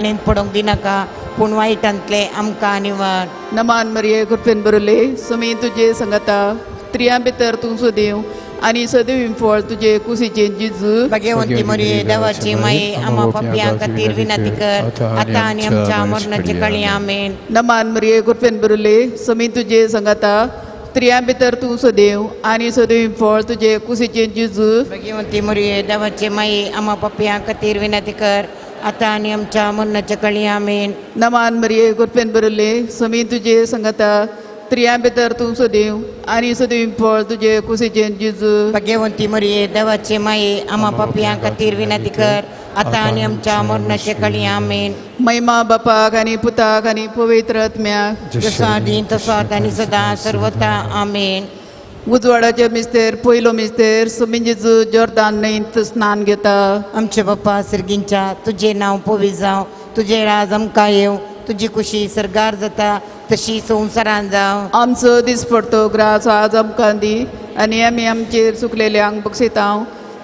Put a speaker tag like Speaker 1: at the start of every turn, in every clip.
Speaker 1: नेन पडोंक दिनाका पूण वायटांतले आमकां निवार.
Speaker 2: नमान मरिये कृपेन बरले समी तुझे संगता स्त्रियां भितर तूं सदैव आनी सदैव फळ तुझे कुशीचे जिजू.
Speaker 1: भाग्यवंती मरिये देवाची माये आम्हा पापयां खातीर विनंती कर आता आनी आमच्या मरणाचे काळी आमेन.
Speaker 2: नमान मरिये कृपेन बरले समी तुझे संगता स्त्रियां भितर तूं सदैव आनी सदैव फळ तुझे कुशीचे जिजू.
Speaker 1: भाग्यवंती मरिये देवाची माये आम्हा पापयां खातीर विनंती कर आता आनी आमच्या मरणाचे काळी आमेन.
Speaker 2: नमान मरिये कृपेन बरले समी तुझे संगता स्त्रियां भितर तूं सदैव आनी सदैव फळ तुझे कुशीचे जिजू.
Speaker 1: भाग्यवंती मरिये देवाचे माये आम्हा पापयां खातीर विनंती कर आता आनी आमच्या मरणाचे काळी आमेन.
Speaker 2: महिमा बापाक आनी पुताक आनी पवित्र आत्म्याक
Speaker 1: जसो आदी तसो आता आनी सदां सर्वता आमेन.
Speaker 2: उजवाडाचे मिस्तेर पयलो मिस्तेर समी जेजू जॉर्दान न्हंयेंत स्नान घेता.
Speaker 1: आमचे बाप्पा सर्गींच्या तुझे नांव पवित्र जावं तुझे राज आमकां येवं तुजी कुशी सरगार जाता तशी संवसारान जावं.
Speaker 2: आमचो दिसपडतो ग्रास आज आमकां दी आनी आमी आमचेर चुकलेल्यांक बक्षिता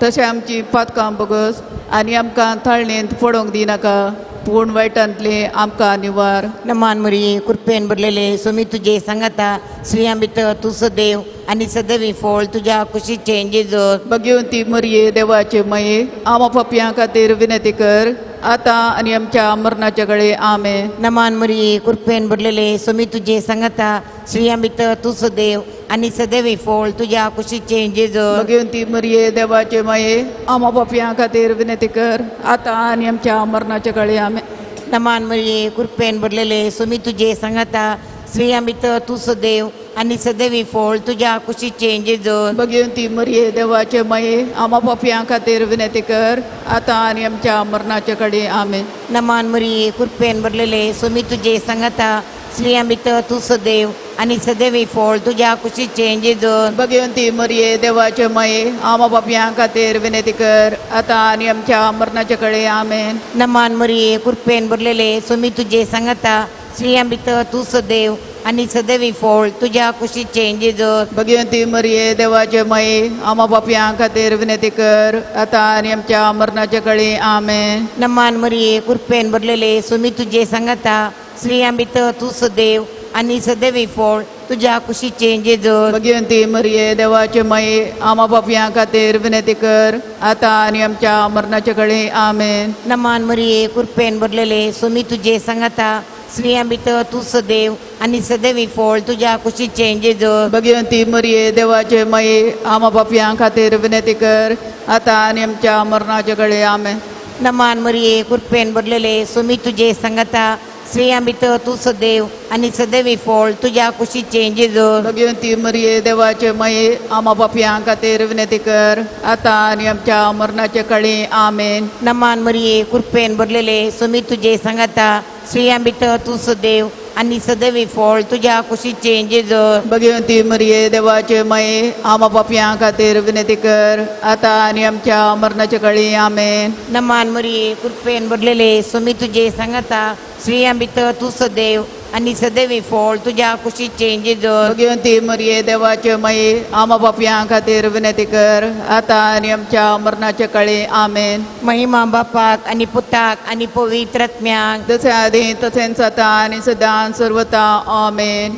Speaker 2: तशें आमची पातकां बगस आनी आमकां थाळणेंत पडोंक दिनाका पूण वायटांतले आमकां निवार.
Speaker 1: नमान मरिये कृपेन भरलेले सोमी तुजे सांगाता स्त्रियां भितर तूं सदैव आनी सदैवी फळ तुज्या कुशीचे जेजू.
Speaker 2: भाग्यवंती मरिये देवाचे माये आम्हा पापयां खातीर विनंती कर आता आनी आमच्या मरणाच्या वेळी आमेन.
Speaker 1: नमान मरिये कृपेन भरलेले सोमी तुजे सांगाता स्त्रियां भितर तूं सदैव आनी सदैवी फळ तुज्या कुशीचे जेजू.
Speaker 2: भाग्यवंती मरिये देवाचे माये आम्हा पापयां खातीर विनंती कर आता आनी आमच्या मरणाच्या वेळी आमेन.
Speaker 1: नमान मरिये कृपेन भरलेले सोमी तुजे सांगाता स्त्रियां भितर तूं सदैव आनी सदैवी फळ तुज्या कुशीचे जेजू.
Speaker 2: भाग्यवंती मरिये देवाचे माये आम्हा पापयां खातीर विनंती कर आता आनी आमच्या मरणाच्या वेळी आमेन.
Speaker 1: नमान मरिये कृपेन भरलेले सोमी तुजे सांगाता स्त्रियां भितर तूं सदैव आनी सदैवी फळ तुज्या कुशीचे जेजू.
Speaker 2: भाग्यवंती मरिये देवाचे माये आम्हा पापयां खातीर विनंती कर आता आनी आमच्या मरणाच्या वेळी आमेन.
Speaker 1: नमान मरिये कृपेन भरलेले सोमी तुजे सांगाता स्त्रियां भितर तूं सदैव आनी सदैवी फळ तुज्या कुशीचे जेजू.
Speaker 2: भाग्यवंती मरिये देवाचे माये आम्हा पापयां खातीर विनंती कर आता आनी आमच्या मरणाच्या वेळी आमेन.
Speaker 1: नमान मरिये कृपेन भरलेले सोमी तुजे सांगाता स्त्रियां भितर तूं सदैव आनी सदैवी फळ तुज्या कुशीचे जेजू.
Speaker 2: भाग्यवंती मरिये देवाचे माये आम्हा पापयां खातीर विनंती कर आता आनी आमच्या मरणाच्या वेळी आमेन.
Speaker 1: नमान मरिये कृपेन भरलेले सोमी तुजे सांगाता स्त्रियां भितर तूं सदैव आनी सदैवी फळ तुज्या कुशीचे जेजू.
Speaker 2: भाग्यवंती मरिये देवाचे माये आम्हा पापयां खातीर विनंती कर आता आनी आमच्या मरणाच्या वेळी आमेन.
Speaker 1: नमान मरिये कृपेन भरलेले सोमी तुजे सांगाता स्त्रियां भितर तूं सदैव आनी सदैवी फळ तुज्या कुशीचे जेजू.
Speaker 2: भाग्यवंती मरिये देवाचे माये आम्हा पापयां खातीर विनंती कर आता आनी आमच्या मरणाच्या वेळी आमेन.
Speaker 1: नमान मरिये कृपेन भरलेले सोमी तुजे सांगाता स्त्रियां भितर तूं सदैव आनी सदैवी फळ तुज्या कुशीचे जेजू.
Speaker 2: भाग्यवंती मरिये देवाचे माये आम्हा पापयां खातीर विनंती कर आता आनी आमच्या मरणाच्या वेळी आमेन.
Speaker 1: नमान मरिये कृपेन भरलेले सोमी तुजे सांगाता स्त्रियां भितर तूं सदैव आनी सदैवी फळ तुज्या कुशीचे जेजू.
Speaker 2: भाग्यवंती मरिये देवाचे माये आम्हा पापयां खातीर विनंती कर आता आनी आमच्या मरणाच्या वेळी आमेन.
Speaker 1: महिमा बापाक आनी पुताक आनी पवित्र आत्म्याक
Speaker 2: जसे आधी तसेच आता आनी सदां सर्वता आमेन.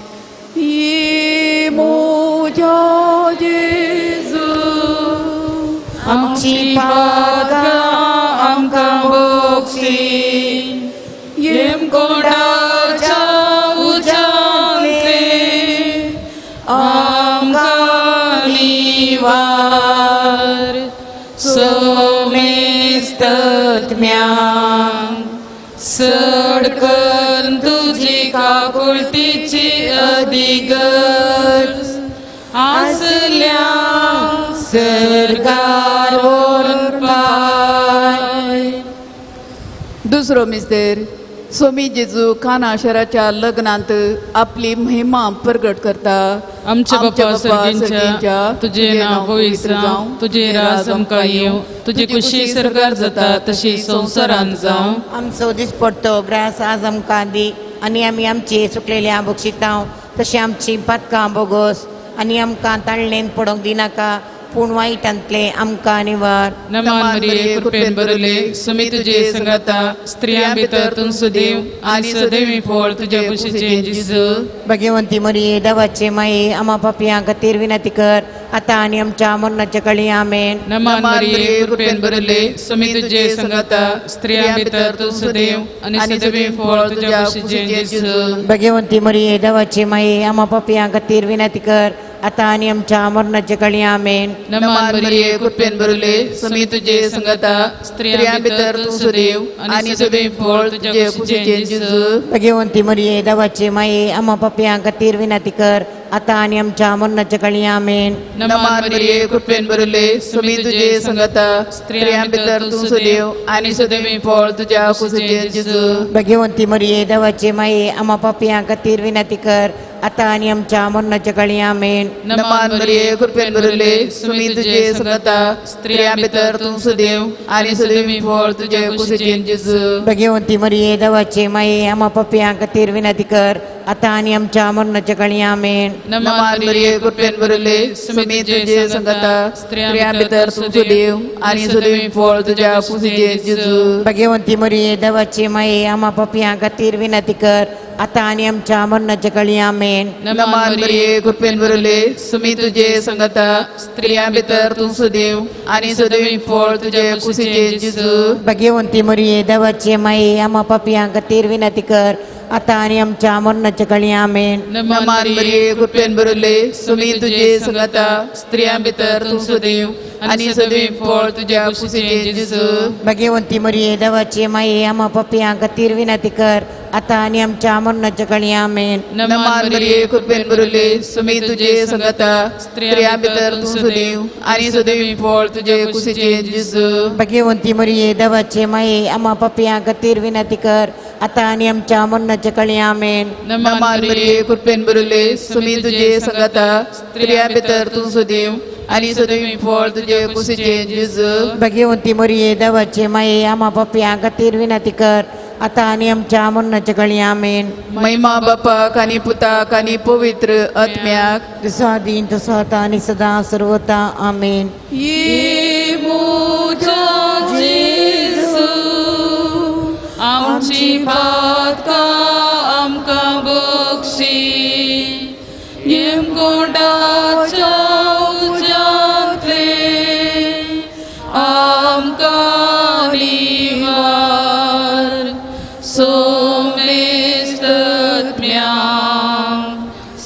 Speaker 2: ये मोजा जेजू
Speaker 1: आमची पातकां
Speaker 2: आमकां बक्षी येम कोणाच्या उजांतले आमकां निवार सोमेस्त सडकन तुजी काकुळतीची अधिगत आसल्या सरकार व्हरून पाय. दुसरो मिस्तेर सोमी जेजू काना शहराच्या लग्नांत आपली महिमा प्रगट करता.
Speaker 3: आमच्या बाप्पा सर्गींच्या तुझे नाव पवित्र जावं तुझे राज आमकां येवं तुझी कुशी सरकार जाता तशी संवसारांत जावं.
Speaker 1: आमचो दिसपडतो ग्रास आज आमकां दी आनी आमी आमची चुकलेल्या बक्षिता तशी आमची पातकां बोगोस आनी आमकां ताळणेन पडोंक दिनाका पूण वाईटांतले आमकां निवार.
Speaker 3: नमान मरिये कृपेन भरले सुमी तुजे संगता स्त्रियां भितर तूं सुदैव आनी सदैवी फळ तुज्या कुशीचे जेजू.
Speaker 1: भगवंती मरिये देवाचे माये आम्हा पापियां खातीर विनंती कर आता आनी आमच्या मरणाच्या काळी आमेन.
Speaker 3: नमान मरिये कृपेन भरले सुमी तुजे संगता स्त्रियां भितर तूं सुदैव आनी सदैवी फळ तुज्या कुशीचे जेजू.
Speaker 1: भगवंती मरिये देवाचे माये आम्हा पापियां खातीर विनंती कर आता आनी आमच्या मरणाच्या काळी आमेन.
Speaker 3: नमान मरिये कृपेन भरले सुमी तुजे संगता स्त्रियां भितर तूं सुदैव आनी सदैवी फळ तुज्या कुशीचे जेजू.
Speaker 1: भगवंती मरिये देवाचे माये आम्हा पापियां खातीर विनंती कर आता आनी आमच्या मरणाच्या काळी आमेन.
Speaker 3: नमान मरिये कृपेन भरले सुमी तुजे संगता स्त्रियां भितर तूं सुदैव आनी सदैवी फळ तुज्या कुशीचे जेजू.
Speaker 1: भगवंती मरिये देवाचे माये आम्हा पापियां खातीर विनंती कर आता आनी आमच्या मरणाच्या काळी आमेन.
Speaker 3: नमान मरिये कृपेन भरले सुमी तुजे संगता स्त्रियां भितर तूं सुदैव आनी सदैवी फळ तुज्या कुशीचे जेजू.
Speaker 1: भगवंती मरिये देवाचे माये आम्हा पापियां खातीर विनंती कर आता आनी आमच्या मरणाच्या काळी आमेन.
Speaker 3: नमान मरिये कृपेन भरले सुमी तुजे संगता स्त्रियां भितर तूं सुदैव आनी सदैवी फळ तुज्या कुशीचे जेजू.
Speaker 1: भगवंती मरिये देवाचे माये आम्हा पापियां खातीर विनंती कर आता आनी आमच्या मरणाच्या काळी आमेन.
Speaker 3: नमान मरिये कृपेन भरले सुमी तुजे संगता स्त्रियां भितर तूं सुदैव आनी सदैवी फळ तुज्या कुशीचे जेजू.
Speaker 1: भगवंती मरिये देवाचे माये आम्हा पापियां खातीर विनंती कर आता आनी आमच्या मरणाच्या काळी आमेन.
Speaker 3: नमान मरिये कृपेन भरले सुमी तुजे संगता स्त्रियां भितर तूं सुदैव आनी सदैवी फळ तुज्या कुशीचे जेजू.
Speaker 1: भगवंती मरिये देवाचे माये आम्हा पापियां खातीर विनंती कर आता आनी आमच्या मरणाच्या काळी आमेन.
Speaker 3: नमान मरिये कृपेन भरले सुमी तुजे संगता स्त्रियां भितर तूं सुदैव आनी सदैवी फळ तुज्या कुशीचे जेजू.
Speaker 1: भगवंती मरिये देवाचे माये आम्हा पापियां खातीर विनंती कर आता आनी आमच्या मरणाच्या काळी आमेन.
Speaker 3: नमान मरिये कृपेन भरले सुमी तुजे संगता स्त्रियां भितर तूं सुदैव आनी सदैवी फळ तुज्या कुशीचे जेजू.
Speaker 1: भगवंती मरिये देवाचे माये आम्हा पापियां खातीर विनंती कर आता आनी आमच्या मरणाच्या काळी आमेन.
Speaker 2: महिमा बापाक आनी पुताक आनी पवित्र आत्म्याक
Speaker 1: जसो आदीं तसो आता आनी सदां सर्वता आमेन.
Speaker 3: आमची पातकां आमकां बक्षी येमगोंडाच्या उज्यांतले आमकां निवार सोमेस्त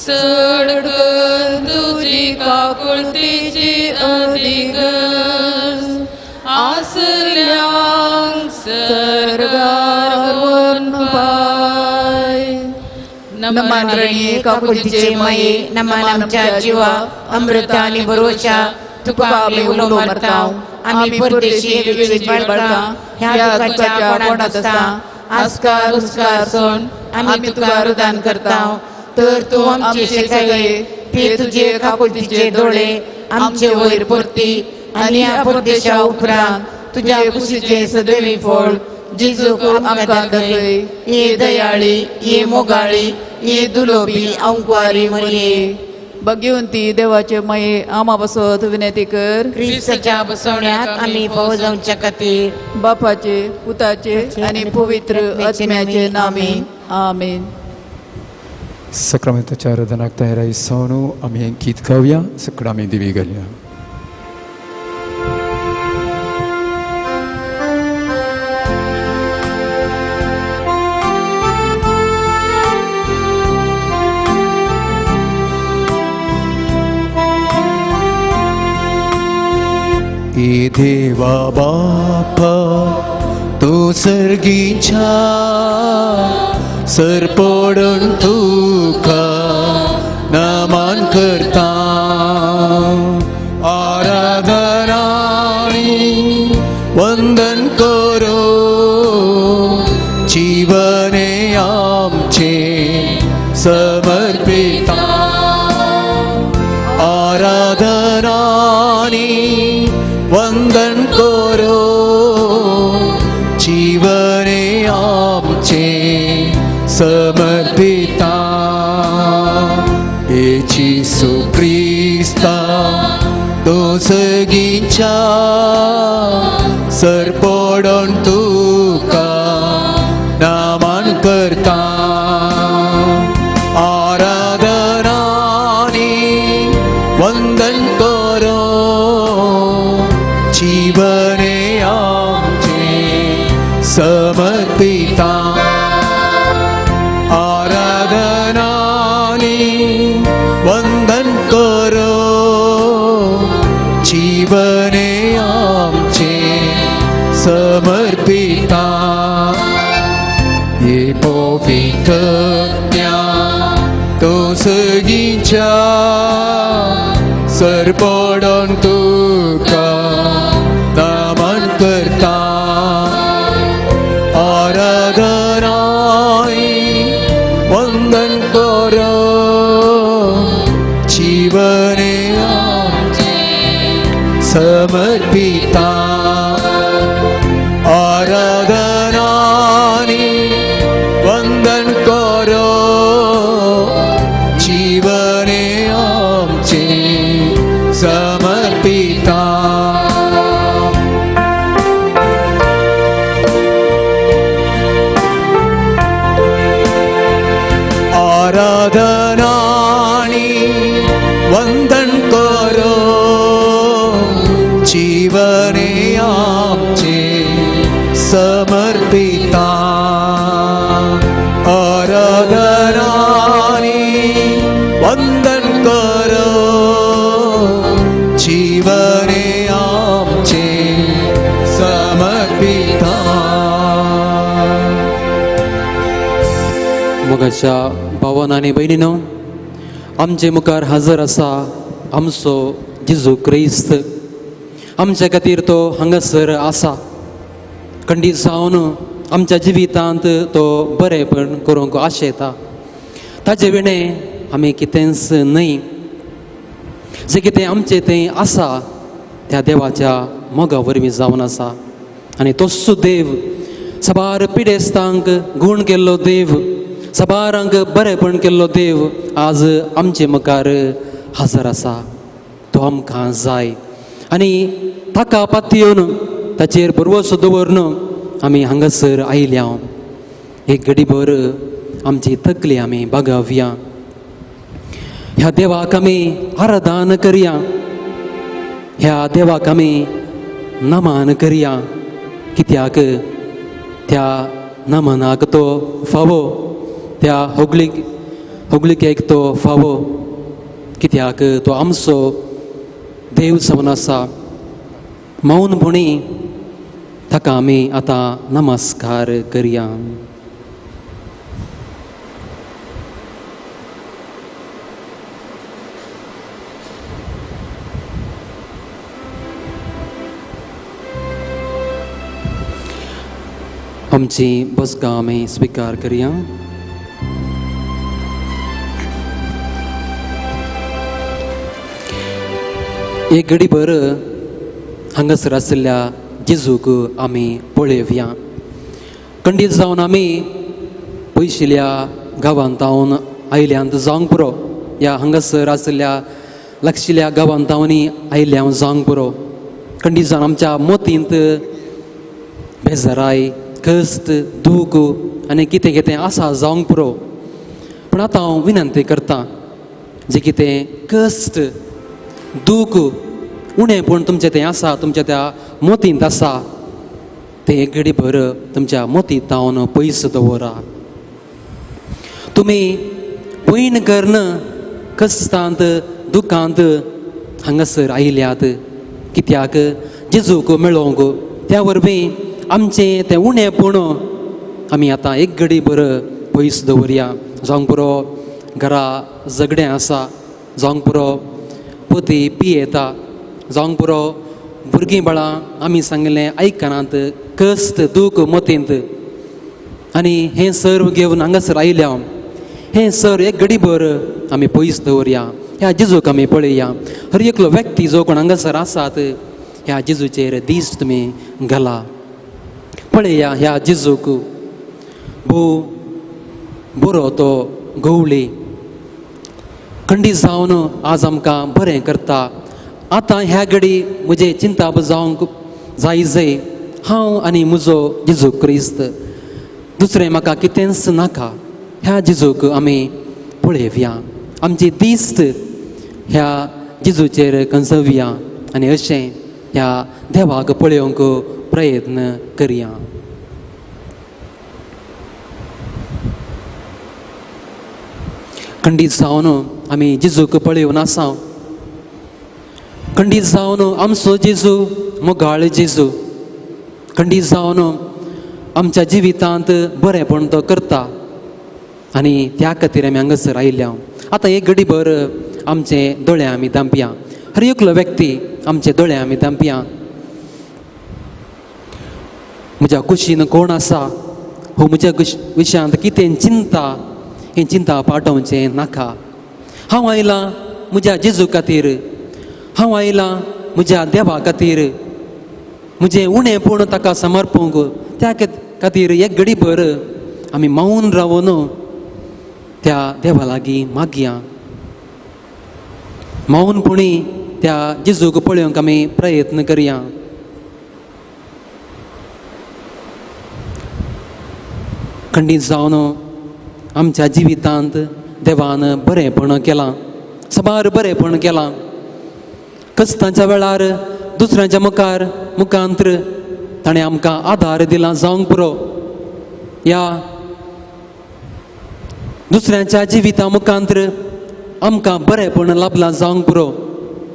Speaker 3: सडकन तुजी काकुळतीची अधिगस आसल्यांक सरगार वनपाय.
Speaker 1: नमन रणी काकुळतीचे माये नमन आमच्या जिवा अमृता आनी भरोशा तुका आपले उलो मारतां. आमी परदेशी वेगळीच बाळगां ह्या दुखाच्या कोणात आसता आस्कार उस्कार सोन आमी तुका रुदान करतां. तर तूं आमचे शेजाये ते तुजे काकुळतीचे दोळे आमचे वयर परती आनी ह्या परदेशा उपरांत तुज्या कुशीचे सदैवी फळ जेजूक आमकां दाखय. ये दयाळी ये मोगाळी ये दुलोबी अंकुआरी मरिये.
Speaker 2: भगवंती देवाचे माये आम्हा बसत विनंती कर
Speaker 1: ख्रिस्ताच्या बसवण्यात आमी फावो जावच्या खातीर
Speaker 2: बापाचे पुताचे आनी पवित्र आत्म्याचे नामे आमेन.
Speaker 4: सक्रमेंताच्या आराधनाक तयाराई सावनू आमी हें गीत गावया. सकड आमी दिवी घालया. ए देवा बापा तू सर्गीच्या सरपडून तुका नमन करता. आराधना वंदन करो जीवने आमचे समर्पिता. आराधना वंदन करो जीवने आमचे समर्पिता. येशू ख्रिस्ता तो सगींच्या सरपडोन तुका नमन करता आराधनानी वंदन करो जीवने आमचे समर्पिता आराधनानी वंदन करो जीवने आमचे समर्पिता ये पवित्रत्या तो सगींच्या सरपडोन तुका नमन करता आराधनाई वंदन करो जीवने आमचे समर्पिता आराधनानी वंदन करो जीवने आमचे समर्पिता आराधनानी वंदन करो जीवने आमचे समर्पिता आराधनानी वंदन करो जीवने आमचे समर्पिता
Speaker 5: मोगाच्या भावांनो आनी भयणीनो आमचे मुखार हजर आसा आमचो जेजू क्रिस्त आमच्या खातीर तो हांगासर आसा खंडीत जावन आमच्या जिवितांत तो बरेपण करूंक आशेता ताजे विणे आमी कितेंच न्हय जें कितें आमचें तें आसा त्या देवाच्या मोगा वरवीं जावन आसा आनी तोच देव सबार पिडेस्तांक गूण केल्लो देव सबारांक बरेपण केल्लो देव आज आमचे मुखार हजर आसा तो आमकां जाय आनी ताका पातयेवन ताचेर भरवोसो दवरून आमी हांगासर आयल्या एक घडीभर आमची तकली आमी बागावया ह्या देवाक आमी आराधन करया ह्या देवाक आमी नमन करया कित्याक त्या नमनाक तो फावो त्या होगलिकेक तो फावो कित्याक तो आमचो देव जावन आसा मौनपणी ताका आमी आतां नमस्कार करया आमची बसका आमी स्वीकार करया एक घडीभर हांगासर आशिल्ल्या जेजूक आमी पळयवया खंडीत जावन आमी पयशिल्ल्या गांवांत आयल्यांत जावंक पुरो ह्या हांगासर आशिल्ल्या लागशिल्ल्या गांवांत आयल्या जावंक पुरो खंडीत जावन आमच्या मोतींत बेजाराय कस्त दूख आनी कितें कितें आसा जावंक पुरो पूण आतां हांव विनंती करतां जें कितें कस्त दूख उणेंपण तुमचें तें आसा तुमच्या त्या मोतींत आसा तें एक घडीभर तुमच्या मोतींतावन पयस दवरा तुमी पैन कर्ण कस्तांत दुखांत हांगासर आयल्यात कित्याक जेजूक मेळोवंक त्या वरवीं आमचें तें उणेंपण आमी आतां एक घडीभर पयस दवरया जावंक पुरो घरा झगडें आसा जावंक पुरो पती पियेता जावंक पुरो भुरगीं बाळां आमी सांगलें आयकनात कस्त दूख मोतींत आनी हें सर्व घेवन हांगासर आयल्या हें सर एक घडीभर आमी पयस दवरया ह्या जेजूक आमी पळया हर एकलो व्यक्ती जो कोण हांगासर आसात ह्या जेजूचेर दीस तुमी घाला पळया ह्या जेजूक बरो तो गवळी खंडीत जावन आज आमकां बरें करता आतां ह्या घडी म्हजे चिंता जावंक जायजे हांव आनी म्हजो जेजू क्रिस्त दुसरें म्हाका कितेंच नाका ह्या जेजूक आमी पळयवया आमची दिस्त ह्या जेजूचेर कंसवया आनी अशें ह्या देवाक पळोवंक प्रयत्न करया. खंडीत जावन आमी जेजूक पळयोवन आसा. खंडीत जावन आमचो जेजू मोगाळ जेजू खंडीत जावन आमच्या जिवितांत बरेंपण तो करता आनी त्या खातीर आमी हांगासर आयल्या. आतां एक घडीभर आमचे दोळे आमी धांपया. हर एकलो व्यक्ती आमचे दोळे आमी धांपया. म्हज्या कुशीन कोण आसा हो म्हज्या विशयांत कितें चिंता हें चिंता पाठोवचें नाका. हांव आयलां म्हज्या जेजू खातीर. हांव आयलां म्हज्या देवा खातीर. म्हजें उणेंपण ताका समर्पूंक त्या खातीर एक घडीभर आमी मौन रावन त्या देवा लागीं मागया. मौनपणी त्या जेजूक पळोवंक आमी प्रयत्न करया. खंडीत जावन आमच्या जिवितांत देवान बरेंपण केलां. सबार बरेंपण केलां. कश्टांच्या वेळार दुसऱ्यांच्या मुखांत ताणें आमकां आदार दिला जावंक पुरो. ह्या दुसऱ्यांच्या जिविता मुखांत आमकां बरेंपण लाभलां जावंक पुरो.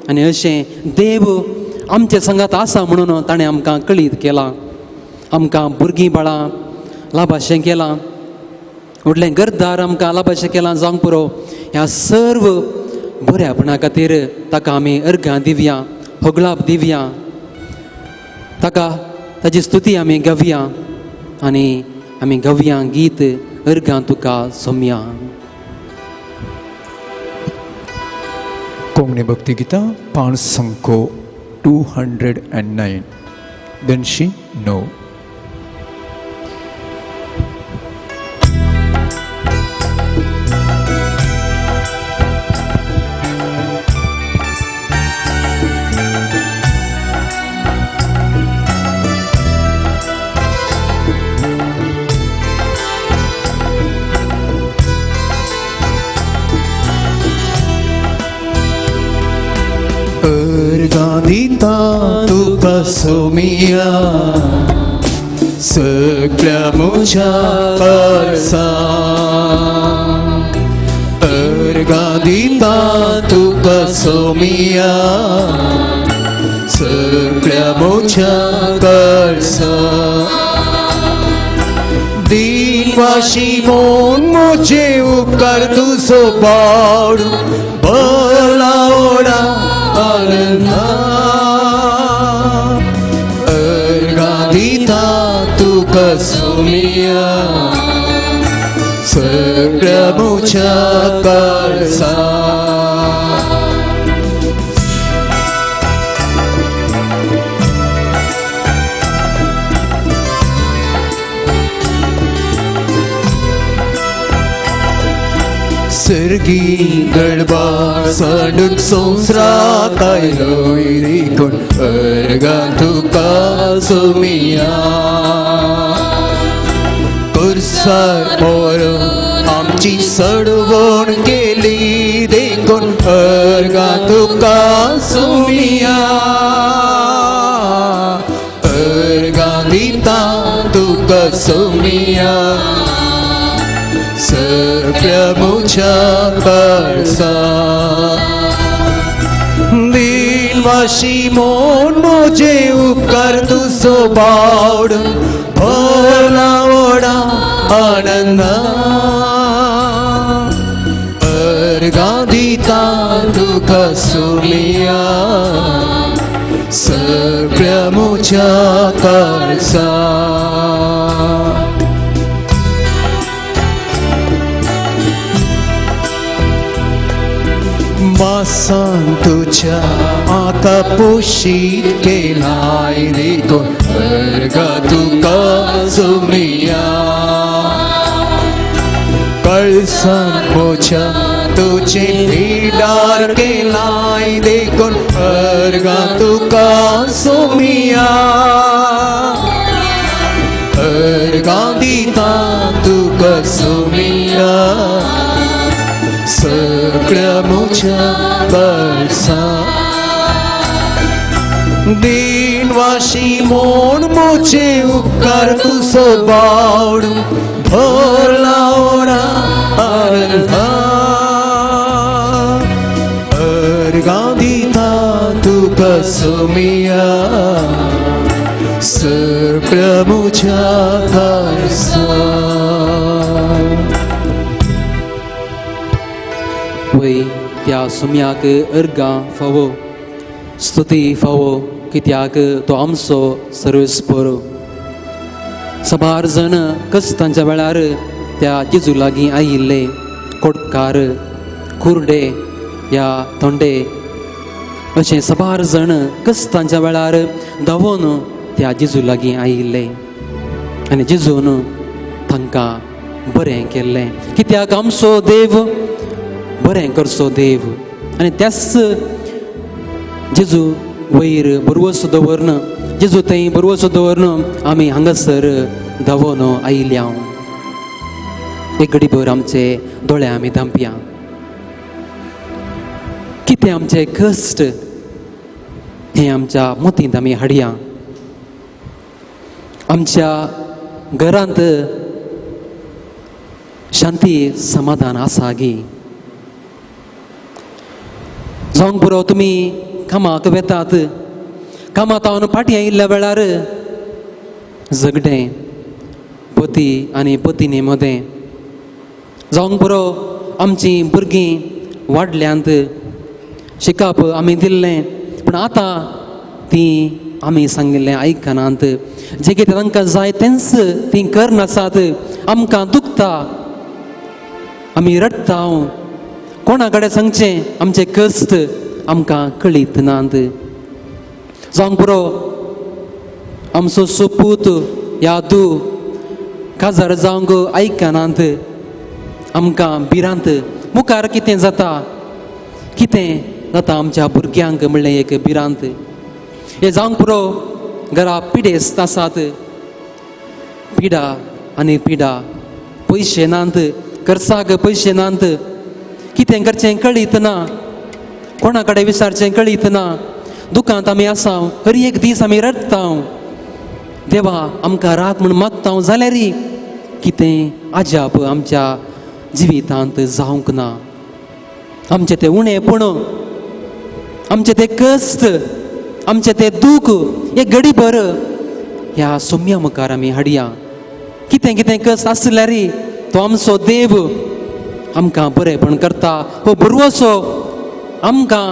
Speaker 5: आनी अशें देव आमचे संगात आसा म्हणून ताणें आमकां कळीत केलां. आमकां भुरगीं बाळां लाभाशें केलां. व्हडलें घरदार आमकां लाभाशें केलां जावंक पुरो. ह्या सर्व बऱ्यापणा खातीर ताका आमी अर्घां दिवया, होगलाप दिवया. ताका ताची स्तुती आमी गावया आनी आमी गावया गीत अर्घां तुका सोमया.
Speaker 4: कोंकणी भक्ती गितां पाण संको 209 89.
Speaker 6: Ergadita tuka sumia Săclea mucea părsa Ergadita tuka sumia Săclea mucea părsa दिनवाशी मोन मुझे उपकार तू सोपाडू बलावडा आनंदा अर्गादिता तू कसुमिया सगळ्या मुझ्या कारसा सर्गी गडबा सडक संसरा कायलोयरी कोण अर्गा तुका सोमिया कुर्सार मोर आमची सडवण केली देखून अर्गा तुका सोमिया अर्गा दिता तुका सोमिया सगळ्या मुझ्या कारसा दिनवाशी मोन मुझे उपकार तू सोबावड भलावडा आनंदा अर्गा दिता तुका सोमिया सगळ्या मुझ्या कारसा मासान तुझ्या आका पोशीत केलाय देखून अर्गा तुका सोमिया कळसान मोच्या तुझे पिडार केलाय देखून अर्गा तुका सोमिया अर्गा दिता तुका सोमिया सगळ्या म्हज्या वर्सा दिनवाशी म्हूण म्हजे उपकार तुजो बावडू भरला ओरा अर्गा दिता तुका सोमिया सगळ्या म्हज्या वर्सा
Speaker 5: वय त्या सुम्याक अर्गा फावो स्तुती फावो कित्याक तो आमचो सर्वेस्पर सबार जण कस्तांच्या वेळार त्या जेजू लागीं आयिल्ले कोडकार कुर्डे या थोंडे अशें सबार जण कस्तांच्या वेळार धांवून त्या जेजू लागीं आयिल्ले आनी जेजून तांकां बरें केल्लें कित्याक आमचो देव बरें करचो देव आनी त्याच जेजू वयर बरवस दवरन जेजू थंय बरवस दवरन आमी हांगासर धांवून आयिल्ल्या एक घडीभर आमचे दोळे आमी धांपया कितें आमचे कश्ट हे आमच्या मोतींत आमी हाडया आमच्या घरांत शांती समाधान आसा गी जावंक पुरो तुमी कामाक वेतात कामात हांव फाटीं आयिल्ल्या वेळार झगडें पती आनी पत्नी मदें जावंक पुरो आमचीं भुरगीं वाडल्यांत शिकप आमी दिल्लें पूण आतां तीं आमी सांगिल्लें आयकनात जें कितें तांकां जाय तेंच तीं करनासात आमकां दुखता आमी रडटा कोणा कडेन सांगचें आमचें कश्ट आमकां कळीत नात जावंक पुरो आमचो सोपूत यादू काजार जावंक आयकनात आमकां भिरांत मुखार कितें जाता आमच्या भुरग्यांक म्हणलें एक भिरांत हे जावंक पुरो घरा पिडेस्त आसात पिडा आनी पिडा पयशे नात खर्चाक पयशे नात कितें करचें कळीत ना कोणा कडेन विचारचें कळीत ना दुखांत आमी आसा हर एक दीस आमी रडटा देवा आमकां राख म्हूण मागता जाल्यार कितें अजाप आमच्या जिवितांत जावंक ना आमचें तें उणेपण आमचें तें कश्ट आमचें तें दूख एक घडीभर ह्या सोम्या मुखार आमी हाडया कितें कितें कश्ट आसल्यार तो आमचो देव आमकां बरेंपण करता हो बरवसो आमकां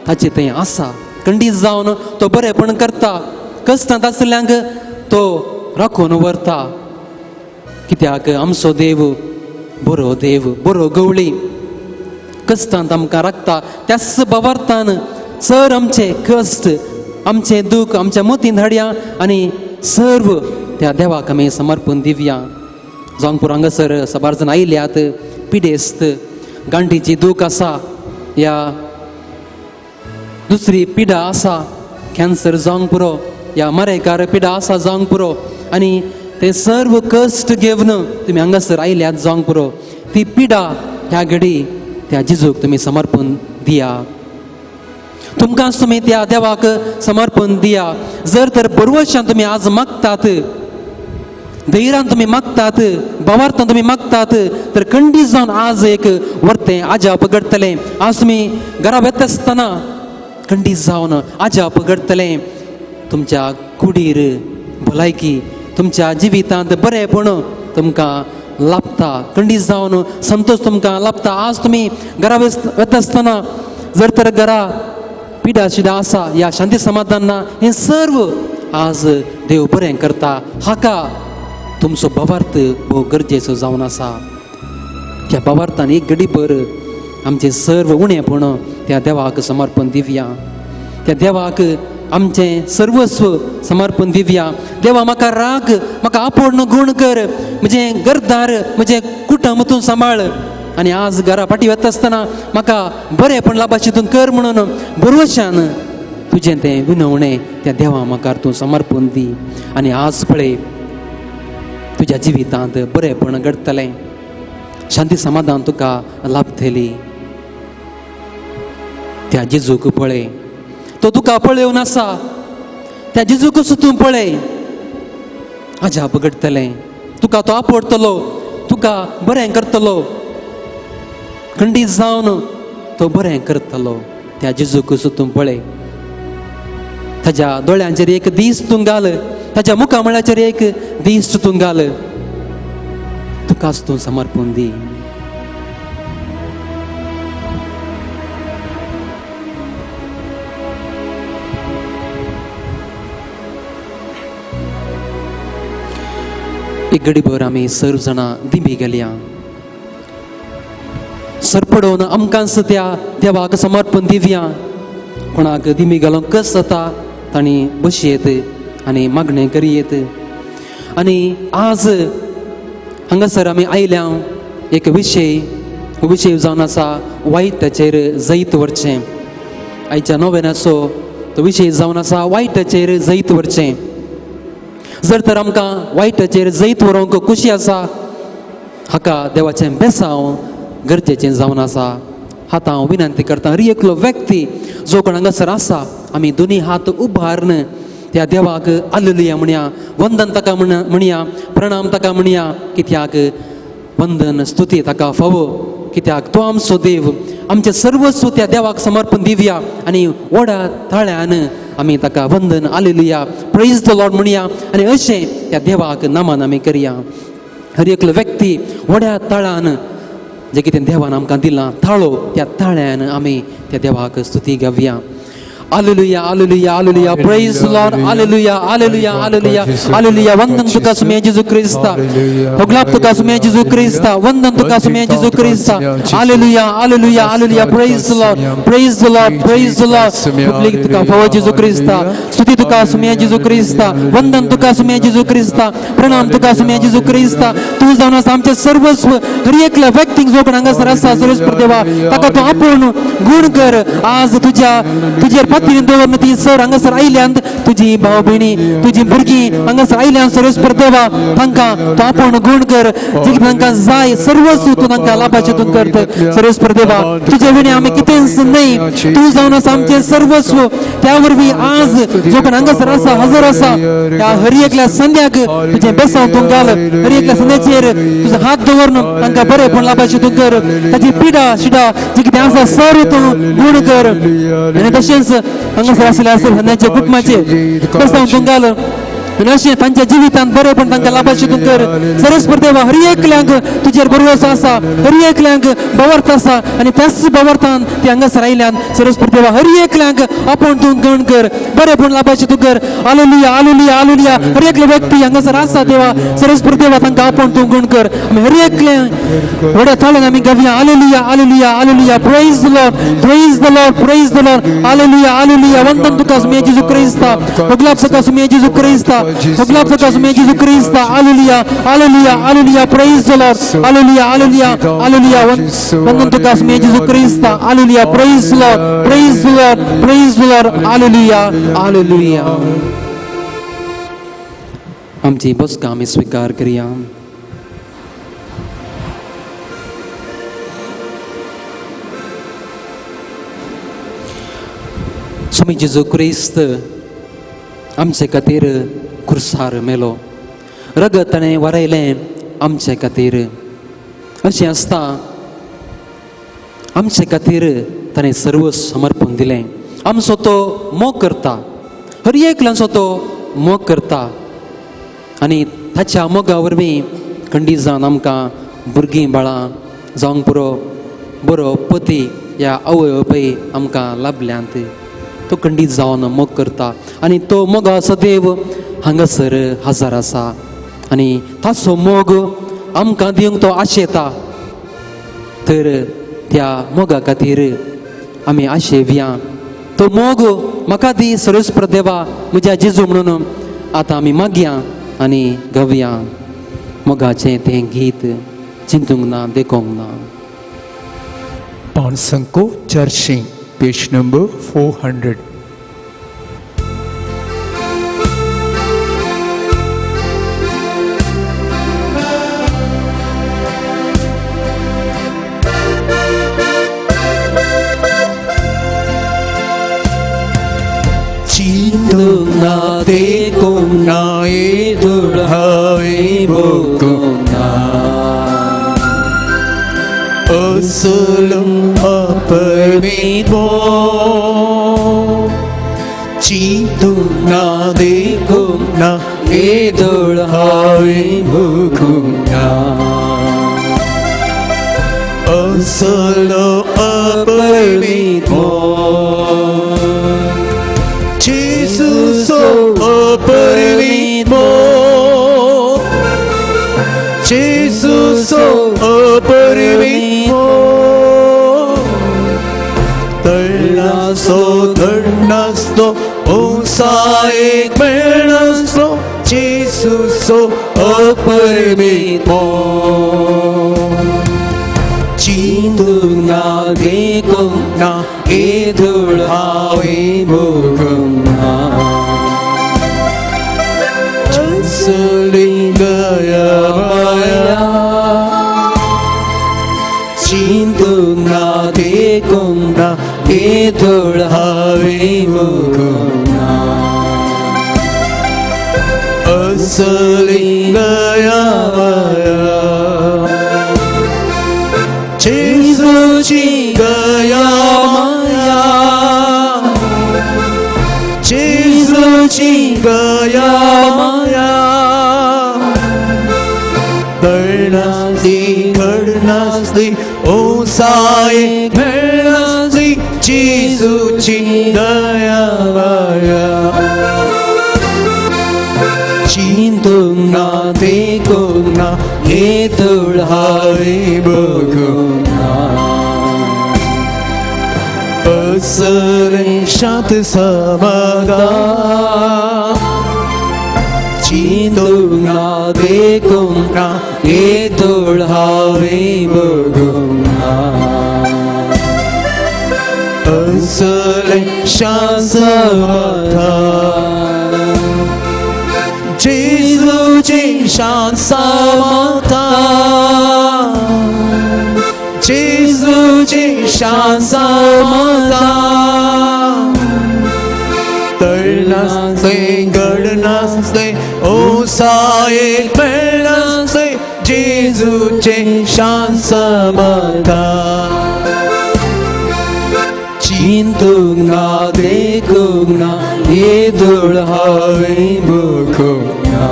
Speaker 5: ताचें तें आसा खंडीत जावन तो बरेंपण करता कश्टांत आसल्यांक तो राखून व्हरता कित्याक आमचो देव बरो गवळी कश्टांत आमकां राखता त्याच बाबर्थान सर आमचे कश्ट आमचें दूख आमच्या मोतीन हाडया आनी सर्व त्या देवाक आमी समर्पण दिवया जावंक पुरो हांगासर सबार जाण आयल्यात पिडेस्त गांठीची दूख आसा या दुसरी पिडा आसा कॅन्सर जावंक पुरो या मरेकार पिडा आसा जावंक पुरो आनी ते सर्व कश्ट घेवन तुमी हांगासर आयल्यात जावंक पुरो ती पिडा ह्या घडी त्या जेजूक तुमी समर्पण दिया तुमकां तुमी त्या देवाक समर्पण दिया जर तर बरवशान तुमी आज मागतात धैर्यान तुमी मागतात भावार्थान तुमी मागतात तर खंडीत जावन आज एक वर्तें आजाप घडतलें आज तुमी घरा वेता आसतना खंडीत जावन आजाप घडतलें तुमच्या कुडीर भलायकी तुमच्या जिवितांत बरेपण तुमकां लाभता खंडीत जावन संतोष तुमकां लाभता आज तुमी घरा वेता आसतना जर तर घरा पिडा शिडा आसा या शांती समाधान ना हें सर्व आज देव बरें करता हाका तुमचो भावार्थ भोव गरजेचो जावन आसा त्या भावार्थान एक घडीभर आमचें सर्व उणेपण त्या देवाक समर्पण दिवया त्या देवाक आमचें सर्वस्व समर्पण दिवया देवा म्हाका राख म्हाका आपोण गूण कर म्हजें घरदार म्हजें कुटुंब तूं सांबाळ आनी आज घरा फाटी वता आसतना म्हाका बरेंपण लाभाची तूं कर म्हणून भरवशान तुजें तें विनवणें त्या देवा म्हाका तूं समर्पण दी आनी आज पळय तुज्या जिवितांत बरेंपण घडतलें शांती समाधान तुका लाभतली त्या जेजूक पळय तो तुका पळयोवन आसा त्या जेजूक तूं पळय अजाप घडतलें तुका तो आपडटलो तुका बरें करतलो खंडीत जावन तो बरें करतलो त्या जेजूक तूं पळय ताज्या दोळ्यांचेर एक दीस तूं घाल ताज्या मुखामळाचेर एक दीस तूं घाल तुकाच तूं समर्पण दी एक घडीभर आमी सर्व जाणां दिमी गेल्या सरपडोवन आमकांच त्या देवाक समर्पण दिवया कोणाक दिमी घालूंक कस जाता तांणी बसयेत आनी मागणें करियेत आनी आज हांगासर आमी आयल्या एक विशय जावन आसा वायटाचेर जैत व्हरचें आयच्या नोवेनाचो तो विशय जावन आसा वायटाचेर जैत व्हरचें जर तर आमकां वायटाचेर जैत व्हरोंक खुशी आसा हाका देवाचें बेसांव गरजेचें जावन आसा हाता हांव विनंती करता हर एकलो व्यक्ती जो कोण हांगासर आसा आमी दोनी हात उबारून त्या देवाक हालेलुया म्हणया वंदन ताका म्हणया प्रणाम ताका म्हणया कित्याक वंदन स्तुती ताका फावो कित्याक तो आमचो देव आमचें सर्वस्व त्या देवाक समर्पण दिवया आनी व्हडा ताळ्यान आमी ताका वंदन हालेलुया प्रेज द लॉर्ड म्हणया आनी अशें त्या देवाक नामान आमी करया हर एकलो व्यक्ती व्हड्या ताळान जे कितें देवान आमकां दिलां ताळो त्या ताळ्यान आमी त्या देवाक स्तुती गावया Hallelujah, hallelujah, hallelujah. Praise the Lord. Hallelujah, hallelujah, hallelujah. Hallelujah. Vandan tuka sumya Jesus Krista. Poglap tuka sumya Jesus Krista. Vandan tuka sumya Jesus Krista. Hallelujah, hallelujah, hallelujah. Praise the Lord. Praise the Lord. Praise the Lord. Public tuka fawa Jesus Krista. Stuti tuka sumya Jesus Krista. Vandan tuka sumya Jesus Krista. Pranam tuka sumya Jesus Krista. Tu जाऊन आमचे सर्वस्व हर एकल्या व्यक्तीक जो कोण हांगासर आसा सर्वेस्पर देवा ताका तूं आपूण गुण कर आज तुजेर पातीन दवरन ती सर हांगासर आयल्यान तुजी भाव भयणी तुजी भुरगीं हांगासर आयल्यान सर्वेस्पर देवा तांकां तूं आपूण गुण कर जी तांकां जाय सर्वस्व तूं तांकां लाभाचें तूं करत सर्वेस्पर देवा तुजे विणे आमी कितेंच न्हय तूं जावन आसा आमचें सर्वस्व त्या वरवीं आज जो कोण हांगासर आसा हजर आसा त्या हर एकल्या संध्याक तुजें बेसांव तूं घाल हर एकल्या संध्याचेर तुजो हात दवरून तांकां बरेंपण लाभाचें तूं कर ताची पिडा शिडा जी कितें आसा सर तूं गुण कर आनी तशेंच हांगासर आसल्या संध्याच्या कुटुंबाचेर बेसांव तूं घाल अशें तांच्या जिवितांत बरेंपण तांकां लाभाचें तूं कर सर्वेस्पर देवा हर एकल्यांक तुजेर भरवंसो आसा हर एकल्यांक बावर्त आसा आनी त्याच बावर्तान ती हांगासर आयल्यान सर्वेस्पर देवा हर एकल्यांक आपूण तूं गण कर बरेंपण लाभाचें तूं कर हालेलुया हालेलुया हालेलुया हर एकलो व्यक्ती हांगासर आसा देवा सर्वेस्पर देवा तांकां आपूण तूं गण कर आमी हर एकल्यांक व्हड्या थाळ्यान आमी गावया hallelujah hallelujah hallelujah praise the Lord praise the Lord praise the Lord hallelujah hallelujah वंदन तुका सुमया जेजू क्रिस्ता पगलाप तुका सुमया जेजू क्रिस्ता पगलाप तुका सुमया जेजू Crysta hallelujah hallelujah hallelujah praise the Lord hallelujah hallelujah hallelujah वंदन तुका सुमया जेजू Crysta hallelujah praise the Lord praise the Lord praise the Lord hallelujah hallelujah आमची बसका आमी स्वीकार करया स्वामी जेजू क्रिस्त आमचे खातीर खुर्सार मेलो रगत ताणें वारयलें आमचे खातीर अशें आसता आमचे खातीर ताणें सर्व समर्पण दिलें आमचो तो मोग करता हर एकल्यांचो तो मोग करता आनी ताच्या मोगा वरवीं खंडीत जावन आमकां भुरगीं बाळां जावंक बरो पती ह्या आवय बापाय आमकां लाभल्यांत तो खंडीत जावन मोग करता आनी तो मोगा सदैव हांगासर हजर आसा आनी ताचो मोग आमकां दिवंक तो आशेता तर त्या मोगा खातीर आमी आशेवया तो मोग म्हाका दी सर्वेस्पर देवा म्हज्या जेजू म्हणून आतां आमी मागया आनी गावया मोगाचें तें गीत चिंतूंक ना देखूंक ना
Speaker 4: Pansangko Charshing, page number 400.
Speaker 6: 나 대공 나의 돌하의 복공 나 어슬름 어플미보 지도 나 대공 나의 돌하의 복공 나 어슬름 어플미보 Jesus permit-mo Jesus permit-mo Ternasto Usaik Bernasto Jesus permit-mo Chindung na gekong na idul hawi bukong na Chansuling gaya maya Chindung na gekong na idul hawi bukong na Chansuling gaya maya Jesus gaya maya Jesus gaya maya Karnasli Osai Karnasli Jesus gaya maya Chindung na dekong na idul hawi bukong na Asale shat samada Chindung na dekong na idul hawi bukong na Asale shat samada Jesus Jin Shan Samata Jesus Jin Shan Samata Ternaste Garnaste Osaik Bernaste Jesus Jin Shan Samata Chindung na dekung na idul hawi bukong na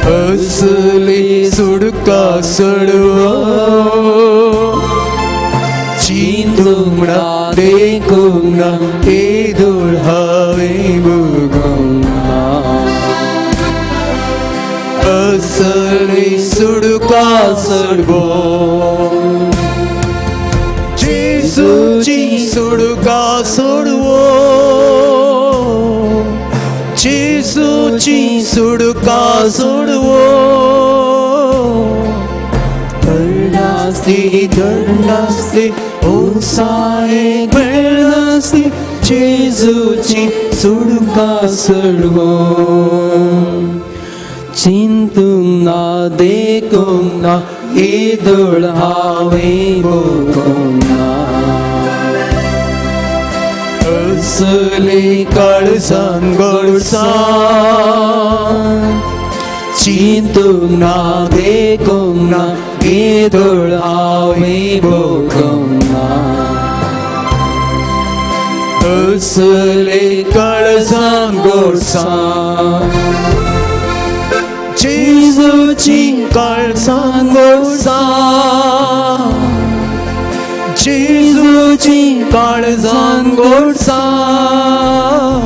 Speaker 6: Asli sudka sudwo Chindung na dekung na idul hawi bukong na Asli sudka sudwo Jesus sudka sudwo Jesus sudka sudwo Ternaste Osai Bernaste Jesus sudka sudwo Chindung na dekong na idul hawi bukong na Asli kalsan gulsan Chindung na dekong na idul hawi bukong na Asli kalsan gulsan Jesus kalsan gulsan Jesus kalsan gulsan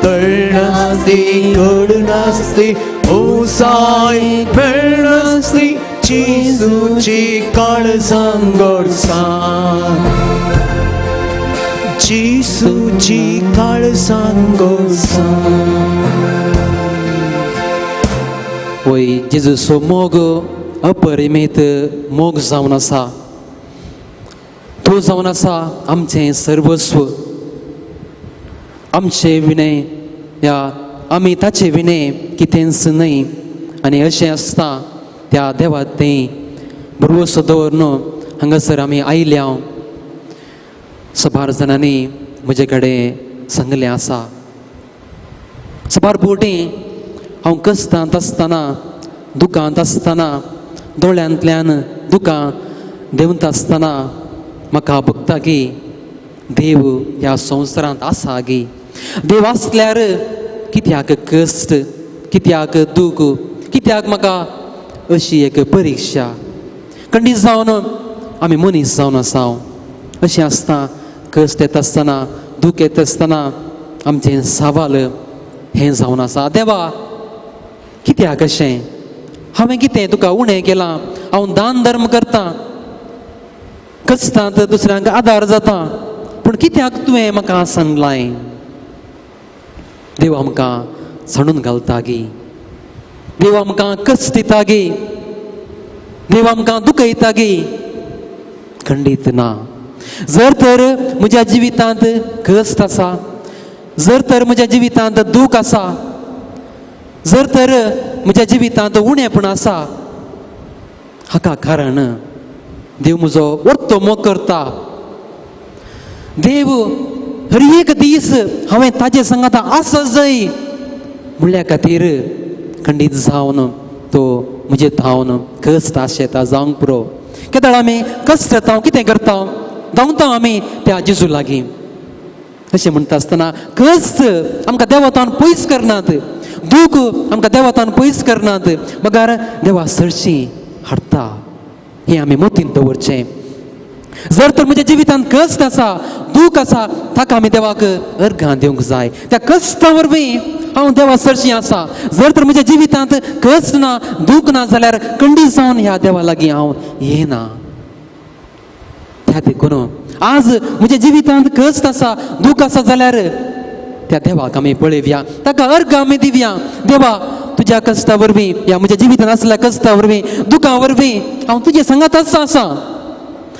Speaker 6: Ternaste Garnaste Osai Bernaste Jesus kalsan gulsan Jesus kalsan gulsan
Speaker 5: 为耶稣所摸个 अपरिमीत मोग जावन आसा. तो जावन आसा आमचें सर्वस्व. आमचे विनय या आमी ताचे विनय कितेंच न्हय. आनी अशें आसता त्या देवा तें भरवोसो दवरून हांगासर आमी आयल्या. सबार जाणांनी म्हजे कडेन सांगलें आसा. सबार फावटी हांव कश्टांत आसतना, दुखांत आसतना, दोळ्यांतल्यान दुखां देंवता आसतना म्हाका भोगता की देव ह्या संवसारांत आसा गी. देव आसल्यार कित्याक कश्ट, कित्याक दूख, कित्याक म्हाका अशी एक परिक्षा. खंडीत जावन आमी मनीस जावन आसा. अशें आसता कश्ट येता आसतना, दूख येता आसतना आमचें सवाल हें जावन आसा, देवा कित्याक अशें? हांवें कितें तुका उणें केलां? हांव दान धर्म करतां, कश्टांत दुसऱ्यांक आदार जाता, पूण कित्याक तुवें म्हाका सांगलाय? देव आमकां सांडून घालता गी. देव आमकां कश्ट दिता गी. देव आमकां दुखयता गी. खंडीत ना. जर तर म्हज्या जिवितांत कश्ट आसा, जर तर म्हज्या जिवितांत दूख आसा, जर तर म्हज्या जिवितांत उणेंपण आसा, हाका कारण देव म्हजो वर्तो मोग करता. देव हर एक दीस हांवें ताजे सांगात आसा जाय म्हणल्या खातीर खंडीत जावन तो म्हजे थावन कश्ट आशेता जावंक पुरो. केदाळ आमी कश्ट येता कितें करता? धांवता आमी त्या जेजू लागीं. अशें म्हणटा आसतना कश्ट आमकां देवातान पयस करनात, दूख आमकां देवातान पयस करनात, मगार देवा सरशी हाडटा. हें आमी मतींत दवरचें. जर तर म्हज्या जिवितांत कश्ट आसा, दूख आसा, ताका आमी देवाक अर्घां दिवंक जाय. त्या कश्टा वरवीं हांव देवा सरशी आसा. जर तर म्हज्या जिवितांत कश्ट ना, दूख ना जाल्यार खंडीत जावन ह्या देवा लागीं हांव येना. त्या देखून आज म्हज्या जिवितांत कश्ट आसा, दूख आसा जाल्यार त्या देवाक आमी पळयव्या, ताका अर्घ आमी दिवया. देवा तुज्या कश्टा वरवीं, ह्या म्हज्या जिवितांत आसल्या कश्टा वरवीं, दुखां वरवीं हांव तुजे सांगात आसा.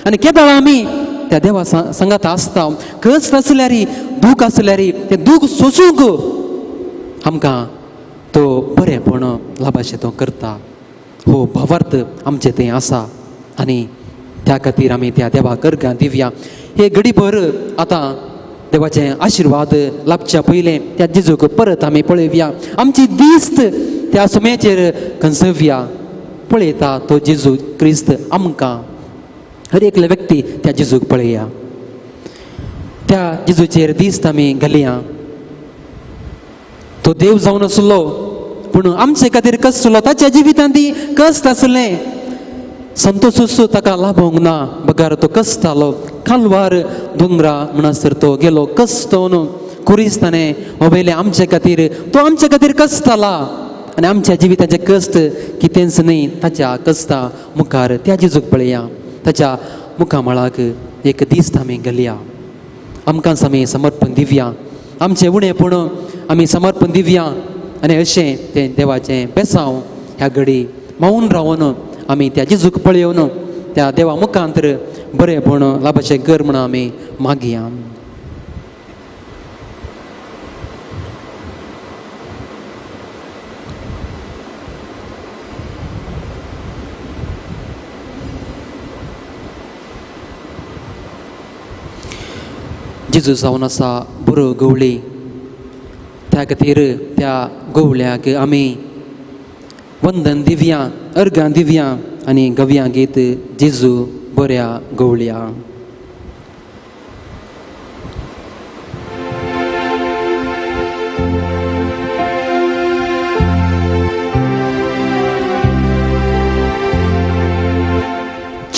Speaker 5: आनी केदाळ आमी त्या देवा सांगात आसता. कश्ट आसल्यार, दूख आसल्यार तें दूख सोसूंक आमकां तो बरेपण लाभाशे तो करता. हो भावार्थ आमचें तें आसा. आनी त्या खातीर आमी त्या देवाक अर्घां दिवया. हे घडीभर आतां देवाचे आशिर्वाद लाभच्या पयलें त्या जेजूक परत आमी पळयव्या. आमची दिस्त त्या सुमेचेर खंचव्या. पळयता तो जेजू क्रिस्त आमकां, हर एकले व्यक्ती त्या जेजूक पळया. त्या जेजूचेर दिस्त आमी घालया. तो देव जावन आसलो पूण आमचे खातीर कश्ट आसलो. ताच्या जिवितांत कश्ट आसलें. संतोष ताका लाभोंक ना, बगार तो कश्ट आलो. कालवार दोंगरा म्हणसर तो गेलो कश्टोवन. कुरिस्ताने उबयलें आमचे खातीर. तो आमचे खातीर कश्ट आला. आनी आमच्या जिविताचे कश्ट कितेंच न्ही. ताच्या कश्टा मुखार त्या जेजूक पळया. ताच्या मुखामळाक एक दिस्त आमी घालया. आमकांच आमी समर्पण दिवया. आमचें उणेपण आमी समर्पण दिवया. आनी अशें तें देवाचें बेसांव ह्या घडी मौन रावन आमी त्या जेजूक पळयोवन त्या देवा मुखांतर बरेपण लाभाचें कर म्हण आमी मागया. जेजू जावन आसा बरो गवळी. त्या खातीर त्या गवळ्याक आमी वंदन दिवया, अर्घां दिवया आनी गव्या गीत जेजू बऱ्या गवळ्या.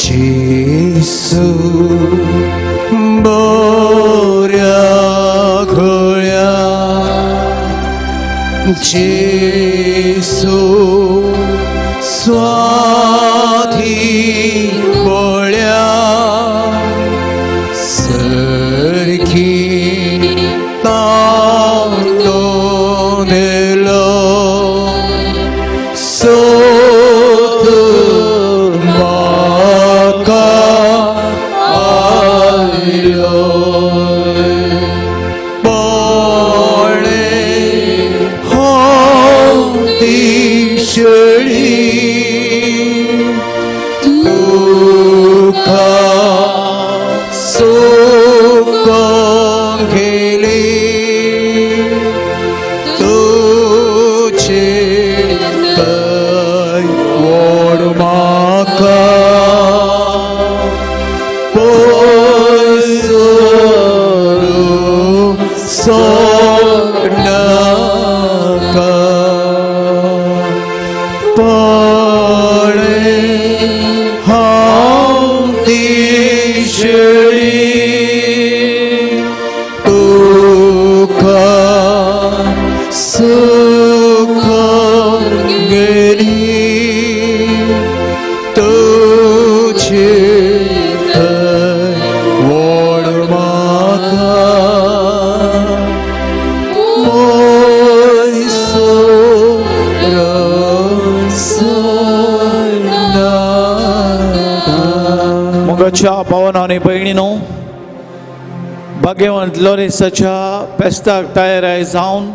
Speaker 6: जेजू बऱ्या गवळ्या, जेजू स्वाधीन गवळ्या, सरकी तांदो नेलो सोत मोगाच्या भावांनो आनी भयणींनो, भाग्यवंत लोरेसाच्या फेस्ताक तयाराय जावन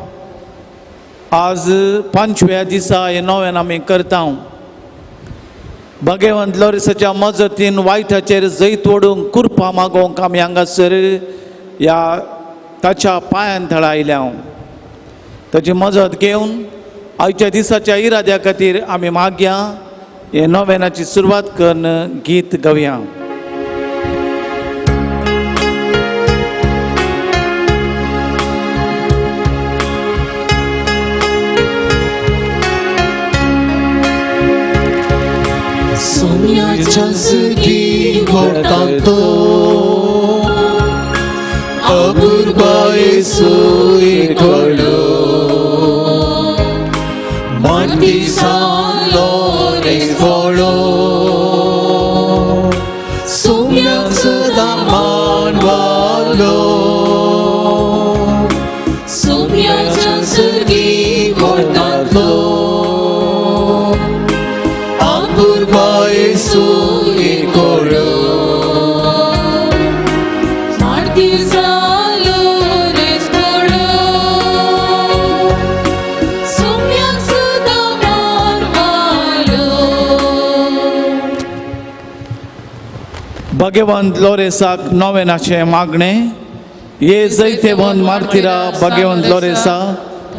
Speaker 6: आज 5व्या दिसा हे नोवेन आमी करता. भाग्यवंत लोरेसाच्या मजतीन वायटाचेर जैत ओडूंक कुरपा मागोवंक आमी हांगासर ह्या ताच्या पांयान थळा आयल्या. ताची मजत घेवन आयच्या दिसाच्या इराद्या खातीर आमी मागया. हे नोवेनाची सुरवात करून गीत गावया.
Speaker 7: सोन्याच्या सगी घोटातो अपूर्वाय सोय घडो माती सालो रे घोडो सोन्याचं दामान वालो सोन्याच्या सगी घोटातो अपूर्वाय सोय घडो माती सालो रे घोडो सोन्याचं दामान वालो.
Speaker 6: भाग्यवंत लोरेसाक नोवेनाचे मागणे. ये जैते बंद मारतिरा भाग्यवंत लोरेसा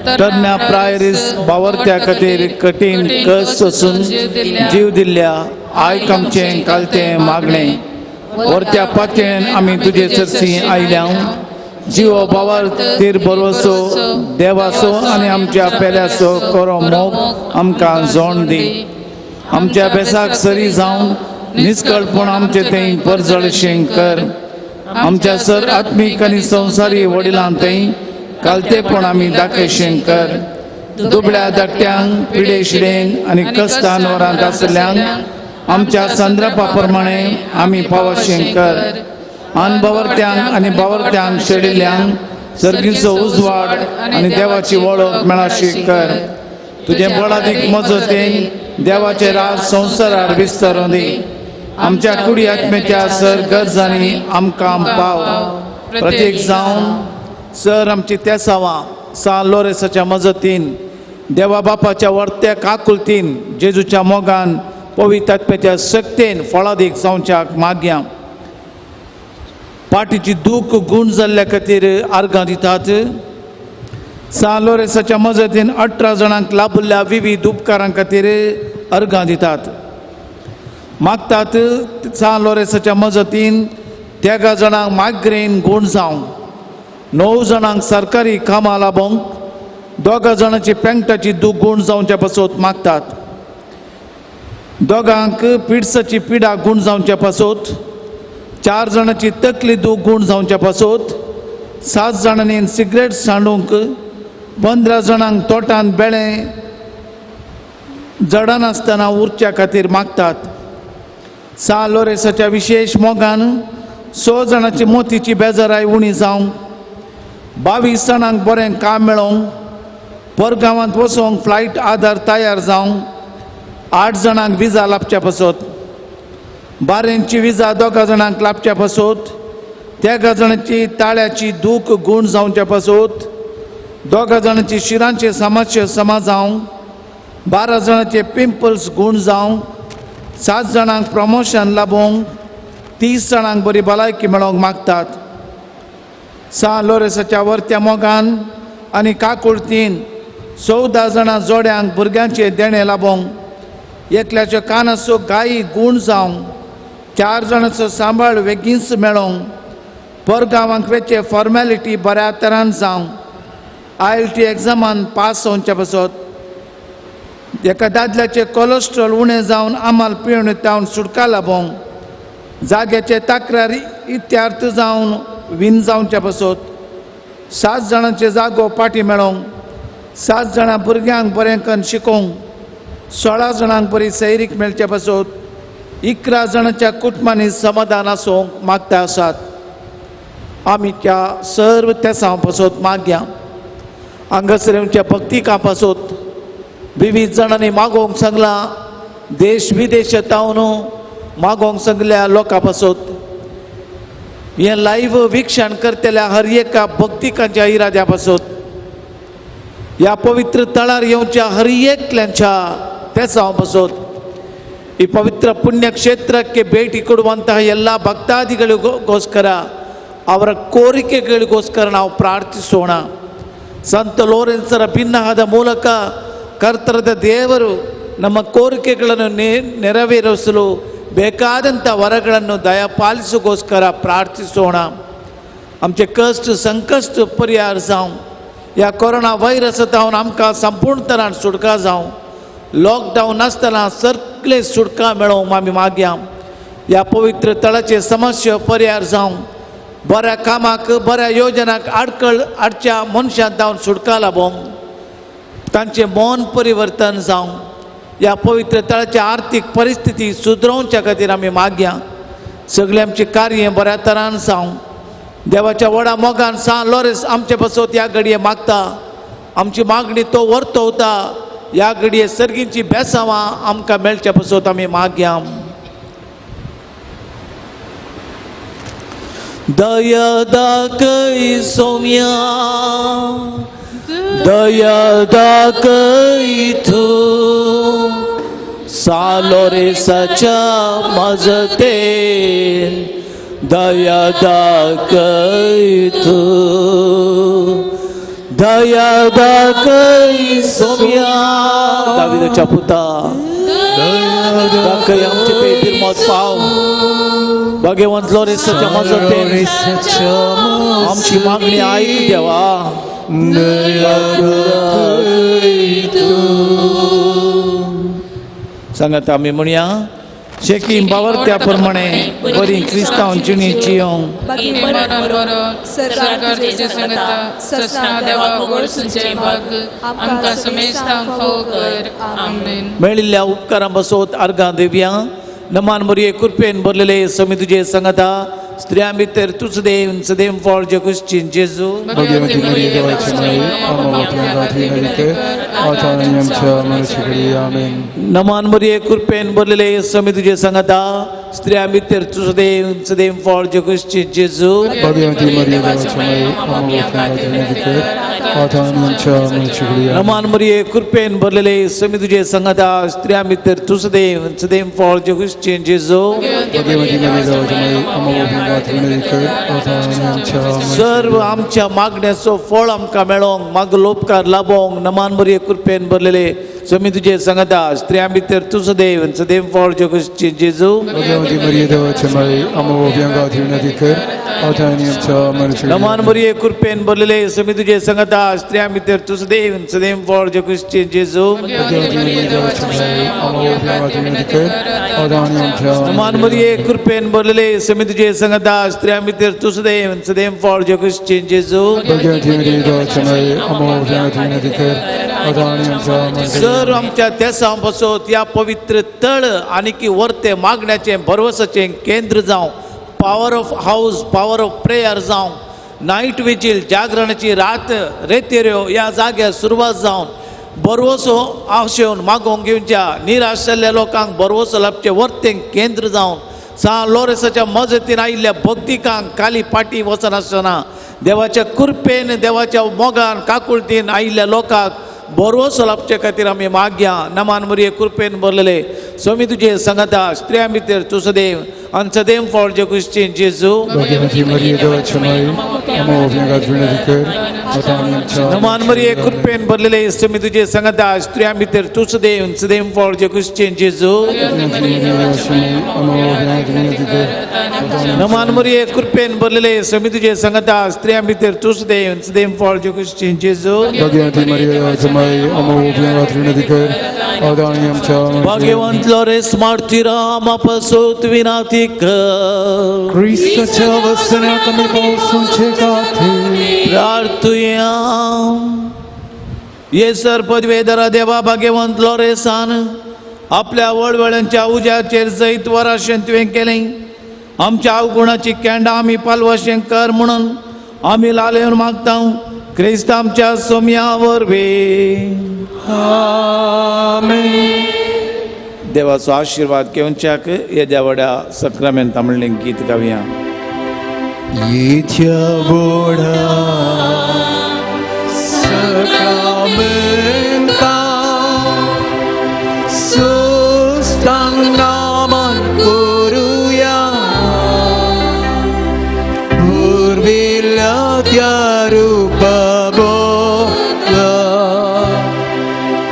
Speaker 6: तरण्या प्रायरीस बावरत्या खातीर कठीण कस सोसून जीव दिल्ल्या आयक आमचें कालतें मागणे. वरत्या पातयेन आमी तुजे चर्ची आयल्या. जीव बावारतीर बरोसो देवाचो आनी आमच्या पेल्याचो कोरो मोग आमकां जोड दी. आमच्या बेसाक सरी जावन निस्कळपण आमचे थंय परजळशें कर. आमच्या सर आत्मीक आनी संवसारी वडिलां थंय कालतेपण आमी दाखयशें कर. दुबळ्या धाकट्यांक पिडेशिडेंक आनी कस्तान वरांत आसल्यांक आमच्या संद्रपा प्रमाणे आमी पावशें कर. अनबावरत्यांक आनी बावरत्यांक शेडिल्ल्यांक सर्गीचो उजवाड आनी देवाची वळख मेळाशी कर. तुजे बळादीक मजतीन देवाचे राज संवसारार विस्तारूं दी. आमच्या कुडी आत्मेच्या सर गरजांनी आमकां पाव. प्रत्येक जावन सर आमची तेसावां सा लोरेसाच्या मजतीन देवा बापाच्या वर्त्या काकुलतीन जेजूच्या मोगान पवित्र आत्म्याच्या शक्तीन फळादीक जावच्याक मागया. पाटीची दूख गूण जाल्ल्या खातीर आर्गां दितात. सा लोरेसाच्या मजतीन 18 जाणांक लाभुल्ल्या विविध उपकारां खातीर अर्गां दितात. मागतात सा लोरेसाच्या मजतीन 13 जाणांक मायग्रेन गूण जावं, 9 जाणांक सरकारी कामां लाबोंक, 2 जाणांची पेंगटाची दूख गूण जावच्या पासत मागतात. 2 पिड्साची पिडा गूण जावच्या पासत, 4 जाणांची तकली दूख गूण जावच्या पासत, 7 जाणांनी सिगरेट सांडूंक, 15 जाणांक तोटान बेळें जडान आसतना उरच्या खातीर मागतात. सा लोरेसाच्या विशेश मोगान 6 जाणांची मोतीची बेजाराय उणी जावं, 22 जाणांक बरें काम मेळोवंक, परगांवांत वचोंक फ्लायट आदार तयार जावंक, 8 जाणांक विजा लाभच्या पासत, बारेंची विजा 2 जाणांक लाभच्या पासत, 13 जाणांची ताळ्याची दूख गूण जावच्या पासत, 2 जाणांची शिरांचे समस्या समा जावंक, 12 जाणांचे पिंपल्स गूण जावंक, 7 जाणांक प्रमोशन लाबोंक, 30 जाणांक बरी भलायकी मेळोवंक मागतात. सा लोरेसाच्या वर्त्या मोगान आनी काकुळतीन 14 जाणां जोड्यांक भुरग्यांचे देणे लाबोंक, एकल्याच्यो कानाचो गायी गूण जावंक, 4 जाणांचो सांबाळ बेगीनच मेळोवंक, परगांवांक वेचे फॉर्मेलिटी बऱ्या तरान जावंक, IELTS एग्जामान पास जावच्या पासत, एका दादल्याचे कोलेस्ट्रॉल उणें जावन आमाल पिवण तावन सुटका लाबोंक, जाग्याचे तक्रार इत्यार्थ जावन विन जावच्या पासत, 7 जाणांचे जागो पाटी मेळोवंक, 7 जाणां भुरग्यांक बरें करून शिकोवंक, 16 जाणांक बरी सैरीक मेळच्या पासत, 11 जाणांच्या कुटुंबांनी समाधान आसूंक मागता आसात. आमी त्या सर्व तेसां पासत मागया. हांगासरच्या भक्तिका पासत विविध जाणांनी मागोवंक सांगलां. देश विदेशांतावन मागोंक सगल्या लोकां पासत हे लाईव्ह वीक्षण करतल्या हर एका भक्तिकांच्या इराद्या पासत ह्या पवित्र तळार येवच्या हर एकल्यांच्या तेसां पासत ಈ ಪವಿತ್ರ ಪುಣ್ಯಕ್ಷೇತ್ರಕ್ಕೆ ಭೇಟಿ ಕೊಡುವಂತಹ ಎಲ್ಲ ಭಕ್ತಾದಿಗಳಿಗೋಸ್ಕರ ಅವರ ಕೋರಿಕೆಗಳಿಗೋಸ್ಕರ ನಾವು ಪ್ರಾರ್ಥಿಸೋಣ. ಸಂತ ಲೋರೆನ್ಸರ ಭಿನ್ನಹದ ಮೂಲಕ ಕರ್ತರದ ದೇವರು ನಮ್ಮ ಕೋರಿಕೆಗಳನ್ನು ನೆರವೇರಿಸಲು ಬೇಕಾದಂಥ ವರಗಳನ್ನು ದಯಪಾಲಿಸೋಗೋಸ್ಕರ ಪ್ರಾರ್ಥಿಸೋಣ. आमचे कष्ट संकश्ट परिहार जावं, ह्या कोरोना व्हायरसांतल्यान आमकां संपूर्ण तरान सुटका जावं, लॉकडावन आसतना सगळे सुटका मेळोवंक आमी मागया. ह्या पवित्र तळाचे समस्या परिहार जावं, बऱ्या कामाक बऱ्या योजनाक आडखळ हाडच्या मनशांक जावन सुटका लाभोवंक, तांचें मन परिवर्तन जावं, ह्या पवित्र तळाची आर्थीक परिस्थिती सुदरोवच्या खातीर आमी मागया. सगळें आमचें कार्य बऱ्या तरान जावं. देवाच्या व्हडा मोगान सान लॉरेन्स आमचे बसत ह्या घडये मागता. आमची मागणी तो वर्तवता. ह्या घडये सर्गींची बेसांवां आमकां मेळच्या बसत आमी मागया. दया दाखय सौम्या, दया दाखय तूं सान लॉरेन्साच्या मजतेन, दया दाखय तूं, दया दाखय सौम्या दाविदाच्या पुता, दाखय आमचे पेटीर मत पाव. भगवंत लॉरेन्साच्या मजतेन आमची मागणी आयक देवा. दया दाखय तूं. सांगात आमी म्हणया, शेकीम बावर त्या प्रमाणे बरी क्रिस्तांव जिणी जियोंक मेळिल्ल्या उपकारां बसोत अर्गां दिवया. नमान मोरये कृपेन भरलेले समी तुजे संगता स्त्रियां भितर तुझ देव सदैव फळ जगुश्चिन जेजू. नमान मोरये कृपेन भरलेले समी तुजे संगता स्त्रियां भितर तुझ देव सदैव फळ जगुश्चिन जेजू. नमान मोरये कृपेन भरलेले समी तुजे संगता स्त्रियां भितर तुझ देव सदैव फळ जगुश्चिन जेजू. सर्व आमच्या मागण्याचो फळ आमकां मेळोंक मागलो उपकार लाभोंक नमान मोरये कृपेन भरलेले समी तुजे संगता स्त्रियां भितर तुझ देव सदैव फळ जगुश्चिन जेजू. नमान मोरये कृपेन भरलेले समी तुजे संगता स्त्रियां भितर तुझ देव सदैव फळ जगुश्चिन जेजू. नमान मोरये कृपेन भरलेले समी तुजे संगता स्त्रियां भितर तुझ देव सदैव फळ जगुश्चिन जेजू. सर्व आमच्या तेसां बसत ह्या पवित्र तळ आनी की वर्ते मागण्याचे भरवसाचे केंद्र जावं, power of house power of prayer जावं, नाईट विजील जागरणाची रात रेतेऱ्यो ह्या जाग्यार सुरवात जावन बरवसो आशेवन मागोवंक घेवच्या निराशेल्ल्या लोकांक बरवसो लाभचे वर्तेंक केंद्र जावन सान लॉरेन्साच्या मजतीन आयिल्ल्या भक्तिकांक खाली पाटी वचनासतना देवाच्या कृपेन देवाच्या मोगान काकुळटीन आयिल्ल्या लोकांक बरवसो लाभचे खातीर आमी मागया. नमान मोरये कृपेन भरलेले समी तुजे संगता स्त्रियां भितर तुझ देव आनी सदैव फळ जगुश्चिन जेजू. नमान मोरये कृपेन भरलेले समी तुजे संगता स्त्रियां भितर तुझ देव सदैव फळ जगुश्चिन जेजू. नमान मोरये कृपेन भरलेले समी तुजे संगता स्त्रियां भितर तुझ देव सदैव फळ जगुश्चिन जेजू. भगवंत लॉरेन्स मार्तीरा आमा पासत विनाती कर. प्रार्थुया. येसर पदवेधरा देवा भगवंत लॉरेन्सान आपल्या वळवळ्यांच्या उज्याचेर जैत वराशें तुवें केलें. आमच्या अवगुणाची केंडां आमी पालवाशें कर म्हणून आमी लालेवन मागता क्रिस्त आमच्या सोम्या वरवीं. देवाचो आशीर्वाद घेवच्याक येद्या व्हड्या सक्रामेंत म्हणलें गीत गावया.
Speaker 7: येद्या व्हड्या सक्रामेंता सुस्तांगामान करूया पुर्विल्ल्या त्या रूपाबोधा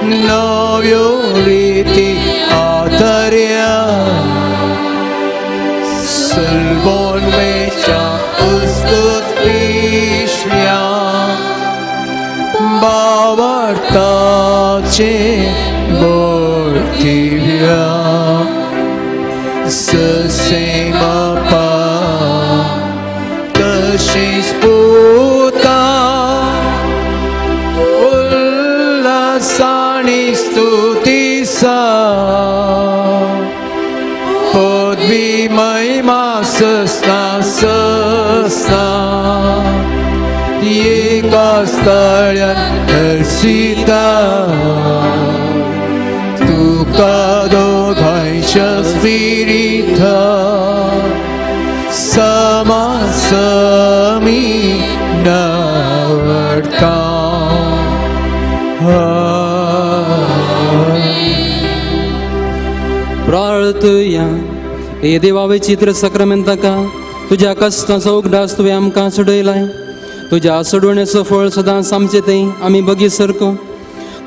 Speaker 7: नव्यो रीती आतर्या सलबोन मेच्या उस्तुत पिशव्या भावार्थाचे बोलतिव्या ससेमापा तशीच पुता उल्हासानी स्तुतीसा पदवी महिमा सस्ता सस्ता एका स्थळ्यान हर्षिता तुका दोघांच्या स्पिरिट समासमी नावडता.
Speaker 5: प्रार्थया हे देवा विचित्र सक्रामेंताका तुझ्या कष्टाचो उगडास तुवें आमकां सोडयलाय. तुझ्या सोडवण्याचं फळ सदांच आमचें तें आमी बगी सरको.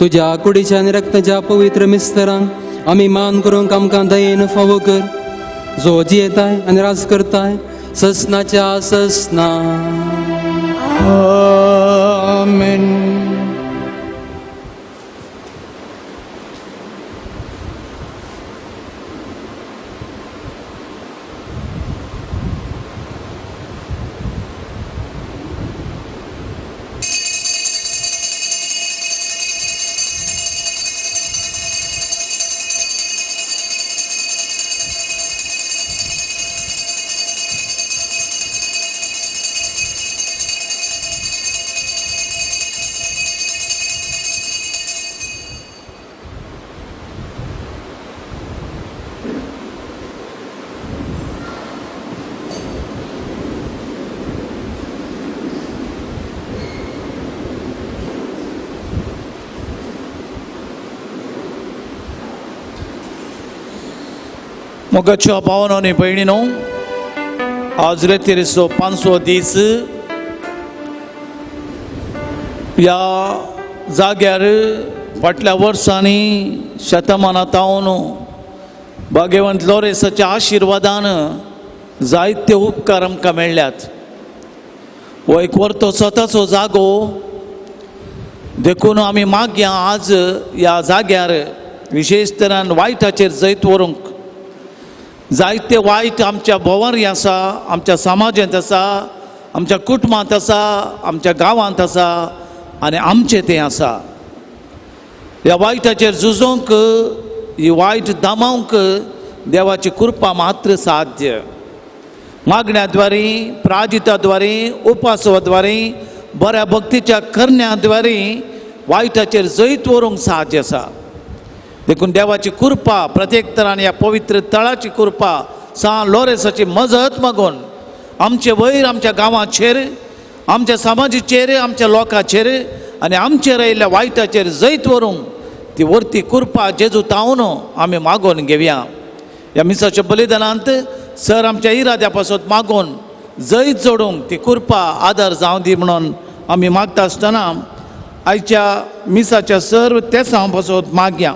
Speaker 5: तुझ्या कुडीच्या आनी रक्ताच्या पवित्र मिस्तरांक आमी मान करूंक आमकां दयेन फावो कर, जो जियेताय आनी राज करताय ससनाच्या ससना.
Speaker 6: आमेन. मोगाच्या भावांनो आनी भयणीनो, आज रेतीरेचो 500 दीस ह्या जाग्यार फाटल्या वर्सांनी शतमानांतावन भाग्यवंत लोरेसाच्या आशिर्वादान जायते उपकार आमकां मेळ्ळ्यात. हो एक वर्तो स्वताचो जागो देखून आमी मागया आज ह्या जाग्यार विशेश तरान वायटाचेर जैत व्हरूंक. जायते वायट आमच्या भोंवारी आसा, आमच्या समाजांत आसा, आमच्या कुटुंबांत आसा, आमच्या गांवांत आसा आनी आमचें तें आसा. ह्या वायटाचेर झुजोवंक, ही वायट दामावंक देवाची कृपा मात्र साध्य. मागण्याद्वारे, प्राजिताद्वारे, उपासवाद्वारे, बऱ्या भक्तीच्या करण्याद्वारे वायटाचेर जैत व्हरूंक साध्य आसा. देखून देवाची कृपा प्रत्येक तरान ह्या पवित्र तळाची कृपा सान लोरेसाची मजत मागून आमचे वयर आमच्या गांवाचेर, आमच्या समाजाचेर, आमच्या लोकांचेर आनी आमचेर आयिल्ल्या वायटाचेर जैत व्हरूंक ती वर्ती कृपा जेजू तावन आमी मागून घेवया. ह्या मिसाच्या बलिदानांत सर आमच्या इराद्या पासून मागून जैत जोडूंक ती कृपा आदार जावं दी म्हणून आमी मागता आसतना आयच्या मिसाच्या सर्व तेसां पासून मागया.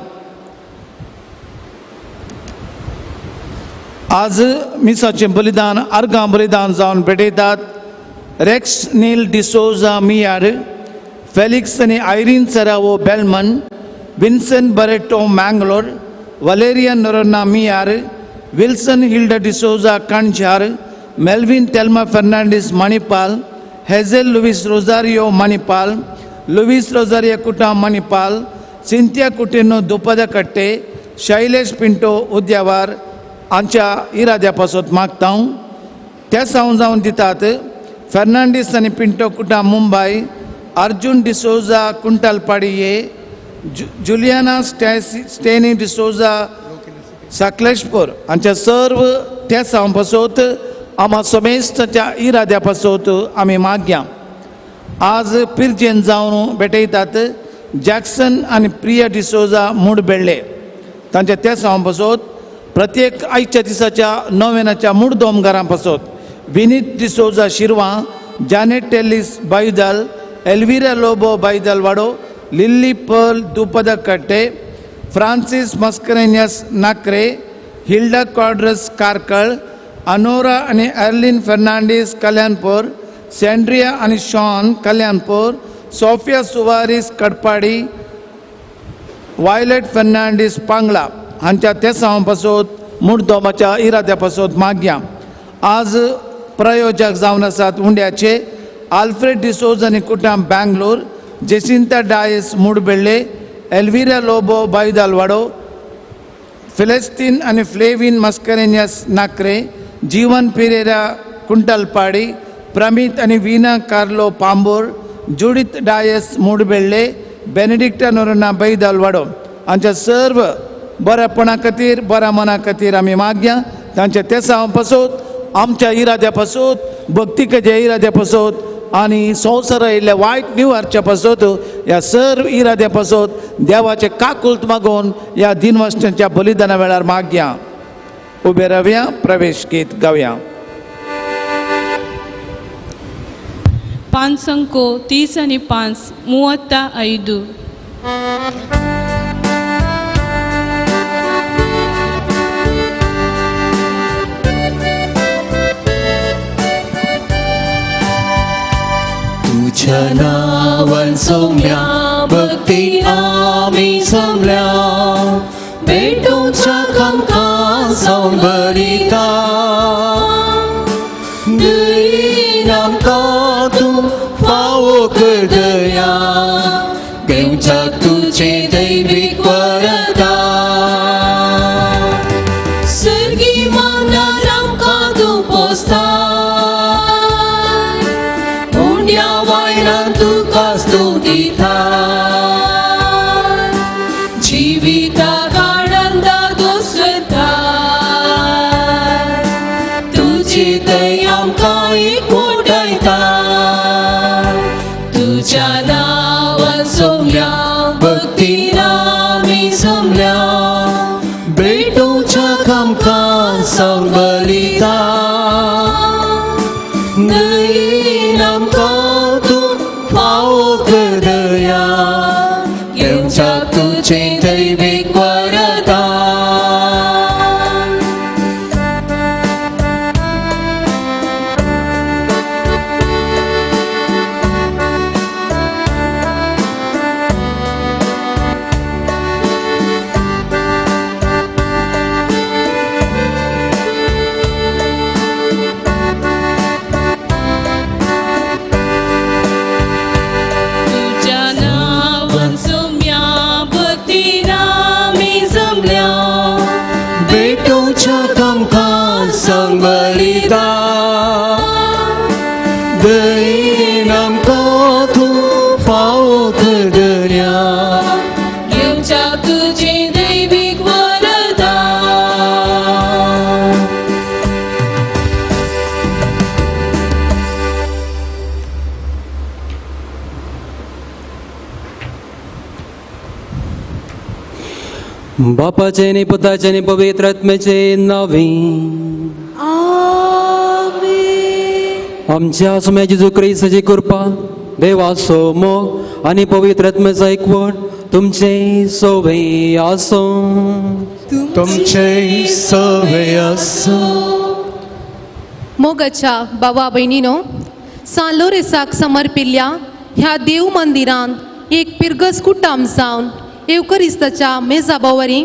Speaker 6: आज मिसाचें बलिदान अर्गां बलिदान जावन भेटयतात रेक्स नील डिसोजा मियार, फेलिक्स आनी आयरीन सेरावो बेलमन, विन्सेंट बरेटो मँगलोर, वलेरियन नोरोना मियार, विल्सन हिल्डा डिसोजा कणझार, मेल्विन टेल्मा फर्नांडीस मणिपाल, हेझेल लुईस रोजारियो मणिपाल, लुईस रोजारियो कुटा मणिपाल, सिंथिया कुटिनो दुपदकट्टे, शैलेश पिंटो उद्यावार आमच्या इराद्या पासून मागता. त्या सावन जावन दितात फर्नांडीस आनी पिंटो कुटा मुंबय, अर्जुन डिसोजा कुंटालपाडिये, जुलियाना स्टेनी डिसोजा सकलेशपूर हांच्या सर्व तेसां पासत आम्हा समेस्ताच्या इराद्या पासत आमी मागया. आज पिरजेन जावन भेटयतात जॅक्सन आनी प्रिया डिसोजा मूड बेळ्ळे. तांच्या तेसां पासत प्रत्येक आयच्या दिसाच्या नोवेनाच्या मूड दोमगारां पासत विनीत डिसोजा शिरवां, जानेट टेलिस बायदल, एल्विरा लोबो बायदल वाडो, लिल्ली पर्ल दुपद कट्टे, फ्रांसीस मस्करेनियस नाक्रे, हिल्डा कॉड्रस कारकळ, अनोरा आनी एर्लिन फर्नांडीस कल्याणपूर, सँड्रिया आनी शॉन कल्याणपूर, सोफिया सुवारीस कडपाडी, वायलेट फर्नांडीस पांगला हांच्या तेसां पासत मुर्दोमाच्या इराद्या पासत मागया. आज प्रयोजक जावन आसात उंड्याचे आल्फ्रेड डिसोज आनी कुटुंब बँगलोर, जेसिंता डायस मुडबेळ्ळे, एल्विरा लोबो बायदाल वाडो, फिलेस्तीन आनी फ्लेविन मस्करेनियस नाक्रे, जीवन पेरेरा कुंटलपाडी, प्रमीत आनी विना कार्लो पांबोर, जुडीत डायस मुडबेळ्ळे, बेनेडिक्टा नोरोना बायदाल वाडो हांच्या सर्व बऱ्यापणा खातीर बऱ्या मना खातीर आमी मागया. तांच्या तेसां पासत आमच्या इराद्या पासत भक्तीकेच्या इराद्या पासत आनी संवसारा येयल्ल्या वायट निवारच्या पासत ह्या सर्व इराद्या पासत देवाचे काकुळत मागून ह्या दिनवसण्याच्या बलिदाना वेळार मागया. उबे रावया, प्रवेश गीत गावया.
Speaker 3: पांचंको 30 आनी 5 35.
Speaker 7: तुझ्या नावान सोमल्या भक्ती आमी सोमल्या भेटूच्या आमकां जावन बरिता दयेन आमकां तूं फावो कर दया घेवच्या तुजे दैवीक वरदान सर्गी मांडार आमकां तूं पोसता उंड्या वायलान तुका स्तुतिता जिविताक आनंद दोसता तुजी दया आमकां एकवटायता तुज्या नांवान सोमल्या भक्तीन आमी सोमल्या भेटूच्या आमकां सावन बलिता दयेन आमकां तूं फावो कर दया घेवच्या तुजें दैवीक वरदान बलिदान दयेन आमकां तूं फावो कर दया घेवच्या तुजें दैवीक वरदान
Speaker 5: बापाचे आणि पुताचे आणि पवित्र आत्म्याचे नावे आमच्या सुम्या जेजू ख्रिस्ताची कृपा देवाचो मोग आणि पवित्र आत्म्याचा एकवट तुमचे सोबे आसो
Speaker 7: तुमचे सवय आसो.
Speaker 8: मोगाच्या बाबा भयणीनो, सान लोरेसाक समर्पिल्ल्या ह्या देव मंदिरांत एक पिरगस कुटाम जावन एवकरिस्ताच्या मेजाबावरी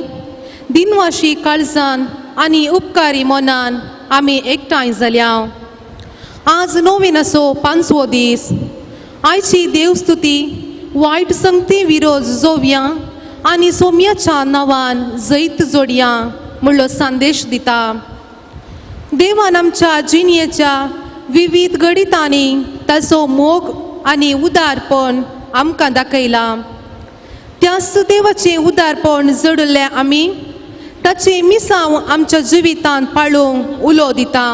Speaker 8: दिनवाशी काळजान आनी उपकारी मनान आमी एकठांय जाल्या. आज नोवेनाचो 5वो दीस. आयची देवस्तुती वायट संगती विरोध जोवया आनी सोम्याच्या नांवान जैत जोडया म्हणलो संदेश दिता. देवान आमच्या जिणयेच्या विविध गणितांनी ताचो मोग आनी उदारपण आमकां दाखयला. त्याच देवाचें उदारपण जडले आमी ताची मिसांव आमच्या जिवितांत पाळूंक उलो दिता.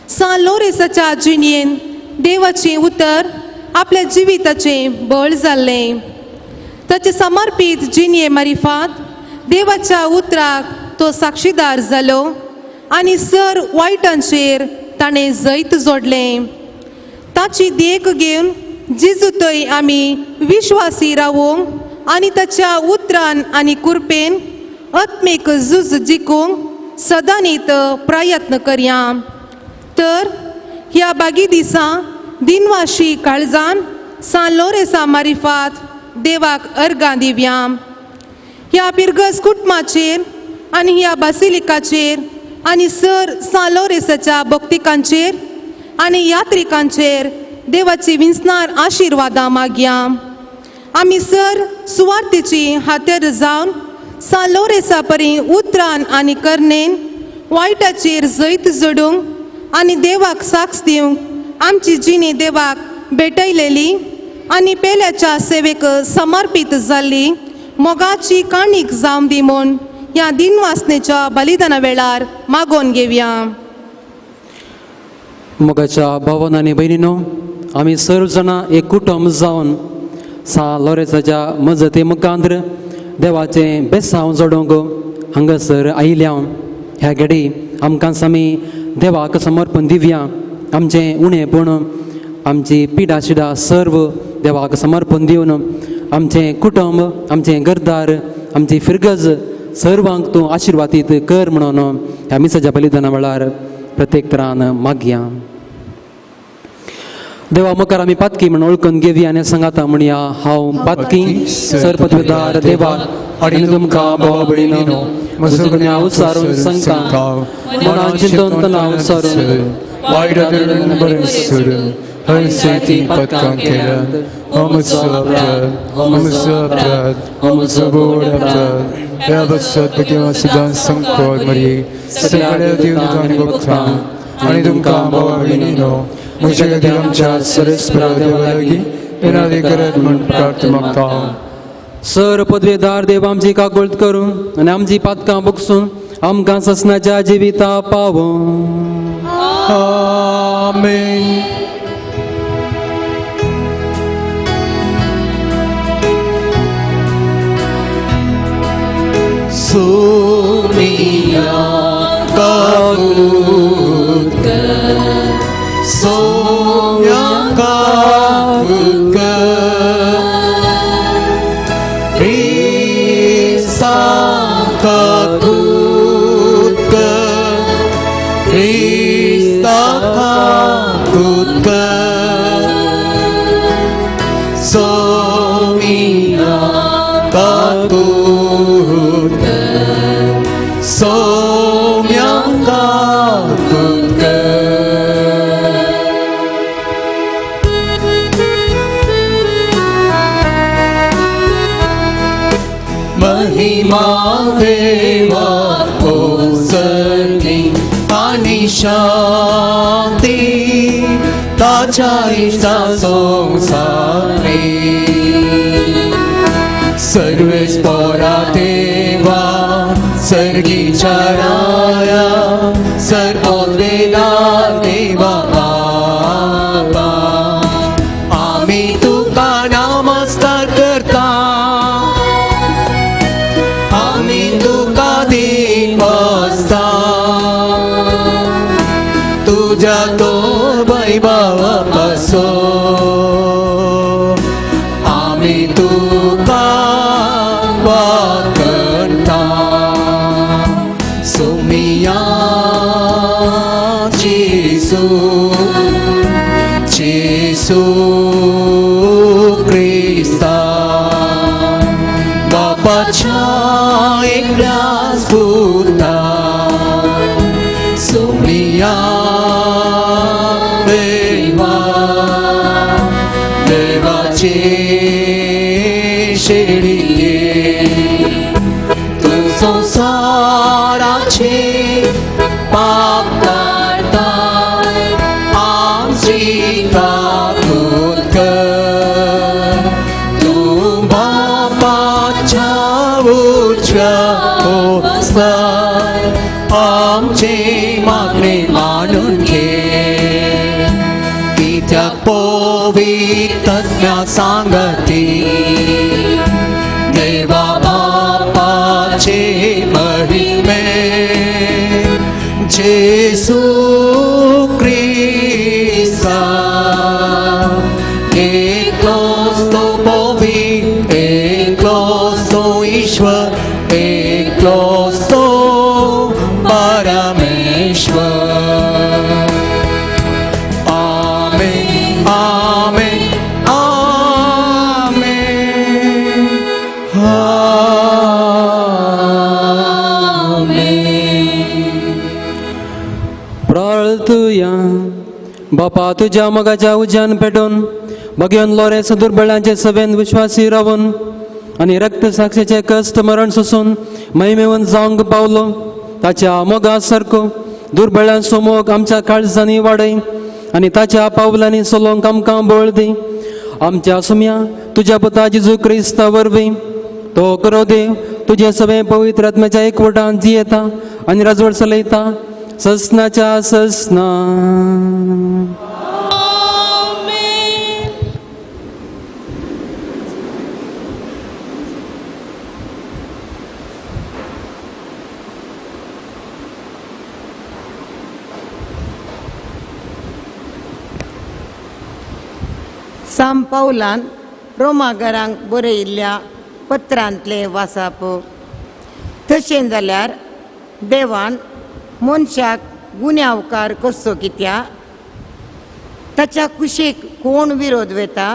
Speaker 8: सान लोरेसाच्या जिणेन देवाचें उतर आपल्या जिविताचें बळ जाल्लें. ताचे समर्पीत जिणये मारिफात देवाच्या उतराक तो साक्षीदार जालो आनी सर वायटांचेर ताणें जैत जोडलें. ताची देख घेवन जेजू थंय आमी विश्वासी रावूंक आनी ताच्या उतरान आनी कृपेन आत्मीक झूज जिखूंक सदांनीत प्रयत्न करया. तर ह्या बागी दिसा दिनवाशी काळजान सान लोरेसा मारिफात देवाक अर्गां दिवया. ह्या पिर्गस कुटुंबाचेर आनी ह्या बासिलिकाचेर आनी सर सान लोरेसाच्या भक्तिकांचेर आनी यात्रिकांचेर देवाची विंसणार आशिर्वादां मागया. आमी सर सुवार्थेची हातेर जावन सान लोरेसा परी उतरान आनी कर्णेन वायटाचेर जैत जोडूंक आनी देवाक साक्ष दिवंक आमची जिणी देवाक भेटयलेली आनी पेल्याच्या सेवेक समर्पीत जाल्ली मोगाची काणीक जावं दी म्हूण ह्या दिनवासनेच्या बलिदाना वेळार मागोवन घेवया.
Speaker 5: मोगाच्या भावांनो आनी भयणीनो, आमी सर्व जाणां एक कुटुंब जावन सान लोरेसाच्या मजते मुखांतर देवाचें बेसांव जोडूंक हांगासर आयल्या. ह्या घडी आमकां आमी देवाक समर्पण दिवया. आमचें उणेपण आमची पिडा शिडा सर्व देवाक समर्पण दिवन आमचें कुटुंब आमचें घरदार आमची फिरगज सर्वांक तूं आशिर्वादीत कर म्हणून ह्या मिसाच्या बलिदाना वेळार प्रत्येक तरान मागया. देवा मुखार आमी पातकी म्हणून ओळखून घेवया आनी सांगाता म्हणया, हांव पातकी सर पदवेदार देवा
Speaker 4: आनी तुमकां भावा भयणीनो म्हजो गुन्यांव उसारून सांगता. मनान चिंतून तणाव उसारून वायट आदरून बरें सोडून हरसेती पदकां केल्यात. हो म्हजो अपराध, हो म्हजो बोड अपराध. ह्या बसत बेगिना सदां संकोल मरी सगळ्या देवतांनी बघता. आनी तुमकां भावा भयणीनो म्हज्या खातीर आमच्या सरस्वरा देवा लागीं येणारी गरज म्हूण प्रार्थना मागता.
Speaker 5: सर पदवेदार देव आमची काकूळट करून आनी आमची पातकां बगसून आमकां ससनाच्या जिविता पावो.
Speaker 4: आमेन.
Speaker 7: सोमिया काकूट कर, सोम्या काकूट कर, Krista काकूट कर, Krista काकूट कर, सोमिया काकूट कर, सोम्या काकूट कर. महिमा देवा ओसरली आणि शांती ताच्या इष्टा संसारी. सर्वेस पोरा देवा सर्गीच्या राया सर्वोद्वेदार देवा बाबा. आमी तुका नमस्कार करता, आमी तुका दिवस्ता. तुझ्या तो वैभवा बसो आमी तुका वाकता. सोमिया जेसू जेसू क्रिस्ता बापाच्या एकल्या स्फुरता. सोमिया देवा देवाचे शेळिये तू संसाराचे पाप काढता. आमची काकूट कर, तू बापाच्या उजव्या आमचे मागणे मानून घे कित्याक पवित्रज्ञा सांगती देवा बापाचे महिमे जेसू क्रिस्ता एकलोच तो पवित्र एकलोच तो ईश्वर एकलोच तो परमेश्वर आमेन आमेन आमेन
Speaker 5: प्रार्थुया. बापा तुझ्या मोगाच्या उज्यान पेटून भगवान लोरेस दुर्बळांचे सभेन विश्वासी रावून आणि रक्त साक्षीचे कष्ट मरण सोसून महिमेवन जावंक पावलो ताच्या मोगा सारको दुर्बळां समोग आमच्या काळजांनी वाडय आणि ताच्या पावलांनी चलोवंक आमकां बळ दी. आमच्या सुम्या तुझ्या पुता जेजू क्रिस्ता वरवीं तो करो देव तुझे सगळे पवित्र आत्म्याच्या एकवटान जियेता आणि राजवट चलयता ससनाच्या ससना.
Speaker 1: सांत पावलान रोमागरांक बरयिल्ल्या पत्रांतले वाचप. तशें जाल्यार देवान मनशाक गुन्यांवकार कसो कित्या ताच्या कुशीक कोण विरोध वेता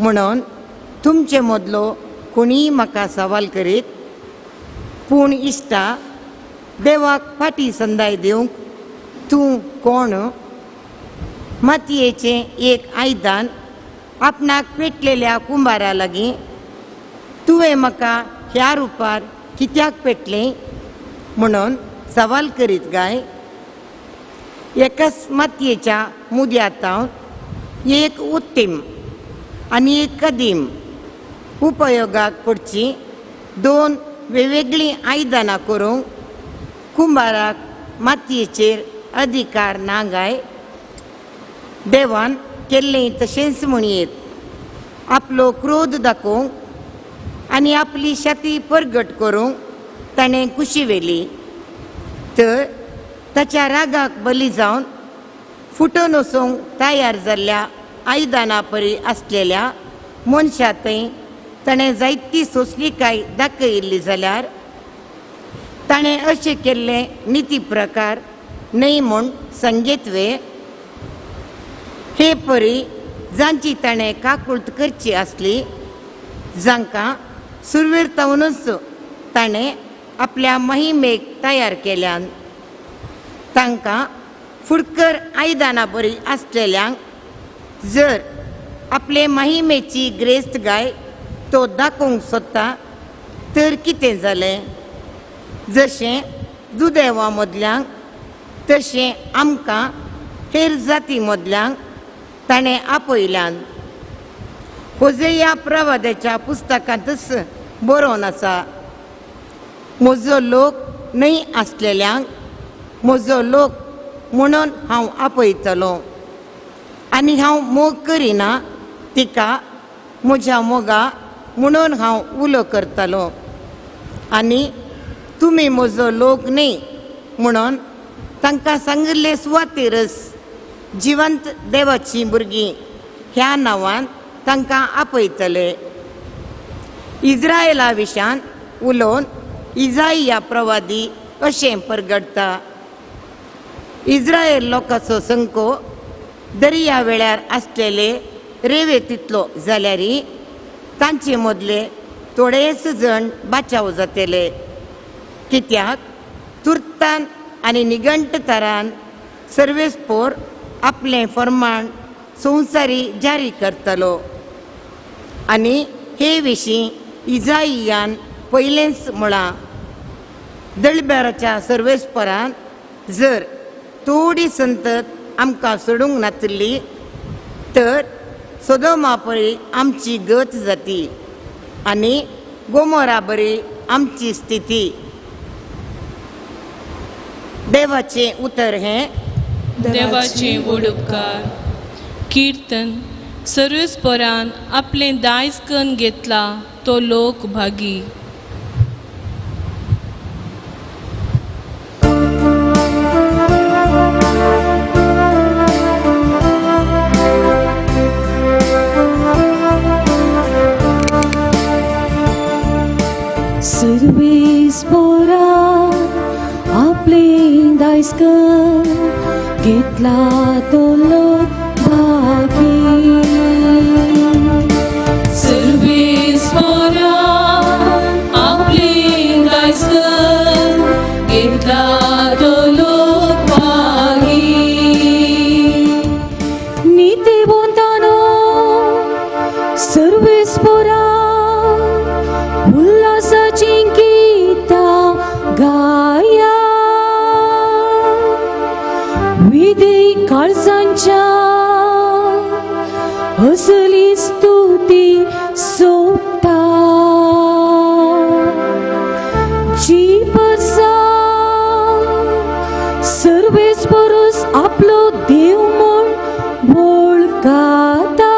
Speaker 1: म्हणून तुमचे मदलो कोणीय म्हाका सवाल करीत पूण इश्टा देवाक फाटी संदाय दिवंक तूं कोण. मातयेचें एक आयदान आपणाक पेटलेल्या कुंभारा लागीं तुवें म्हाका ह्या रुपार कित्याक पेटलें म्हणून सवाल करीत गाय. एकाच मातयेच्या मुद्यांतावन एक उत्तीम आनी एक कदीम उपयोगाक पडची दोन वेगवेगळीं आयदनां करूंक कुंभाराक मातयेचेर अधिकार ना गाय. देवान केल्लें तशेंच म्हणयेत आपलो क्रोध दाखोवंक आनी आपली शाती परगट करूंक ताणें कुशी वेली तर ताच्या रागाक बली जावन फुटून वचूंक तयार जाल्ल्या आयदनां परी आसलेल्या मनशांतय ताणें जायती सोंसलीकाय दाखयिल्ली जाल्यार ताणें अशें केल्ले निती प्रकार न्हय म्हूण सांगेतवे. हे परी जांची ताणें काकुळट करची आसली जांकां सुरवेरतावनूच ताणें आपल्या महिमेक तयार केल्यान तांकां फुडकर आयदनां बरी आसलेल्यांक जर आपले महिमेची ग्रेस्त गाय तो दाखोवंक सोदता तर कितें जालें. जशें दुदेवा मदल्यांक तशें आमकां हेर जाती मदल्यांक ताणें आपयल्यान. होजेया प्रवाद्याच्या पुस्तकांतच बरोवन आसा म्हजो लोक न्हय आसलेल्यांक म्हजो लोक म्हणून हांव आपयतलो आनी हांव मोग करिना तिका म्हज्या मोगा म्हणून हांव उलो करतलो. आनी तुमी म्हजो लोक न्हय म्हणून तांकां सांगिल्ले सुवातेरच जिवंत देवाचीं भुरगीं ह्या नांवान तांकां आपयतले. इस्रायेला विशान उलोवन इजाइया प्रवादी अशें परगडता. इस्रायल लोकांचो संको दर्या वेळार आसलेले रेवे तितलो जाल्यारय तांचे मदले थोडेच जण बाचाव जातले. कित्याक तुर्तान आनी निगंट तरान सर्वेस्पोर आपलें फर्माण संवसारी जारी करतलो. आनी हे विशीं इजाइयान पयलेंच म्हळां दळबेराच्या सर्वेस्परान जर थोडी संतत आमकां सोडूंक नातली तर सोदोमा परी आमची गत जाती आनी गोमोरा बरी आमची स्थिती. देवाचे उतर हे
Speaker 3: देवाचे व्हड उपकार. कीर्तन. सर्वेस्परान आपलें दायज करून घेतला तो लोक भागी.
Speaker 9: सर्वेस्परा आपले दायस्कर घेतला तो लोक भागी.
Speaker 3: सर्वेस्परा आपले दायज घेतला तो लोक भागी.
Speaker 9: नीती बोलतानो सर्वेस्परा उल्हासाची गीता गाया. विधेय काळजांच्या असली स्तुती सोपता. जी वर्सा सर्वेस्परस आपलो देव म्हूण वळखता.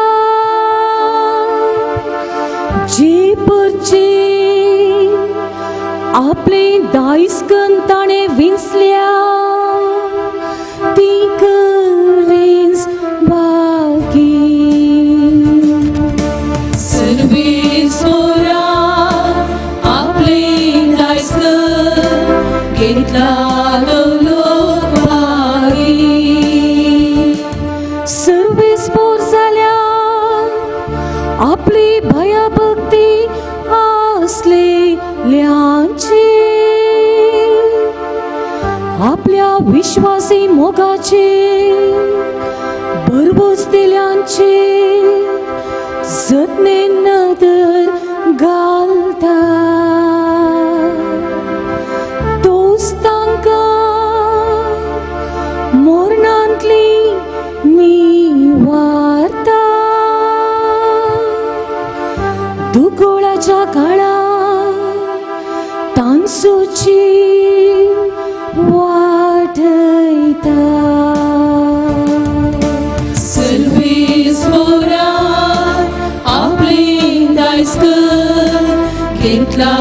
Speaker 9: जे परचे आपले दायजकन ताणे विंचल्या ती करेन्स भागी.
Speaker 3: सर्वेस्परा आपले दायज घेतला तो लोक भागी.
Speaker 9: सर्वेस्पोर जाल्या आपली भयभक्ती असलेल्यांची. आपल्या विश्वासी मोगाचे भरभोसलेल्यांचे जतने नदर घालता. तोच तांकां मोरणांतली निवारता. दुकोळाच्या काळात तांसूची वाटयता.
Speaker 3: सर्वेस्परा आपले दायज घेतला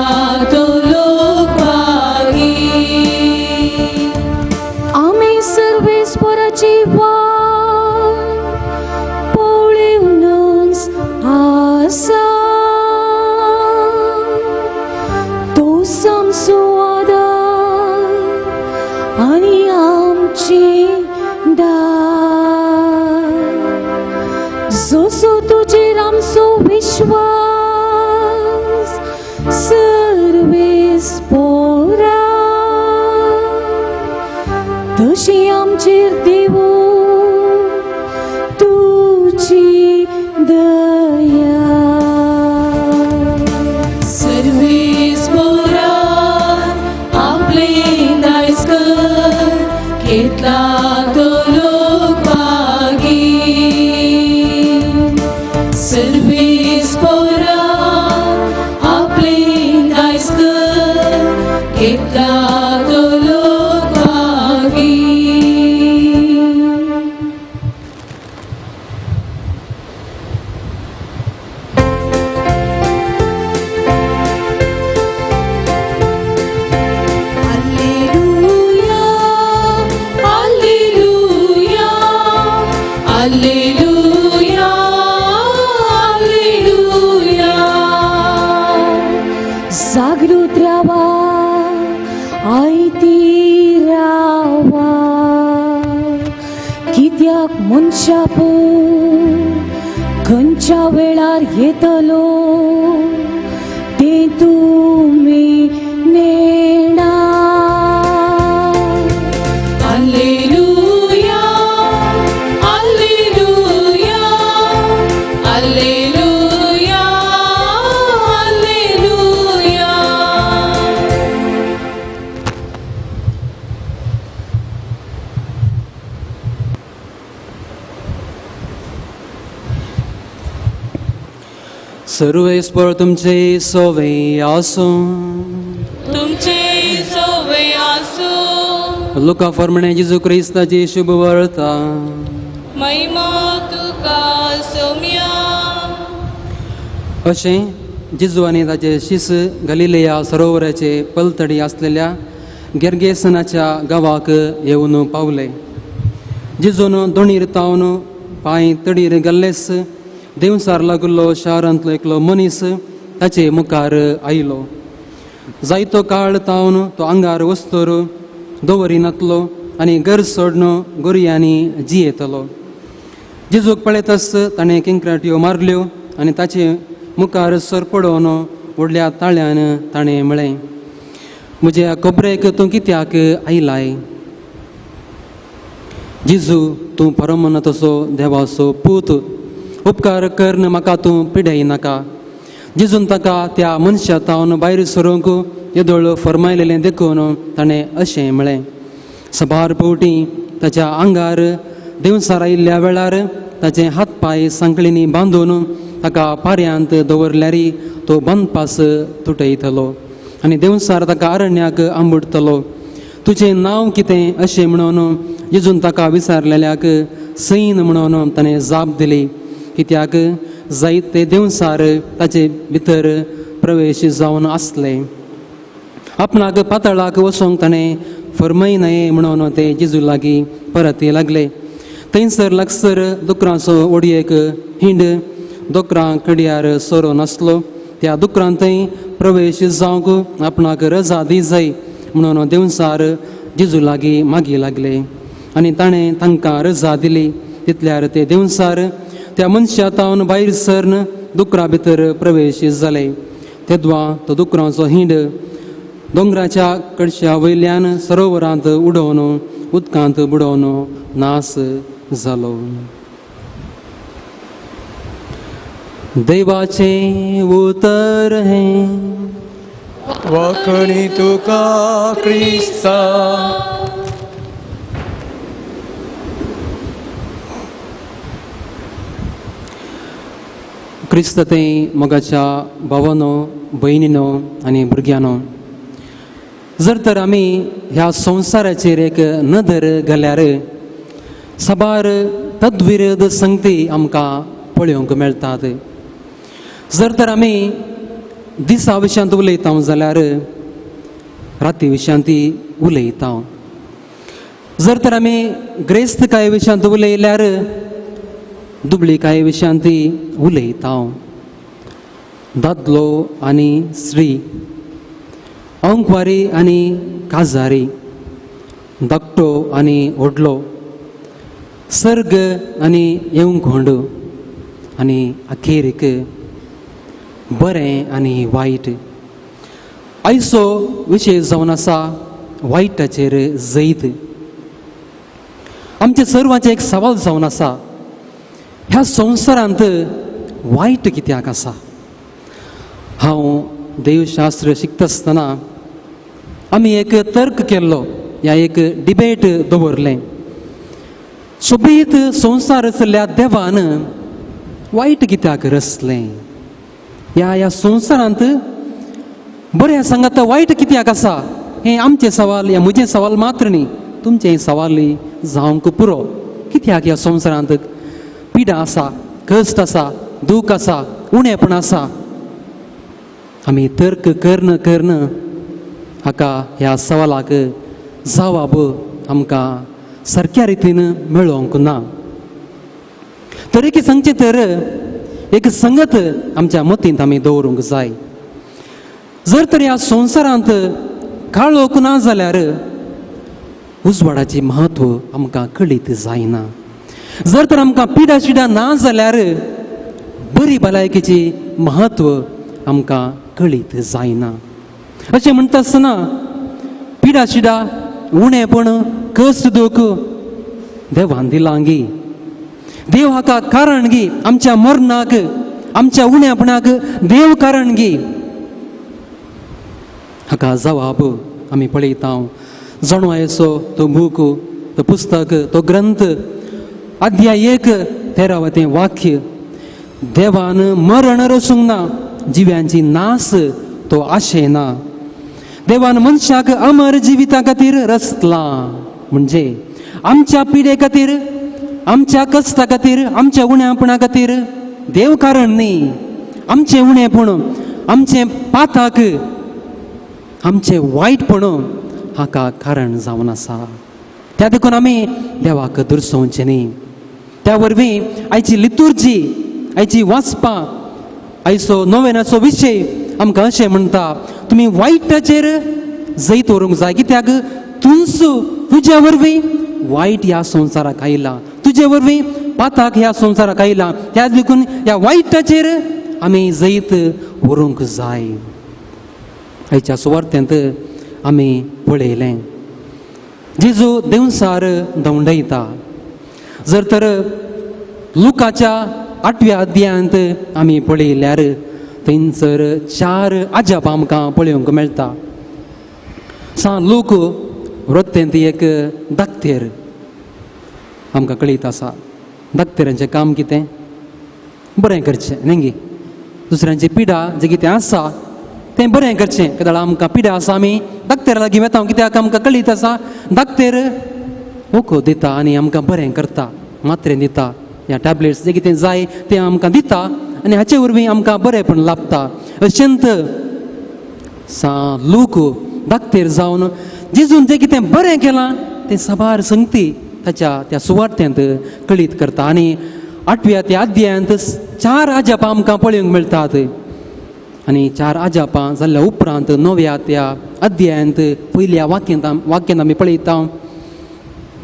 Speaker 3: तो लोक भागी.
Speaker 9: आमी सर्वेस्पराची वाट पळोवनच आसा. तो सामसो आदार आनी आमची दार. जसो तुजेर आमचो विश्वास सर्वेस्परा तशी आमचेर देवो तुजी दया.
Speaker 3: सर्वेस्परा आपले दायज घेतला तो लोक भागी. सर्वेस्परा आपले दायज घेतला तो लोक भागी.
Speaker 9: Alleluia,
Speaker 3: Alleluia, Alleluia, Alleluia.
Speaker 9: जागृत रावा, आयती रावा. कित्याक मनशापू खंयच्या वेळार येतलो ते तुमी नेणा.
Speaker 3: Alleluia, Alleluia, Alleluia, Alleluia.
Speaker 5: सर्वेस्पर तुमचे सोवे आसूं.
Speaker 3: तुमचे सोवे आसूं.
Speaker 5: लोका फरमणे जेजू क्रिस्ताची शुभ वार्ता.
Speaker 3: महिमा तुका सौम्या.
Speaker 5: अशें जेजू आनी ताचे शिस गलिलेया सरोवराचे पलतडी आसलेल्या गेर्गेसनाच्या गांवाक येवन पावले. जेजून दोणीर तावन पांय तडीर गेल्लेस देवसार लागुल्लो शारांतलो एकलो मनीस ताचे मुखार आयलो. जायतो काळ तावन तो आंगार वस्तोर दवरिनातलो आनी घर सोडून गोरयांनी जियेतलो. जेजूक पळयतस ताणें किंक्राट्यो मारल्यो आनी ताचे मुखार सर पडोवन व्हडल्या ताळ्यान ताणें म्हळें, म्हज्या खोबरेक तूं कित्याक आयलाय? जेजू, तूं परमोन्नतसो देवाचो पूत, उपकार करन म्हाका तूं पिडयनाका. जेजून ताका त्या मनशा तावन भायर सरूंक येदोळ फरमायलेलें देखून ताणें अशें म्हळें. सबार फावटी ताच्या आंगार देवसार आयिल्ल्या वेळार ताचे हात पांय सांकळींनी बांदून ताका पारयांत दवरल्यारी तो बंदपास तुटयतलो आनी देवसार ताका अरण्याक आंबुडतलो. तुजें नांव कितें अशें म्हणून जेजून ताका विचारलेल्याक सैन म्हणून ताणें जाप दिली, कित्याक जायते देवसार ताचे भितर प्रवेश जावन आसले. आपणाक पातळाक वचोंक ताणें फरमायनाये म्हणून ते जेजू लागीं परत लागले. थंयसर लागसर दुकरांचो ओडयेक हिंड दोकरां कड्यार सोरो नासलो. त्या दुकरांतय प्रवेश जावंक आपणाक रजा दी जाय म्हणून देवसार जेजू लागीं मागी लागले आनी ताणें तांकां रजा दिली. तितल्यार ते देवसार त्या मनशा तावन भायर सरन दुकरा भितर प्रवेश जाले. तेदवा तो दुकरांचो हिंड दोंगराच्या कडश्या वयल्यान सरोवरांत उडोवन उदकांत बुडोवन नास जालो. देवाचें उतर हें
Speaker 4: वखणी तुका क्रिस्ता.
Speaker 5: क्रिस्त तें मोगाच्या भावानो, भयणीनो आनी भुरग्यानो, जर तर आमी ह्या संवसाराचेर एक नदर घाल्यार साबार तद्विरोध संगती आमकां पळोवंक मेळटात. जर तर आमी दिसा विशयांत उलयता जाल्यार राती विशयांत उलयता. जर तर आमी ग्रेस्तकाये विशयांत उलयल्यार दुबळीकाये विशयांत उलयता. दादलो आनी स्त्री, अंकवारी आनी काजारी, धाकटो आनी व्हडलो, सर्ग आनी येवंघोंड आनी अखेरीक बरें आनी वायट. आयचो विशय जावन आसा वायटाचेर जैत. आमच्या सर्वांचे एक सवाल जावन आसा, ह्या संवसारांत वायट कित्याक आसा? हांव देवशास्त्र शिकता आसतना आमी एक तर्क केल्लो, या एक डिबेट दवरलें. सोबीत संवसार चल्ल्या देवान वायट कित्याक रचलें? ह्या संवसारांत बरें सांगात वायट कित्याक आसा? हें आमचें सवाल, या म्हजें सवाल मात्र न्ही, तुमचें सवाल जावंक पुरो. कित्याक ह्या संवसारांत पिडा आसा, कश्ट आसा, दूख आसा, उणेपण आसा? आमी तर्क करन हाका ह्या सवालाक जवाब आमकां सारक्या रितीन मेळोवंक ना. तरी सांगचें तर एक संगत आमच्या मतींत आमी दवरूंक जाय. जर तर ह्या संवसारांत काळोख ना जाल्यार उजवाडाची म्हत्व आमकां कळीत जायना. जर तर आमकां पिडा शिडा ना जाल्यार बरी भलायकेची म्हत्व आमकां कळीत जायना. अशें म्हणटा आसतना पिडा शिडा, उणेपण, कश्ट दूख देवान दिलां गी. देव हाका कारण गी. आमच्या मरणाक, आमच्या उणेपणाक देव कारण गी. हाका जवाब आमी पळयता. जणवायचो तो बूक, तो पुस्तक, तो ग्रंथ, अध्याय 1 13वें वाक्य. देवान मरण रचूंक ना, जिव्यांची नास तो आशेना. देवान मनशाक अमर जिविता खातीर रचलां. म्हणजे आमच्या पिढे खातीर, आमच्या कश्टा खातीर, आमच्या उण्यापणा खातीर देव कारण न्ही. आमचे उणेपण, आमचे पाताक, आमचे वायटपण हाका कारण जावन आसा. त्या देखून आमी देवाक दुरसोवचें न्ही. त्या वरवीं आयची लितुर्जी, आयची वाचपां, आयचो नोवेनाचो विशय आमकां अशें म्हणटा, तुमी वायटाचेर जैत व्हरूंक जाय. कित्याक तुज्या वरवीं वायट ह्या संवसाराक आयला, तुजे वरवीं पाताक ह्या संवसाराक आयला. त्या देखून ह्या वायटाचेर आमी जैत व्हरूंक जाय. आयच्या सुवार्थेंत आमी पळयलें जेजू देंवसार धवंडयता. जर तर लुकाच्या 8व्या अध्यायांत आमी पळयल्यार थंयसर 4 आजाप आमकां पळोवंक मेळटा. लूक वृत्तेंत एक धाकटेर आमकां कळीत आसा. धाकटेरांचें काम कितें? बरें करचें न्ही. दुसऱ्यांची पिडा जें कितें आसा तें बरें करचें. केदाळ आमकां पिडा आसा आमी धाकटेरा लागीं वता, कित्याक आमकां कळीत आसा धाकटेर ओको दिता आनी आमकां बरें करता, मात्रें दिता, ह्या टॅबलेट्स जें कितें जाय तें आमकां दिता आनी हाचे वरवीं आमकां बरेंपण लाभता. अशेंत लूक धाकटेर जावन जेजून जें कितें बरें केलां तें साबार संगती ताच्या त्या सुवार्थेंत कळीत करता. आनी 8व्या त्या अध्यायांत 4 आजापां आमकां पळोवंक मेळटात. आनी 4 आजापां जाल्ल्या उपरांत 9व्या त्या अध्यायांत पयल्या वाक्यांत आमी पळयता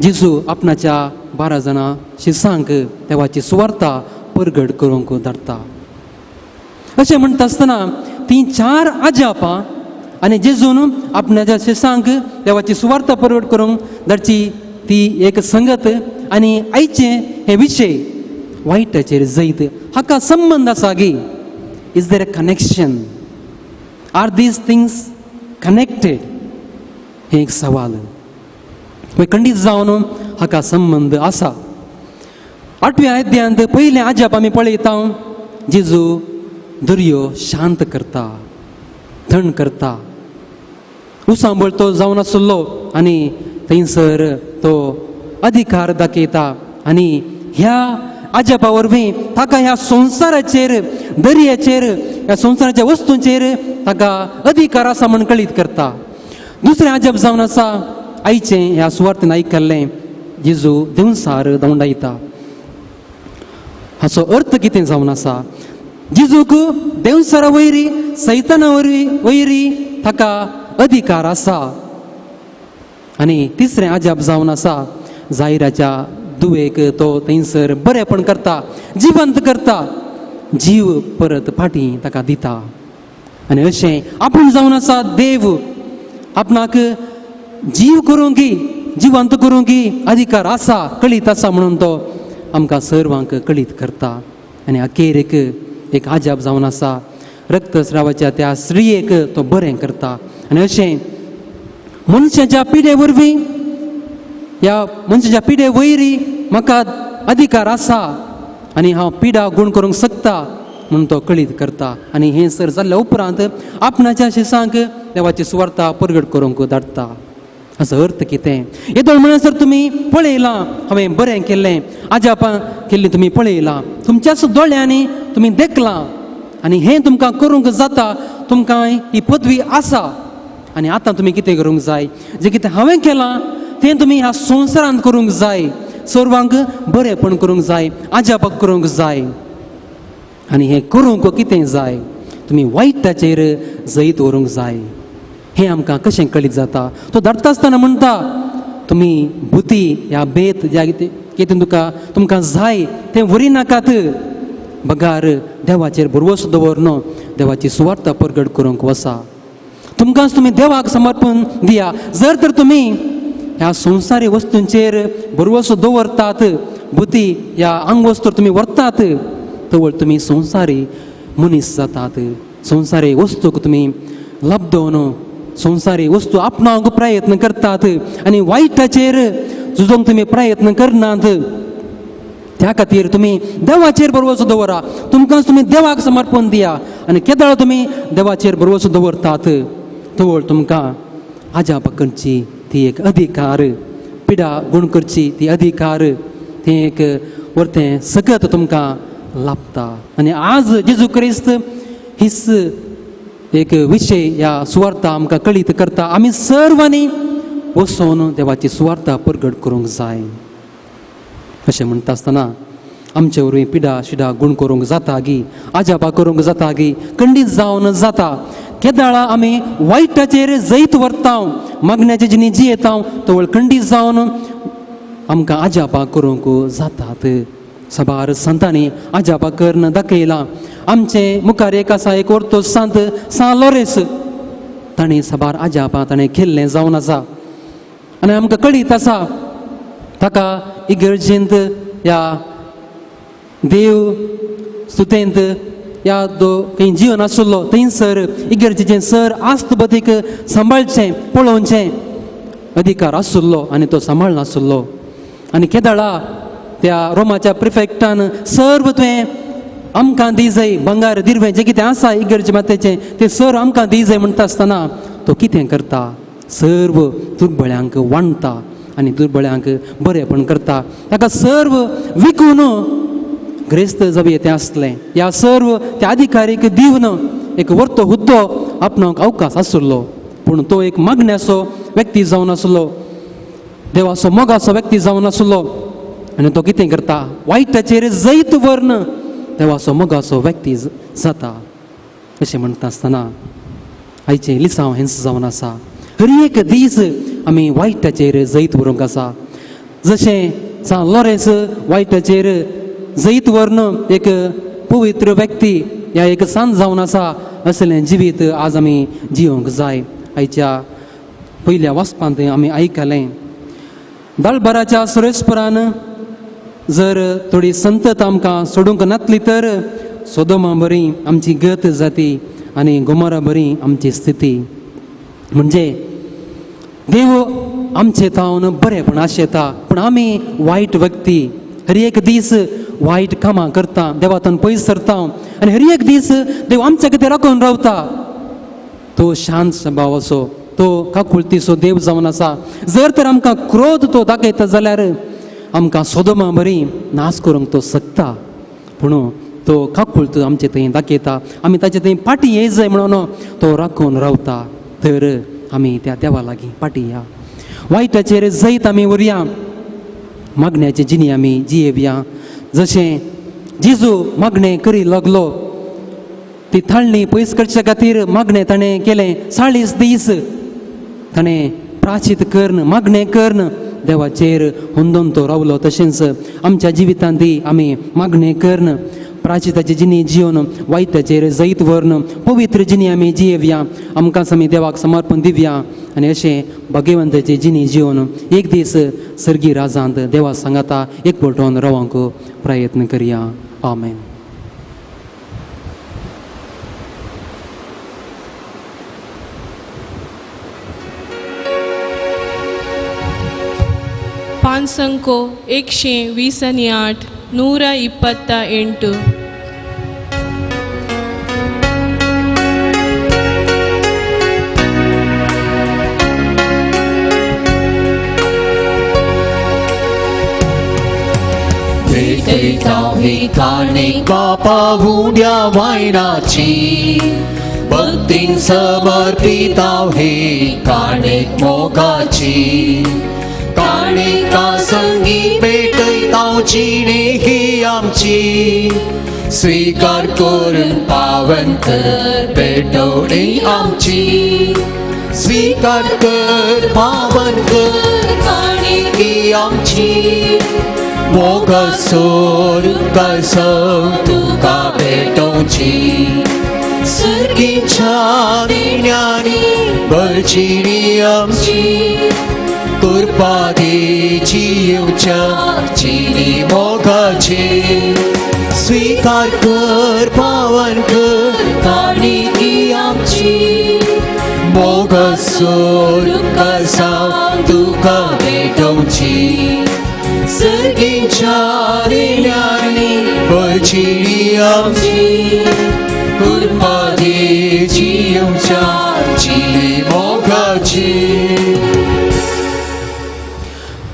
Speaker 5: जेजू आपणाच्या 12 जाणां शिसांक देवाची सुवार्ता परगट करूंक धाडटा. अशें म्हणटा आसतना तीं 4 आजापां आनी जेजून आपणाच्या शिसांक देवाची सुवार्ता परगट करूंक धाडची ती एक संगत. आनी आयचे हे विशय वायटाचेर जैत हाका संबंद आसा गी. Is there a connection? Are these things connected? हे एक सवाल. खंडीत जावन हाका संबंध आसा. 8व्या अध्यायांत पयलें आजाप आमी पळयता जेजू दर्यो शांत करता, थंड करता. उसांबळ तो जावन आसलो आनी थंयसर तो अधिकार दाखयता आनी ह्या आजापा वरवीं ताका ह्या संवसाराचेर, दर्याचेर, ह्या संवसाराच्या वस्तूंचेर ताका अधिकार आसा म्हण कळीत करता. दुसरें आजाप जावन आसा आयचें ह्या सुवार्थेन आयकल्लें जेजू देंवसार धवंडयता. हाचो अर्थ कितें जावन आसा? जेजूक देंवसारा वयरी, सैताना वयरी ताका अधिकार आसा. आनी तिसरें आजाप जावन आसा जायराच्या दुवेक तो थंयसर बरेंपण करता, जिवंत करता, जीव परत फाटीं ताका दिता. आनी अशें आपूण जावन आसा देव आपणाक जीव करूंक, जिवंत करूंक अधिकार आसा, कळीत आसा म्हणून तो आमकां सर्वांक कळीत करता. आनी अखेर एक आजाप जावन आसा रक्तस्रावाच्या त्या स्त्रियेक तो बरें करता. आनी अशें मनशाच्या पिडे वरवीं, ह्या मनशाच्या पिडे वयरी म्हाका अधिकार आसा आनी हांव पिडा गूण करूंक शकता म्हणून तो कळीत करता. आनी हें सर जाल्ल्या उपरांत आपणाच्या शिसांक देवाची सुवार्ता परगट करूंक धाडटा. हाचो अर्थ कितें? येदोळ म्हणसर तुमी पळयलां, हांवें बरें केल्लें, आजापां केल्लीं तुमी पळयलां, तुमच्याच दोळ्यांनी तुमी देखलां आनी हें तुमकां करूंक जाता. तुमकां ही पदवी आसा आनी आतां तुमी कितें करूंक जाय? जें कितें हांवें केलां तें तुमी ह्या संवसारांत करूंक जाय. सर्वांक बरेंपण करूंक जाय, आजापाक करूंक जाय. आनी हें करूंक कितें जाय? तुमी वायटाचेर जैत व्हरूंक जाय. हें आमकां कशें कळीत जाता? तो धाडटा आसतना म्हणटा तुमी बुती ह्या बेत ज्या कितें तुमकां जाय तें व्हरिनाकात. बगार देवाचेर भरवोसो दवरनो, देवाची सुवार्ता परगट करूंक वसा. तुमकांच तुमी देवाक समर्पण दिया. जर तर तुमी ह्या संवसारी वस्तूंचेर भरवोसो दवरतात, बुती ह्या आंगवस्तूर तुमी व्हरतात, तवळ तुमी संवसारी मनीस जातात. संवसारी वस्तूक तुमी लब्धवन संवसारी वस्तू आपणावंक प्रयत्न करतात आनी वायटाचेर झुजोंक तुमी प्रयत्न करनात. त्या खातीर तुमी देवाचेर भरवोसो दवरा. तुमकांच तुमी देवाक समर्पण दिया. आनी केदाळ तुमी देवाचेर भरवोसो दवरतात, तवळ तुमकां आजापाकडची ती एक अधिकार पिडा गूण करची ती अधिकार ते एक वरतें सकत तुमकां लाभता. आनी आज जेजू क्रिस्त हीच एक विशय ह्या सुवार्ता आमकां कळीत करता. आमी सर्वांनी वचून देवाची सुवार्ता प्रगट करूंक जाय. अशें म्हणटा आसतना आमचे वरवीं पिडा शिडा गूण करूंक जाता गी, आजापा करूंक जाता गी, खंडीत जावन जाता. केदाळा आमी वायटाचेर जैत व्हरता, मागण्याचे जिनी जियेता तो खंडीत जावन आमकां आजापा करूंक जातात. सबार संतांनी आजापा करून दाखयला. आमचे मुखार एक आसा एक ओर्तो सांत सान लोरेस, ताणें सबार आजापा ताणें केल्लें जावन आसा. आनी आमकां कळीत आसा ताका इगर्जेंत या देव स्तुतेंत या खंय जीवन आशिल्लो थंयसर इगर्जेचें सर आस्तबतीक सांबाळचें पळोवचें अधिकार आशिल्लो आनी तो सांबाळनाशिल्लो. आनी केदाळा त्या रोमाच्या प्रिफेक्टान सर्व तुवें आमकां दी जाय, भांगार दिरवें जें कितें आसा इगर्जे मातेचें तें सर आमकां दी जाय म्हणटा आसतना तो कितें करता? सर्व दुर्बळ्यांक वांडटा आनी दुर्बळ्यांक बरेंपण करता. ताका सर्व विकून ग्रेस्त जबे तें आसलें. ह्या सर्व त्या अधिकारीक दिवन एक वर्तो हुद्दो आपणाक अवकाश आशिल्लो. पूण तो एक मागण्याचो व्यक्ती जावन आशिल्लो, देवाचो मोगाचो व्यक्ती जावन आशिल्लो. आनी तो कितें करता? वायटाचेर जैत व्हरून देवाचो मोगाचो व्यक्ती जाता. अशें म्हणटा आसतना आयचें लिसांव हेंच जावन आसा. हर एक दीस आमी वायटाचेर जैत व्हरूंक आसा. जशें सान लोरेस वायटाचेर जैत व्हरून एक पवित्र व्यक्ती ह्या एक सांत जावन आसा, असलें जिवीत आज आमी जियोंक जाय. आयच्या पयल्या वाचपांत आमी आयकलें दाळबाराच्या सुरेस्परान जर थोडी संतत आमकां सोडूंक नातली तर सोदोमा बरी आमची गत जाती आनी गोमोरा बरी आमची स्थिती. म्हणजे देव आमचे तावन बरेपण आशेता, पूण आमी वायट व्यक्ती हर एक दीस वायट कामां करता, देवातून पयस सरता आनी हर एक दीस देव आमच्या कितें राखून रावता. तो शांत स्वभावाचो, तो काकुळतीचो देव जावन आसा. जर तर आमकां क्रोध तो दाखयता जाल्यार आमकां सोदोमा बरी नाश करूंक तो शकता. पूण तो काकुळत आमचे थंय दाखयता. आमी ताचे थंय फाटी ये जाय म्हणून तो राखून रावता. तर आमी त्या देवा लागीं फाटी या. वायटाचेर जैत आमी व्हरया, मागण्याचे जिणी आमी जियेवया. जशें जेजू मागणें करी लागलो, ती थाळणी पयस करचे खातीर मागणें ताणें केलें. 40 दीस ताणें प्राचीत करून मागणें करून देवाचेर हुंदोन तो रावलो. तशेंच आमच्या जिवितांत आमी मागणें करून प्राचिताची जिणी जिवन वायटाचेर जैत व्हरून पवित्र जिणी आमी जियेवया, आमकां आमी देवाक समर्पण दिवया आनी अशें भाग्यवंताची जिणी जिवन एक दीस सर्गी राजांत देवा सांगाता एकवटून रावंक प्रयत्न करया. आमेन.
Speaker 3: ಪಾನ್ಸಂಕೋ 128 128
Speaker 7: ही काणिका पाहुड्या वायनाची भक्तीन समर्पिताव ही काणिक मोगाची. काणिका संगी पेटयतावची ही आमची, स्वीकार करून पावन कर पेटवणी आमची. स्वीकार कर पावन कर काणिकी आमची. मोगासोर कसं तुका भेटोवची. सर्गीच्या दिण्यानी बळचिणी आमची. कुर्पादेची येवच्या चिनी मोगाची. स्वीकार कर पावन कर काणिकी आमची. मोगासोर कसं तुका भेटोवची. सर्गीच्या दिण्यानी बळचिणी आमची. कुर्पादेची येवच्या चिनी मोगाची.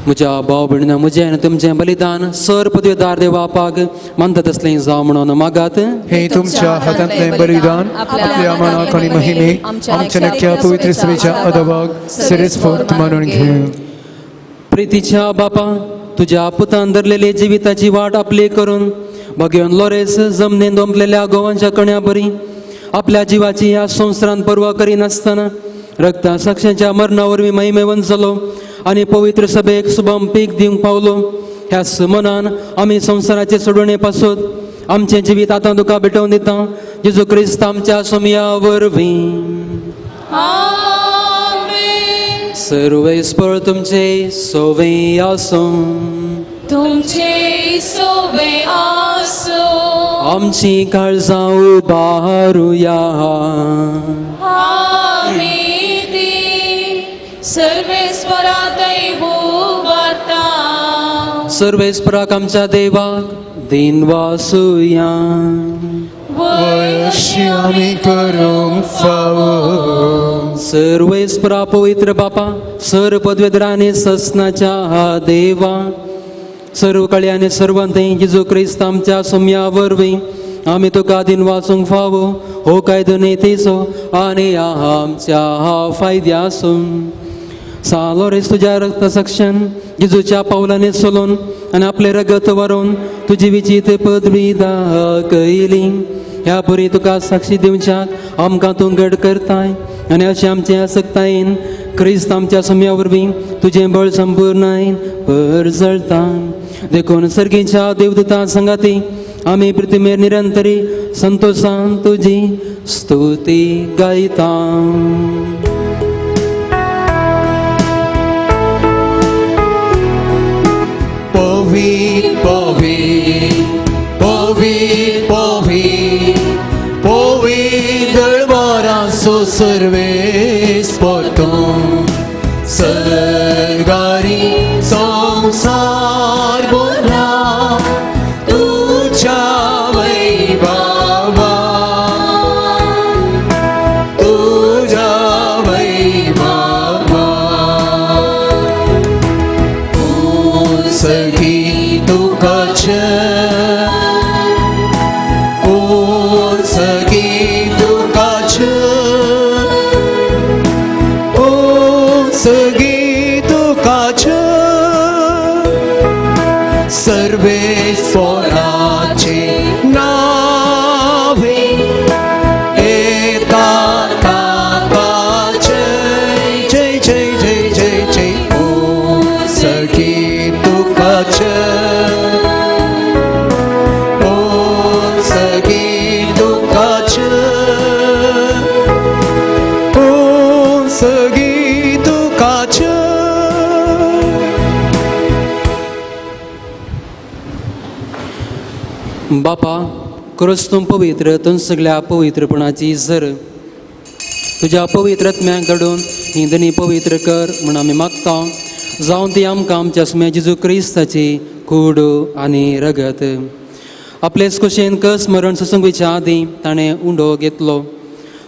Speaker 5: म्हज्या भाव भयणींना म्हजें आनी तुमचें बलिदान सर पदवेदार देवापाक मानता तसलें जावं म्हणून मागात.
Speaker 4: हे तुमच्या हातांतलें बलिदान आपल्या मनाक आणि महिमे आमच्या नक्क्या पवित्र सभेच्या अदभाग सिरस्फोर्त मानून घेऊ.
Speaker 5: प्रितीच्या बापा, तुझ्या पुतान धरलेली जिविताची वाट आपली करून भगवान लोरेस जमनेन दोंपलेल्या गोवांच्या कण्या बरी आपल्या जिवाची ह्या संवसारांत पर्वा करिनासतना रक्ता साक्षांच्या मरणा वरवीं महिमे वंचलो आनी पवित्र सभेक शुभम पीक दिवंक पावलो. ह्याच मनान आमी संवसाराचे सोडवणे पासून आमचें जिवीत आतां तुका भेटोवन दिता. जेजू क्रिस्त आमच्या सोमया वरवीं. सर्वेस्पर तुमचे सोवे आसूं.
Speaker 7: तुमचे सोबे आसो.
Speaker 5: आमची काळजां उबारुया.
Speaker 7: आमी सर्वेस्परा दैवोबारता.
Speaker 5: सर्वेस्पराक आमच्या देवाक दिन वासुया.
Speaker 4: अशी आमी करूंक फावो.
Speaker 5: सर्वेस्परा पवित्र बापा, सर पदवेदरांनी ससनाच्या हा देवा, सर्व कळे आनी सर्वंतय जेजू क्रिस्त आमच्या सोम्या वरवीं आमी तुका दिन वाचूंक फावो. हो कायदो नेतेचो आनी आमच्या हा फायद्यासून सालोरेस तुझ्या रक्त साक्षान जेजूच्या पावलांनी चलून आनी आपले रगत व्हरून तुजी विचित पदवी दाखयली. ह्या परी तुका साक्षी दिवच्याक आमकां तूं घड करताय आनी अशें आमचे आसक्तायेन क्रिस्त आमच्या सोम्या वरवीं तुजें बळ संपूर्णायेन परजळटा. देखून सर्गीच्या देवदूतां संगाती आमी पृथ्वीमेर निरंतरी संतोषान तुजी स्तुती गायता.
Speaker 7: Povir, povir, povir, povir, povir दळवारांचो सर्वेस्परतूं सरगारी संसार भरला तुझ्या वैभवान. तुझ्या वैभवान सखी तुकाच सखी तुकाच सखी तुकाच सर्वेस्पराचे नावे एका ताकाचे जय जय जय जय जय. ओ सखी तुकाच ओ सखी तुकाच ओ सखी तुकाच.
Speaker 5: बापा, खरोच तूं पवित्र, तूं सगळ्या पवित्रपणाची झर. तुज्या पवित्र आत्म्याक धाडून ही दनी पवित्र कर म्हूण आमी मागता. जावं ती आमकां आमच्या सुम्या जेजू क्रिस्ताची कूड आनी रगत. आपलेच कुशेन कस मरण ससंगीच्या आदीं ताणें उंडो घेतलो.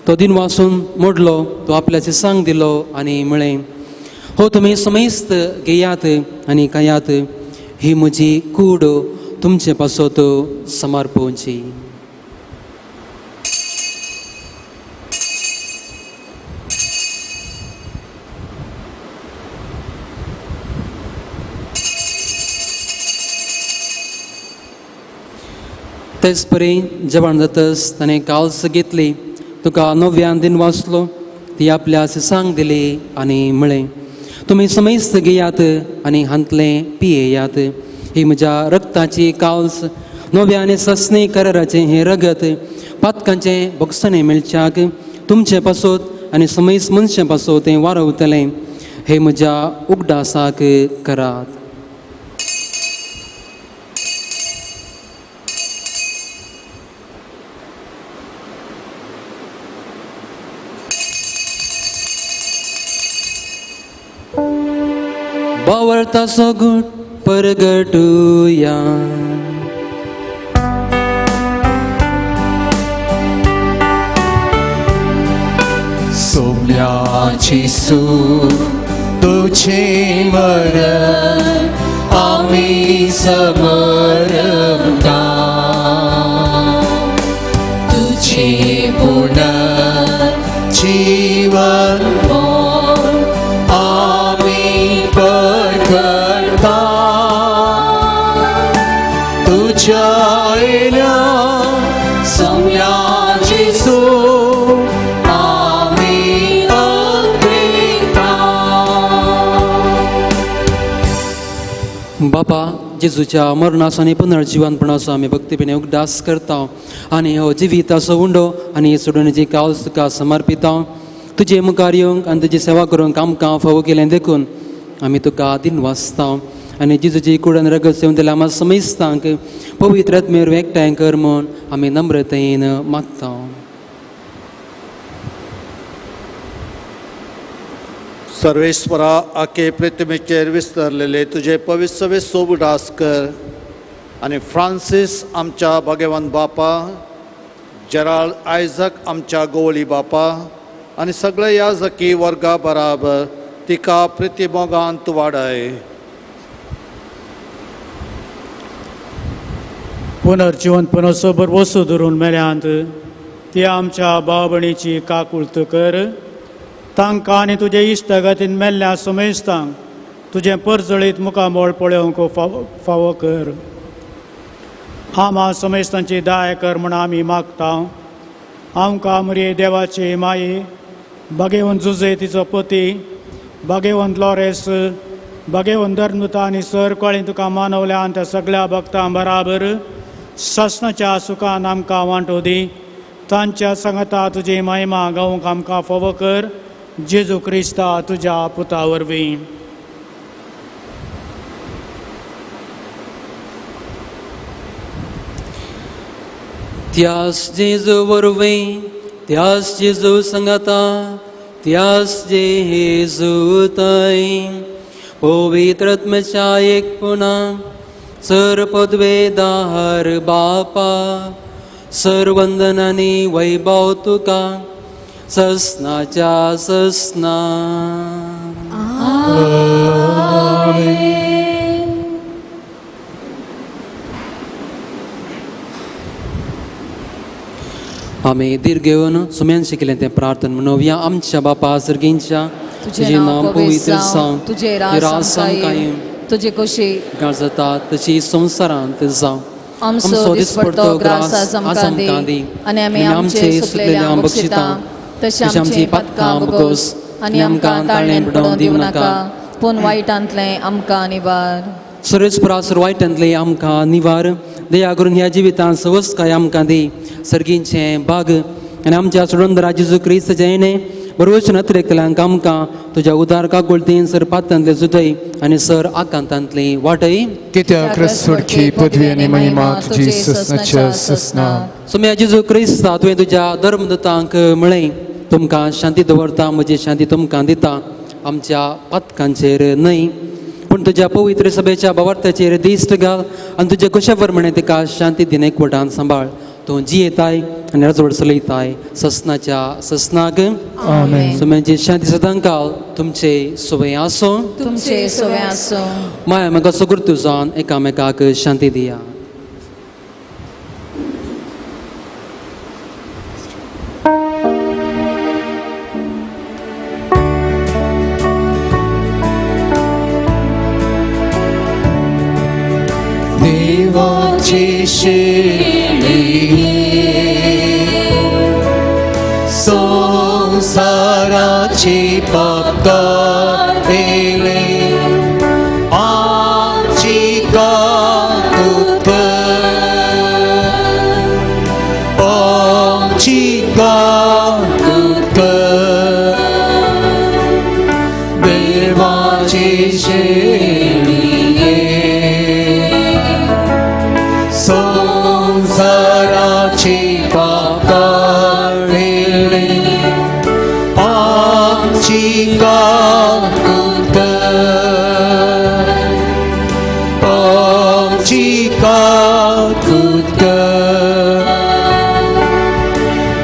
Speaker 5: तो दिन वाचून मोडलो, तो आपल्याचे सांग दिलो आनी म्हळें, हो तुमी समेस्त घेयात आनी खायात. ही म्हजी कूड तुमचे पासत समर्पोवची. तेच परी जेवण जातस ताणें काल्स घेतली, तुका नव्यान दिन वाचलो, ती आपल्या सांग दिली आनी म्हळें, तुमी समेस्त घेयात आनी हांतलें पियेयात. ही म्हज्या रक्ताची काल्स, नव्याने ससने कराराचें हें रगत, पातकांचें भोगसणें मेळच्याक तुमचे पासत आनी समेस्त मनशां पासत तें वारवतलें. हे म्हज्या उगडासाक करात. बावळताचो गुट परगटुया.
Speaker 7: सोम्याची सूर तुझे मरण आम्ही समर्पता तुझे पुनर्जीवन आम्ही पकडता तुझ्या सम्याची सो
Speaker 5: बापा जेजूच्या मरणाचो आनी पुनर्जीवनपणाचो आमी भक्तीपणे उगडास करता आनी हो जिविताचो उंडो आनी सोडूनची कावज तुका समर्पिता तुजे मुखार येवंक आनी तुजी सेवा करूंक आमकां फावो केलें देखून आमी तुका दिनवासता आनी जेजूची कुडन रगत सेवन दिल्या आमी समजतांक पवित्र आत्मेर एकठांय कर म्हूण आमी नम्रतेन मागता
Speaker 10: सर्वेश्वरा आखे पृथ्वीचेर विस्तरलेले तुझे पवित्र सोबुडास कर आनी फ्रांसीस आमच्या भगवान बापा जेराल्ड आयझक आमच्या गोवळी बापा आनी सगळे याजकी वर्गा बराबर तिका प्रतिमोगांत वाडय
Speaker 11: पुनर्जीवनपणाचो बरवसो धरून मेल्यांत ती आमच्या भाव भयणीची काकुळत कर तांकां आनी तुजे इश्टगतीन मेल्ल्या समेस्तांक तुजें परजळीत मुखामोळ पळोवंक फावो कर आमा समेस्तांची दाय कर म्हूण आमी मागता आमकां मरे देवाचे माये भगेवन जुजे तिचो पती भगेवन लॉरेस भगेवन धर्मता आनी सर कळी तुका मानवल्या आनी त्या सगळ्या भक्तां बराबर ससनाच्या सुखान आमकां वांटो दी तांच्या संगता तुजी महिमा गावूंक आमकां फावो कर जेजू क्रिस्ता तुज्या पुता वरवीं
Speaker 5: त्यास जेजू वरवीं त्यास जेजू संगता त्यास जेजू थंय पवित्र आत्म्याच्या एकपणा सर पदवेदार बापा सर वंदनांनी वैभव तुका ससनाच्या ससना आमी दीर्घ घेवन सुम्यान शिकलें तें प्रार्थना म्हणुया आमच्या बापा सर्गींच्या तुझे नाम पवित्र जावं
Speaker 1: तुझे
Speaker 5: राज कायम
Speaker 1: तुझे कशी
Speaker 5: जाता तशी संवसारांत जावं
Speaker 1: आमचो दिसपडतो ग्रास आज आमकां दी आनी आमी आमचे सुकलेल्या बक्षिता तशी आमची पातकां बगोस आनी आमकां ताळणेन पडोवन दिवं नाका पूण वायटांतले आमकां निवार
Speaker 5: सुरेशपुरासुर वायटांतले आमकां निवार दया करून ह्या जिवितांत सवस काय आमकां दी सर्गींचें भाग आनी आमच्या सोडून जेजू क्रिस्ताचें येणें बरोवचें नत्रेकल्यांक आमकां तुज्या उदार काकुळतीन सर पातांतले सुटय आनी सर आकांतांतली वाटय
Speaker 4: कित्याक ख्रिस्तूची पदवी आनी महिमा तुजी ससनाच्या ससना
Speaker 5: सुम्या जेजू क्रिस्ता तुवें तुज्या धर्मदूतांक म्हळें तुमकां शांती दवरता म्हजी शांती तुमकां दिता आमच्या पातकांचेर न्हय पूण तुज्या पवित्र सभेच्या भावार्थाचेर दिश्ट घाल आनी तुजे कुशेवर म्हणे तिका शांती दिन एकवटान सांबाळ तूं जियेताय आनी राजवड चलयताय ससनाच्या ससनाक सुम्यांची शांती सदां काल तुमचे सुवे आसूं
Speaker 1: तुमचे सुवे आसूं
Speaker 5: माया म्हाका सुगुर्त जावन एकामेकाक शांती दिया
Speaker 7: देवाची शेळी संसाराची पाप काढले आमची काकूत आमची काकूत देवाची शेळी संसाराची पाप काढले आमची काकूत आमची काकूत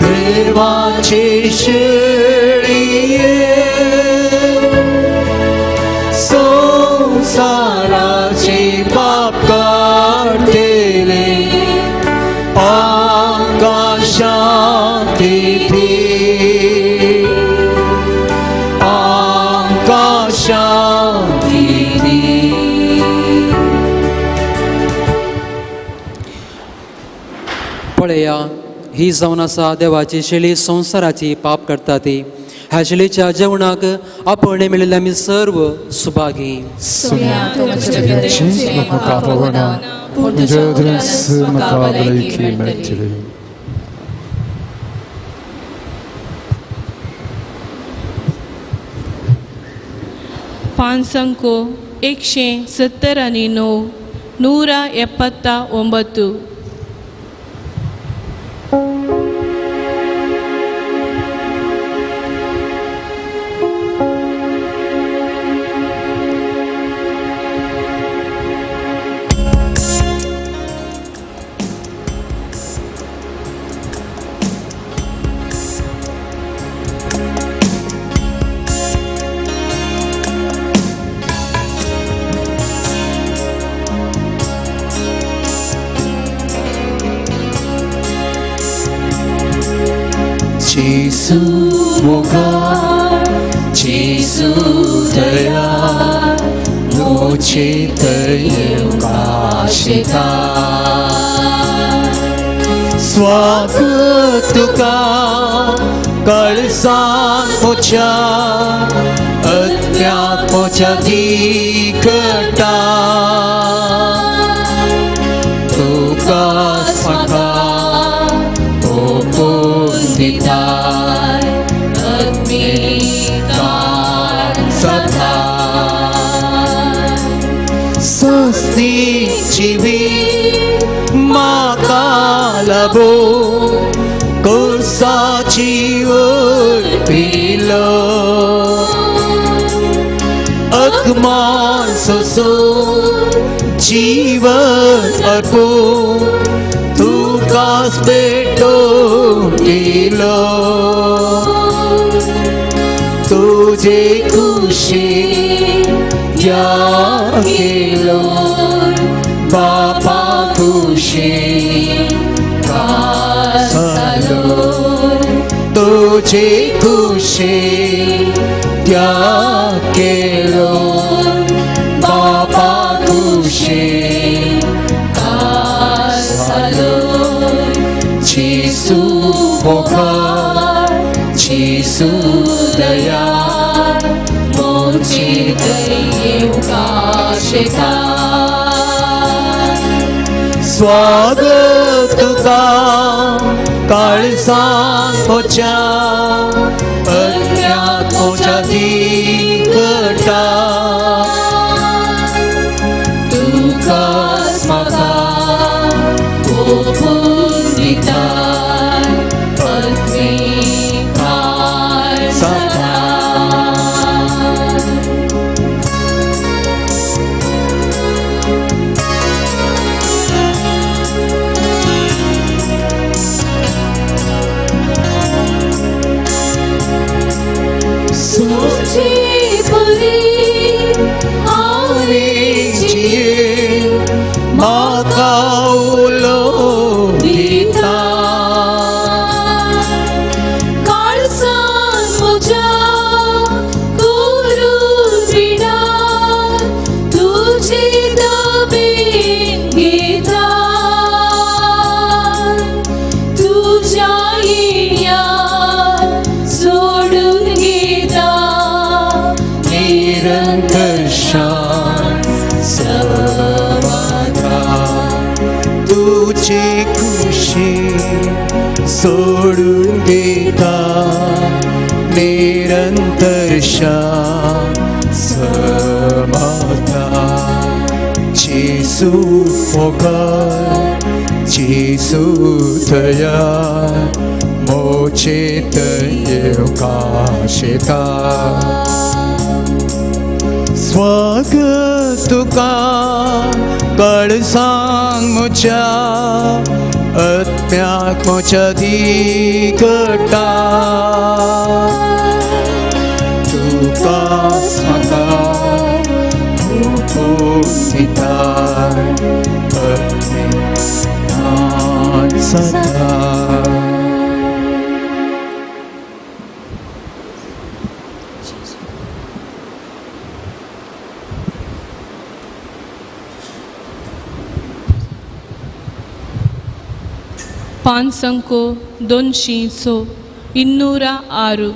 Speaker 7: देवाची शेळी
Speaker 5: पळया ही जावन आसा देवाची शेळी संवसाराची पाप करता ती. ह्या शेळीच्या जेवणाक आपण मेळिल्ले आमी सर्व सुभागी.
Speaker 4: Jesus म्हाका पावना जद्रस म्हाका भलायकी मेळटली.
Speaker 3: ಪಾನ್ಸಂಕು 179 179.
Speaker 7: Gesù moga, Gesù daya, noche tayo kashita. Swagatuka, kalsan pocha, atyak pocha dikata. Tuka smaka, Ditai admitan satai Sasti chivi makalabo Kursa chiur pilo Akman soso Jivan arpo Tukas beto dilo Tujhe खुशी या गेलो बापा खुशी का सालो तुझे खुशी या गेलो बापा खुशी का सालो Jesu Bokar, Jesu Daya, Mochi Dayu Kashita. Swagat Tuka, Kalsan Pocha, Anyat Pocha Dikata, Tuka Smaka, Ditai admitai satai Sochi puri aare jiye makaulo तुझे खुशी सोडून देता निरंतर समाता जेसू पोकार जेसू दया मोचे तये काशिता स्वागत तुका कळसांग मुच्या आत्म्याक मुच्या दिकटा तुका स्मका उपस्थिताय आत्म्यान सदा
Speaker 3: 5 206 206.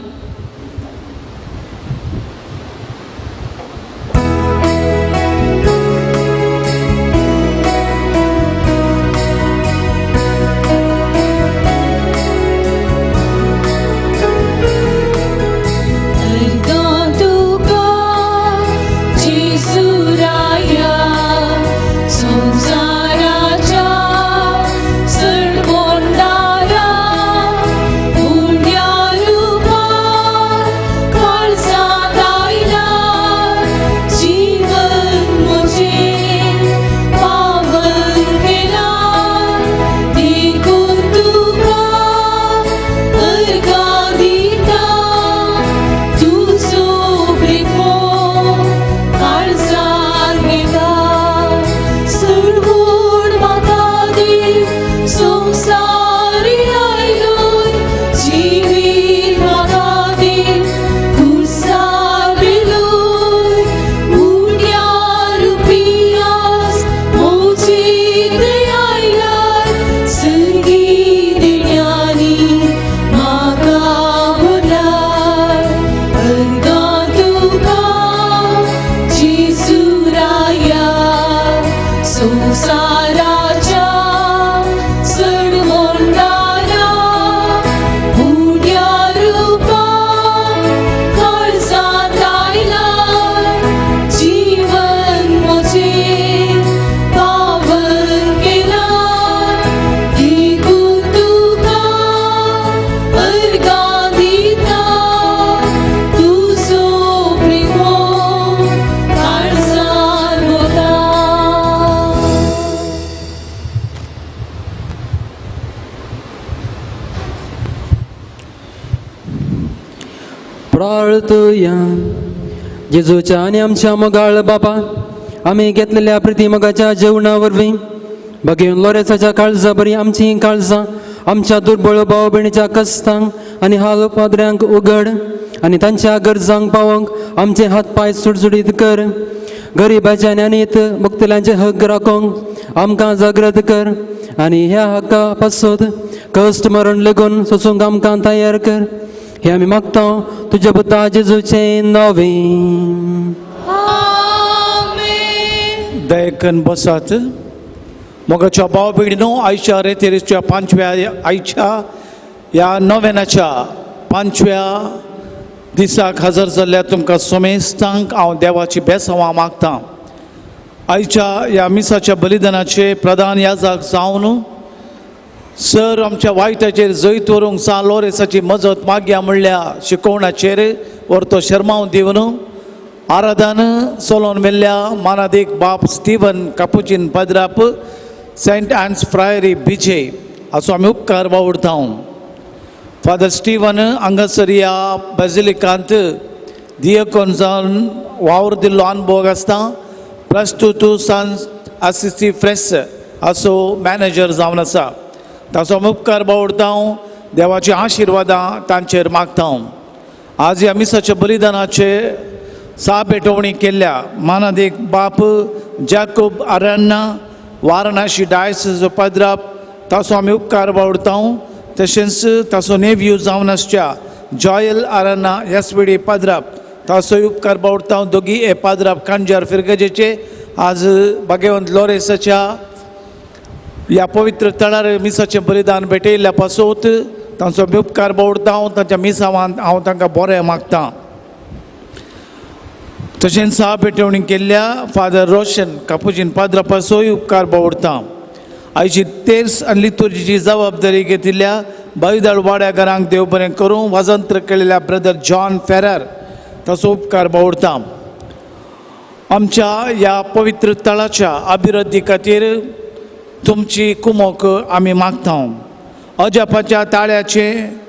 Speaker 5: प्रार्थया. जेजूच्या आणि आमच्या मोगाळ बापा, आम्ही घेतलेल्या प्रतिमगाच्या जेवणावरवीं भगेवन लोरेसाच्या काळजा बरी आमची काळजां आमच्या दुर्बळ भाव भयणीच्या कश्टांक आनी हाल पाद्र्यांक उगड आनी तांच्या गरजांक पावोवंक आमचे हात पाय सुटसुटीत कर. गरिबाच्या ज्ञानीत मुक्तल्यांचे हक राखोवंक आमकां जागृत कर आनी ह्या हक्का पासत कश्ट मरण लेगून सोसूंक आमकां तयार कर. हे आमी मागता तुज्या पुता जेजूचे नांवें.
Speaker 6: दयेकन बसात. मोगाच्या भाव भयणीनो, आयच्या रेतेरेच्या 5व्या आयच्या ह्या नोवेनाच्या 5व्या दिसाक हजर जाल्ल्या तुमकां सोमेस्तांक हांव देवाची बेसांवां मागतां. आयच्या ह्या मिसाच्या बलिदानाचे प्रधान याजक जावन सर आमच्या वायटाचेर जैत व्हरूंक सा लोरेसाची मजत मागया म्हणल्या शिकोवणाचेर व्हरतो शर्मावन दिवन आराधन सोलोन मेल्ल्या मानादीक बाप स्टीवन कापुचीन पद्राप सेंट एन्स फ्रायरी बिजे हाचो आमी उपकार वावुरता. फादर स्टीवन हांगासर ह्या बेजिलिकांत दियकोन जावन वावर दिल्लो अनुभव आसता. प्रस्तुतू सान असिस्टी फ्रेस हाचो मॅनेजर जावन आसा. ताचो उपकार बावडता. देवाची आशिर्वादां तांचेर मागता. आज ह्या मिसाच्या बलिदानाचे सापेटोवणी केल्ल्या मानादीक बाप जॅकोब आरान्ना वाराणसी डायसिसचो पद्राप ताचो आमी उपकार बावडता. तशेंच ताचो नेव्यू जावन आसच्या जॉयल आरान्ना एसपीडी पद्राप ताचोय उपकार बावडता. दोगी हे पद्राप कांजार फिरगजेचे आज भगवंत लोरेसाच्या ह्या पवित्र तळार मिसाचें बलिदान भेटयल्ल्या पासत तांचो उपकार बावडता. तांच्या मिसावांत हांव तांकां बरें मागतां. तशेंच सापेटोवणी केल्ल्या फादर रोशन कापुचीन पद्रापाचोय उपकार बावडता. आयची तेर्स आनी लितुर्जीची जबाबदारी घेतिल्ल्या बैदळ वाड्या घरांक देव बरें करूं. वजंत्र केलेल्या ब्रदर जॉन फेरर ताचो उपकार बावडता. आमच्या ह्या पवित्र तळाच्या अभिवृद्धी खातीर तुमची कुमोक आमी मागता. अजापाच्या ताळ्याचे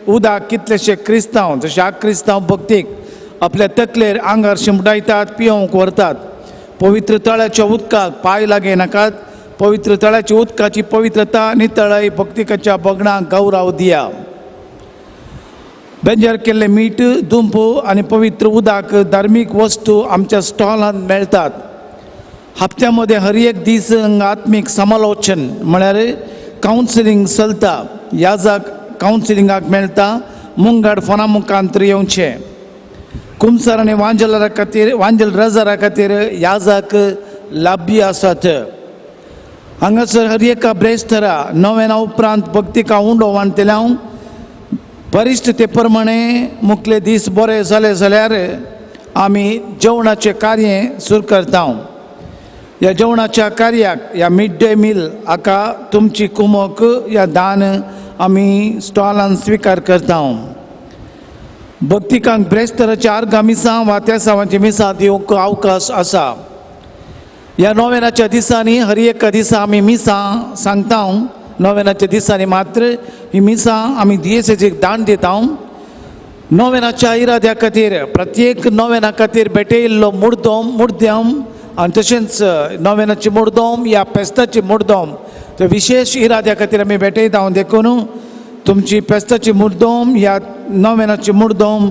Speaker 6: उदक कितलेशे क्रिस्तांव जशे क्रिस्तांव भक्तीक आपल्या तकलेर आंगार शिंपडायतात, पियोवंक व्हरतात. पवित्र तळ्याच्या उदकाक पांय लागे नाकात. पवित्र तळ्याच्या उदकाची पवित्रता नितळय भक्तिकाच्या भगणांक गौरव दिया. बेंजार केल्ले मीठ, दुंप आनी पवित्र उदक धार्मीक वस्तू आमच्या स्टॉलांत मेळटात. हप्त्यामध्ये हर एक दीस आत्मीक समालोचन म्हळ्यार कावन्सिलींग चलता. याजाक कावन्सिलिंगाक मेळटा मुंगड फोना मुखांतर येवचें कुमसार आनी वांजल रजारा खातीर याजाक लाभ्य आसात हांगासर हर एका ब्रेस्तरा नव्याना उपरांत भक्तिका उंडो वांटलेल्या परिस्थिती प्रमाणे मुखले दीस बरे जाले जाल्यार आमी जेवणाचें कार्य सुरू करता ह्या जेवणाच्या कार्याक ह्या मिड डे मील हाका तुमची कुमक ह्या दान आमी स्टॉलान स्विकार करता भक्तिकांक ब्रेस्तराच्या आर्गां मिसां वा त्या सावांची मिसां दिवंक अवकाश आसा ह्या नोवेनाच्या दिसांनी हर एका दिसा आमी मिसां सांगता नोवेनाच्या दिसांनी मात्र ही मिसां आमी दियेसेचेक दान दिता नोवेनाच्या इराद्या खातीर प्रत्येक नोवेना खातीर भेटयिल्लो मुर्द्याम आनी तशेंच नोवेनाची मुर्दोम ह्या पेस्ताची मुर्दोम तर विशेष इराद्या खातीर आमी भेटयता देखून तुमची पेस्ताची मुर्दोम ह्या नोवेनाची मुर्दोम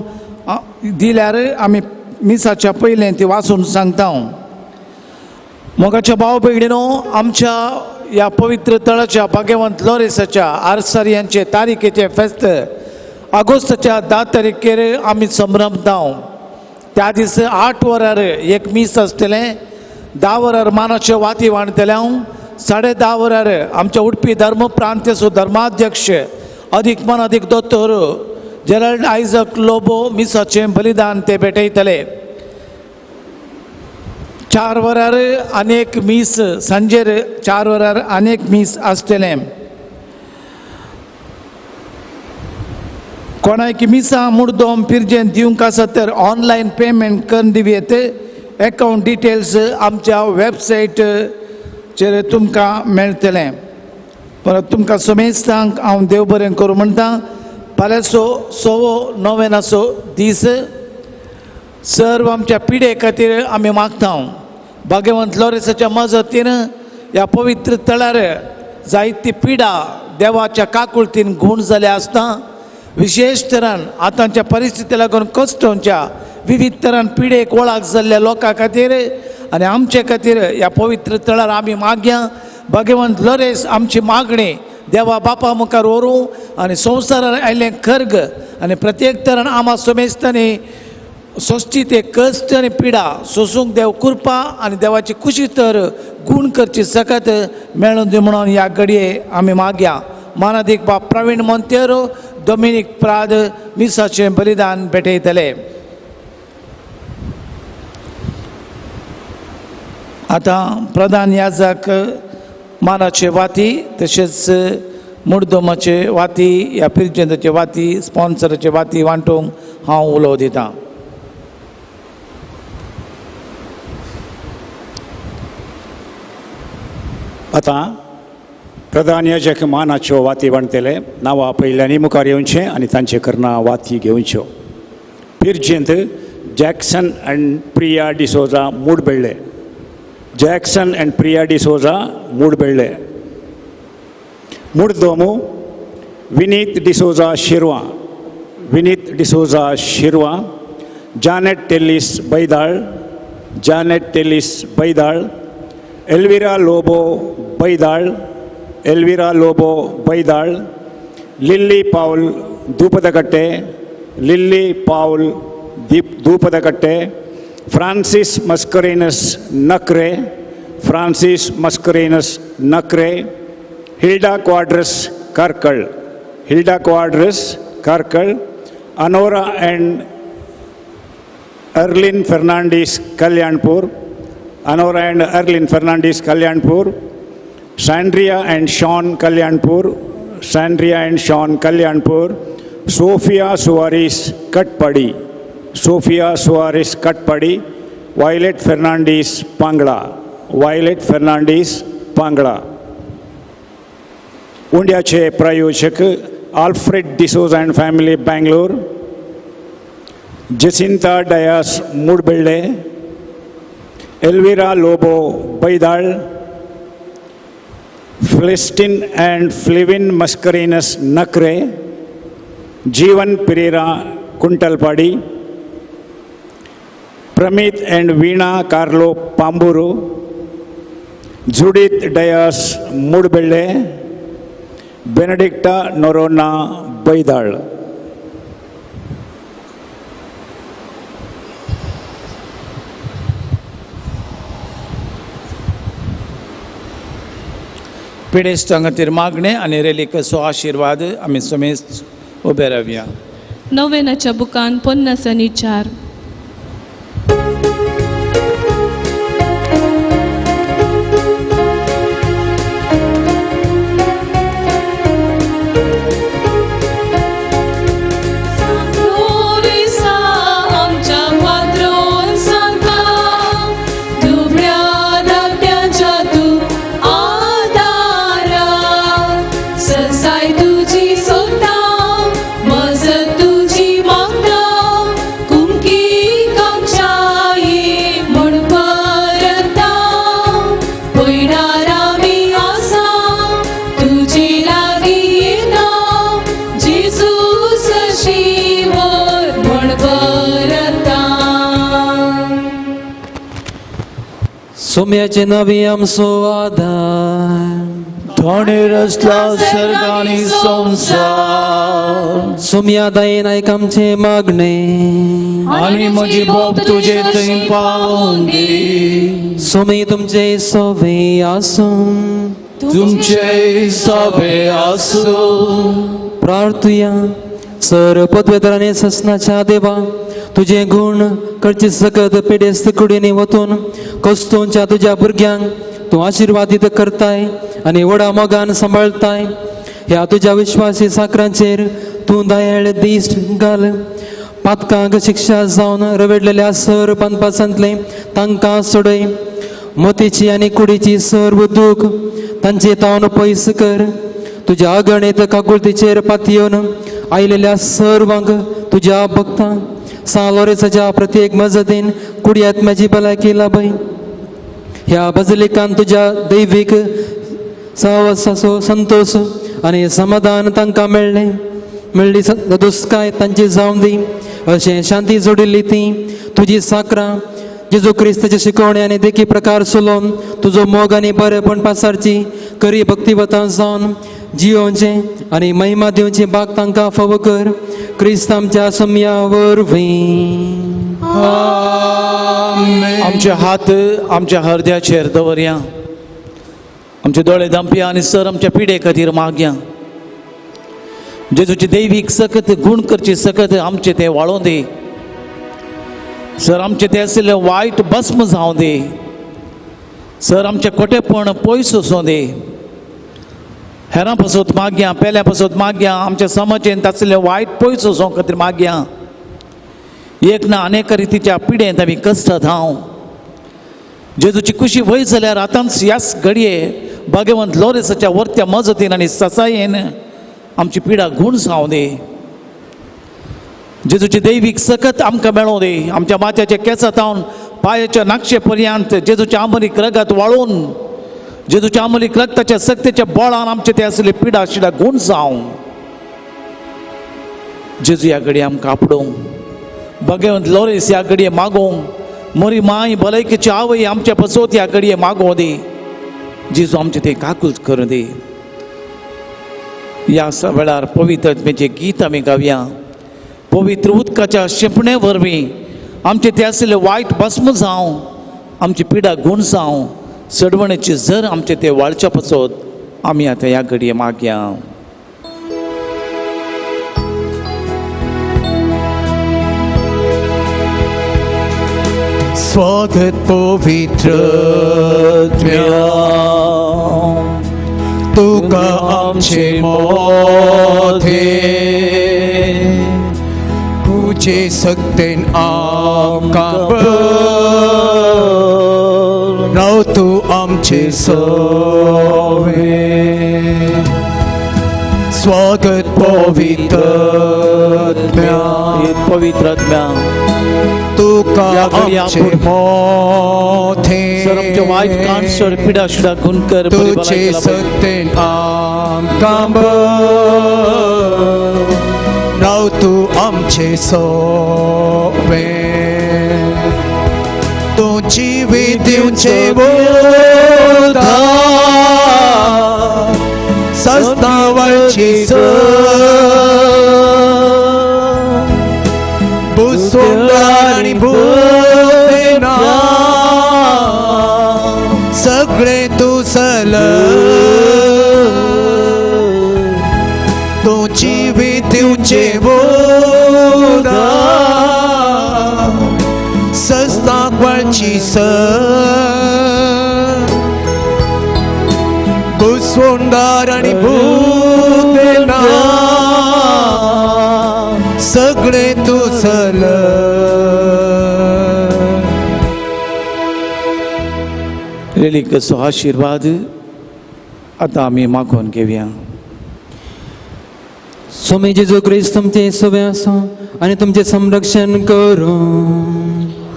Speaker 6: दिल्यार आमी मिसाच्या पयलें ती वाचून सांगता मोगाच्या भाव भयणीनो आमच्या ह्या पवित्र तळाच्या भाग्यवंत लोरेसाच्या आरसारियांचे तारीखेचे फेस्त ऑगस्टाच्या 10 तारखेर आमी संभ्रमता त्या दीस 8 वरार एक मीस आसतलें 10 वरार मानाचे वाती वाणतले 10:30 वरार आमच्या उडपी धर्म प्रांतीय धर्माध्यक्ष अधिक मन अधिक दोतोर जेरल्ड आयझक लोबो मिसाचें बलिदान ते भेटयतले 4 वरार अनेक मीस सांजेर 4 वरार अनेक मीस आसतले कोणाक मिसां मुर्दोम पिरजेन दिवंक आसा तर ऑनलायन पेमेंट करून दिवेत अकाउंट डिटेल्स आमच्या वेबसायटीचेर तुमकां मेळटलें परत तुमकां समेस्तांक हांव देव बरें करूं म्हणटा फाल्यां 6 नोवेनाचो दीस सर्व आमच्या पिढे खातीर आमी मागता भाग्यवंत लोरेसाच्या मजतीन ह्या पवित्र तळार जायती पिडा देवाच्या काकुळतीन घूण जाल्या आसता विशेष तरान आतांच्या परिस्थिती लागून कश्टांच्या विविध तरान पिडेक वळख जाल्ल्या लोकां खातीर आनी आमचे खातीर ह्या पवित्र तळार आमी मागया भाग्यवंत लोरेस आमची मागणी देवा बापा मुखार व्हरूं आनी संवसारान आयिल्लें खर्ग आनी प्रत्येक तरान आमा समेस्तांनी सोंसची ते कश्ट आनी पिडा सोसूंक देव कृपा आनी देवाची खुशी तर गूण करची सकत मेळून दी म्हणून ह्या घडये आमी मागया मानादीक बाब प्रवीण मोंतेरो डॉमिनिक प्राद मिसाचें बलिदान भेटयतले आतां प्रधान याजक मानाचे वाती तशेंच मुर्दोमाचे वाती ह्या पिरजेंदाचे वाती स्पॉन्सराचे वाती वांटूंक हांव उलो दितां
Speaker 11: आतां प्रधान याजक मानाच्यो वाती वांटतले नांवां पयल्यांनी मुखार येवचें आनी तांचे करना वाती घेवच्यो पिरजेंत जॅक्सन अँड प्रिया डिसोजा मूडबेळ्ळे जॅक्सन अँड प्रिया डिसोजा मूडबेळ्ळे मुर्दोमू विनीत डिसोजा शिरवा जानेट टेलिस बैदाळ एल्विरा लोबो बैदाळ लिल्ली पाउल धूपदकट्टे फ्रांसिस मस्करेनस नक्रे हिल्डा क्वाड्रस कार्कल अनोरा एंड अर्लिन फर्नांडीस कल्याणपुर सैंड्रिया एंड शॉन कल्याणपुर सोफिया सुआरिस कटपाड़ी वायलेट फर्नांडीस पांगड़ा उंड्याचे प्रायोजक Alfred D'Souza and family Bangalore Jacinta Dias Moodbelle Elvira Lobo Baidal Flestin and Flevin Mascarenhas Nakre Jeevan Pereira कुंटलपाड़ी Pramit end Veena Carlo पांबुरू जुडित Dias मूडबेळ्ळे बेनेडिक्टा Noronha बैदाळ. पिडेस्त खातीर मागणे आनी रेलीकसो आशिर्वाद आमी समेस्त उबे रावया.
Speaker 3: नोवेनाच्या बुकान 50 आनी 4.
Speaker 5: सोम्याचे नवी आमचो आधार,
Speaker 6: थोडे रचला सर्गानी संसार.
Speaker 5: सोम्या दयेन आयक आमचे मागणे
Speaker 6: आनी म्हजी बोब तुजे थंय पावोवन दी.
Speaker 5: सोमी तुमचे सोवे आसूं,
Speaker 6: तुमचे सवे आसूं.
Speaker 5: प्रार्थुया. सर पदवेतराने ससनाच्या देवा, तुझे गुण करचे सकत पेडेस्त कुडीने वतून कस्तूंच्या तुझ्या भुरग्यांक तूं आशिर्वादीत करताय आनी व्हडा मोगान सांबाळताय. ह्या तुझ्या विश्वासी साकरांचेर तूं दयाळ दिश्ट घाल. पातकांक शिक्षा जावन रवेडलेल्या सर पानपासांतले तांकां सोडय. मोतीची आनी कुडीची सर्व दूख तांचे तावन पयस कर. तुझ्या अगणित काकुळतीचेर पातयेवन आयलेल्या सर्वांक तुझ्या भक्तांक सालोरेसाच्या प्रत्येक मजतीन कुडी आत्म्याची भलायकी लाभय. ह्या बजलिकान तुझ्या दैवीक सावसाचो संतोष आनी समाधान तांकां मेळ्ळी दुस्काय तांची जावं दी. अशें शांती जोडिल्ली ती तुजी साकरां जेजू क्रिस्ताचे शिकवणे आनी देखी प्रकार चलोवन तुजो मोग आनी बरेपण पासारची करी भक्तिवतां जावन जियोवचे आनी महिमा दिवची बाग तांकां फावो कर. क्रिस्त आमच्या सम्या वरवीं.
Speaker 6: आमचे हात आमच्या हृदयाचेर दवरया. आमचे दोळे दांपया आनी सर आमच्या पिढे खातीर मागया. जेजूची दैवीक सकत गुण करची सकत आमचे ते वाळोवन दी. सर आमचे ते आशिल्ले वायट भस्म जावं दी. सर आमचे खोटेपण पयस वचूं दी. हेरां पासून मागया, पेल्या पासून मागया, आमच्या समाजेंत आशिल्ले वायट पयस वचों खातीर मागया. एक ना अनेक रितीच्या पिडेंत आमी कश्टांत हांव. जेजूची कुशी वय जाल्यार आतांच ह्याच घडये भगवंत लोरेसाच्या वर्त्या मजतीन आनी ससायेन आमची पिडा गूण जावं दी. जेजूची दैवीक सकत आमकां मेळों दी. आमच्या माथ्याच्या केंसां तावन पांयाच्या नाक्षे पर्यंत जेजूच्या आंबरीक रगत वाळून जेजूच्या आंबरीक रगताच्या सक्तीच्या बळान आमचे ते आशिल्ले पिडा शिडा गूण जावं. जेजू ह्या घडये आमकां आपडूंक. भगवंत लोरेस ह्या घडये मागोवंक. मोरी माय भलायकेची आवय आमच्या पसोत ह्या घडये मागोवं दी. जेजू आमचे ते काकूल करूं दी. ह्या वेळार पवित्र आत्म्याचें गीत आमी गावया. पवित्र उदकाच्या शिंपणे वरवीं आमचे ते आशिल्ले वायट भस्म जावं, आमची पिडा गूण जावं, सडवणेची झर आमचे ते वाळच्या पसोत आमी आतां ह्या घडये मागया.
Speaker 7: स्वागत पवित्र तुका आमचे मोठे तुझे सक्तेन आमकां राव तू आमचे सोवे. स्वागत पवित्र
Speaker 6: आत्म्या
Speaker 7: तुका आमचे मोठे
Speaker 6: सर आमचे वायट काण सर पिडा शिडा गूण कर.
Speaker 7: तुझे सक्तेन आमकां राव तू आमचे सोवे. तू जिवीत दिवचे उद्धार सस्ता वळची भूसोंडार आणि भूतेना सगळे तुसल तुझी भीतीचे बोधा सस्ताक वळची भूसोंडार आणि भूतेना सगळे तुसल
Speaker 6: रेलिकसो आशीर्वाद आता आम्ही मागून घेऊया.
Speaker 5: स्वामी जेजू ख्रिस्त तुमचे सवे आसो आणि तुमचे संरक्षण करू.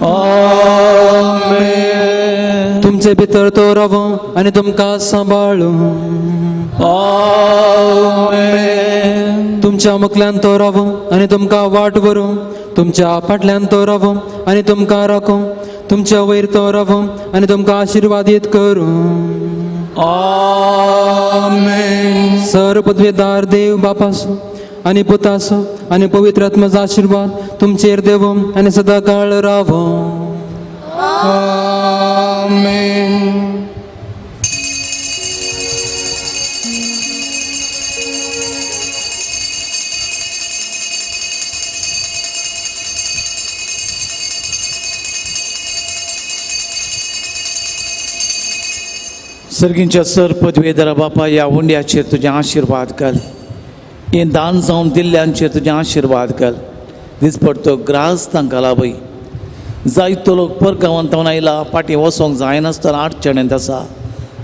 Speaker 6: आमेन.
Speaker 5: तुमचे भितर तो रावो आणि तुमकां सांबाळू.
Speaker 6: आमेन.
Speaker 5: तुमच्या मुखल्यान तो रावो आणि तुमकां वाट व्हरू. तुमच्या फाटल्यान तो रावो आणि तुमकां राखो. तुमच्या वयर तो रावो आणि तुमकां आशीर्वादीत करू.
Speaker 6: आमेन.
Speaker 5: सर पदवेदार देव बापासो आणि पुतासो आणि पवित्र आत्म्याचो आशीर्वाद तुमचेर देवो आणि सदा काळ रावो.
Speaker 6: आमेन. सर्गींच्या सर पदवेदारा बापा ह्या उंड्याचेर तुजें आशीर्वाद घाल. हें दान जावन दिल्ल्यांचेर तुजें आशीर्वाद घाल. दिसपडतो ग्रास तांकां लाभय. जायतो लोक परगांवांतून आयला पाटी वसोंक जायनासतना अडचणेंत आसा.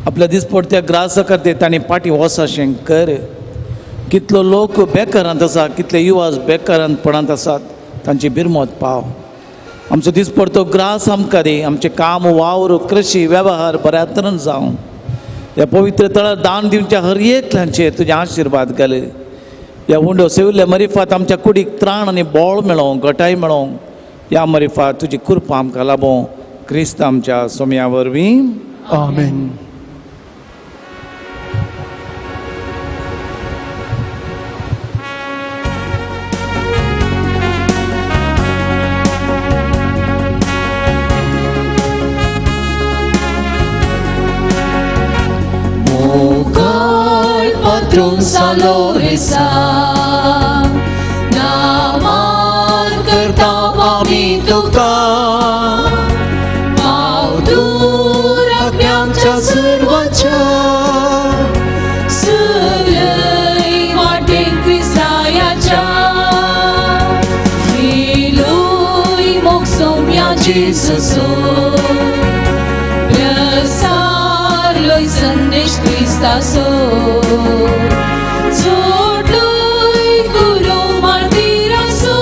Speaker 6: आपल्या दिसपडत्या ग्रासा खातीर तांणी पाटी वसाशें कर. कितलो लोक बेकारांत आसा, कितले युवा बेकारांतपणांत आसात, तांची बिरमोत पाव. आमचो दिसपडतो ग्रास आमकां दी. आमचें काम वावर कृशी वेवहार बऱ्या तरेन जावं. ह्या पवित्र तळार दान दिवच्या हर एकल्यांचेर तुजें आशीर्वाद घाल. ह्या उंड्यो सेविल्ल्या मरिफात आमच्या कुडीक त्राण आनी बोळ मेळोवंक, घटाय मेळोवंक ह्या मरिफात तुजी कृपा आमकां लाभो. क्रिस्त आमच्या सोम्या वरवीं.
Speaker 4: आमेन.
Speaker 1: Patron saloresa Naman करता मी तुका मावदूर आज्ञांच्या सर्वाच्या सलय वाटेक क्रिस्तायाच्या मिलोय मोग सौम्या जेससो प्रसारलोय संदेश क्रिस्तासो छोटोय गुरु मार्तिरासो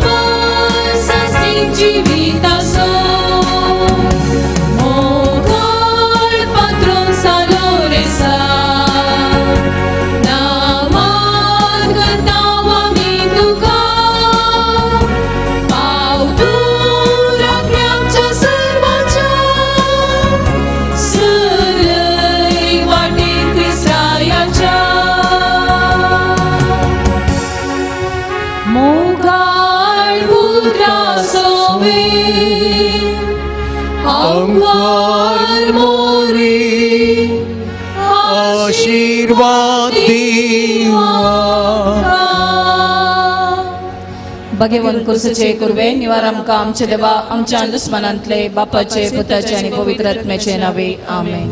Speaker 1: आमासासी जिवितासो मोगाळ पात्रोन सालोरेसा नामान करतावा मी तुका पावतूर आज्ञांच्या सर्वाच्या सलय वाटेक क्रिस्तायाच्या मोगाळ पुत्रासोवे अंगार मोरी
Speaker 7: आशीर्वाद दिवा.
Speaker 1: भगवान कुर्सचे कुर्वे निवार आमकां आमचे देवा आमच्या दुस्मनांतले बापाचे पुताचे आणि पवित्र आत्म्याचे नावे आमेन.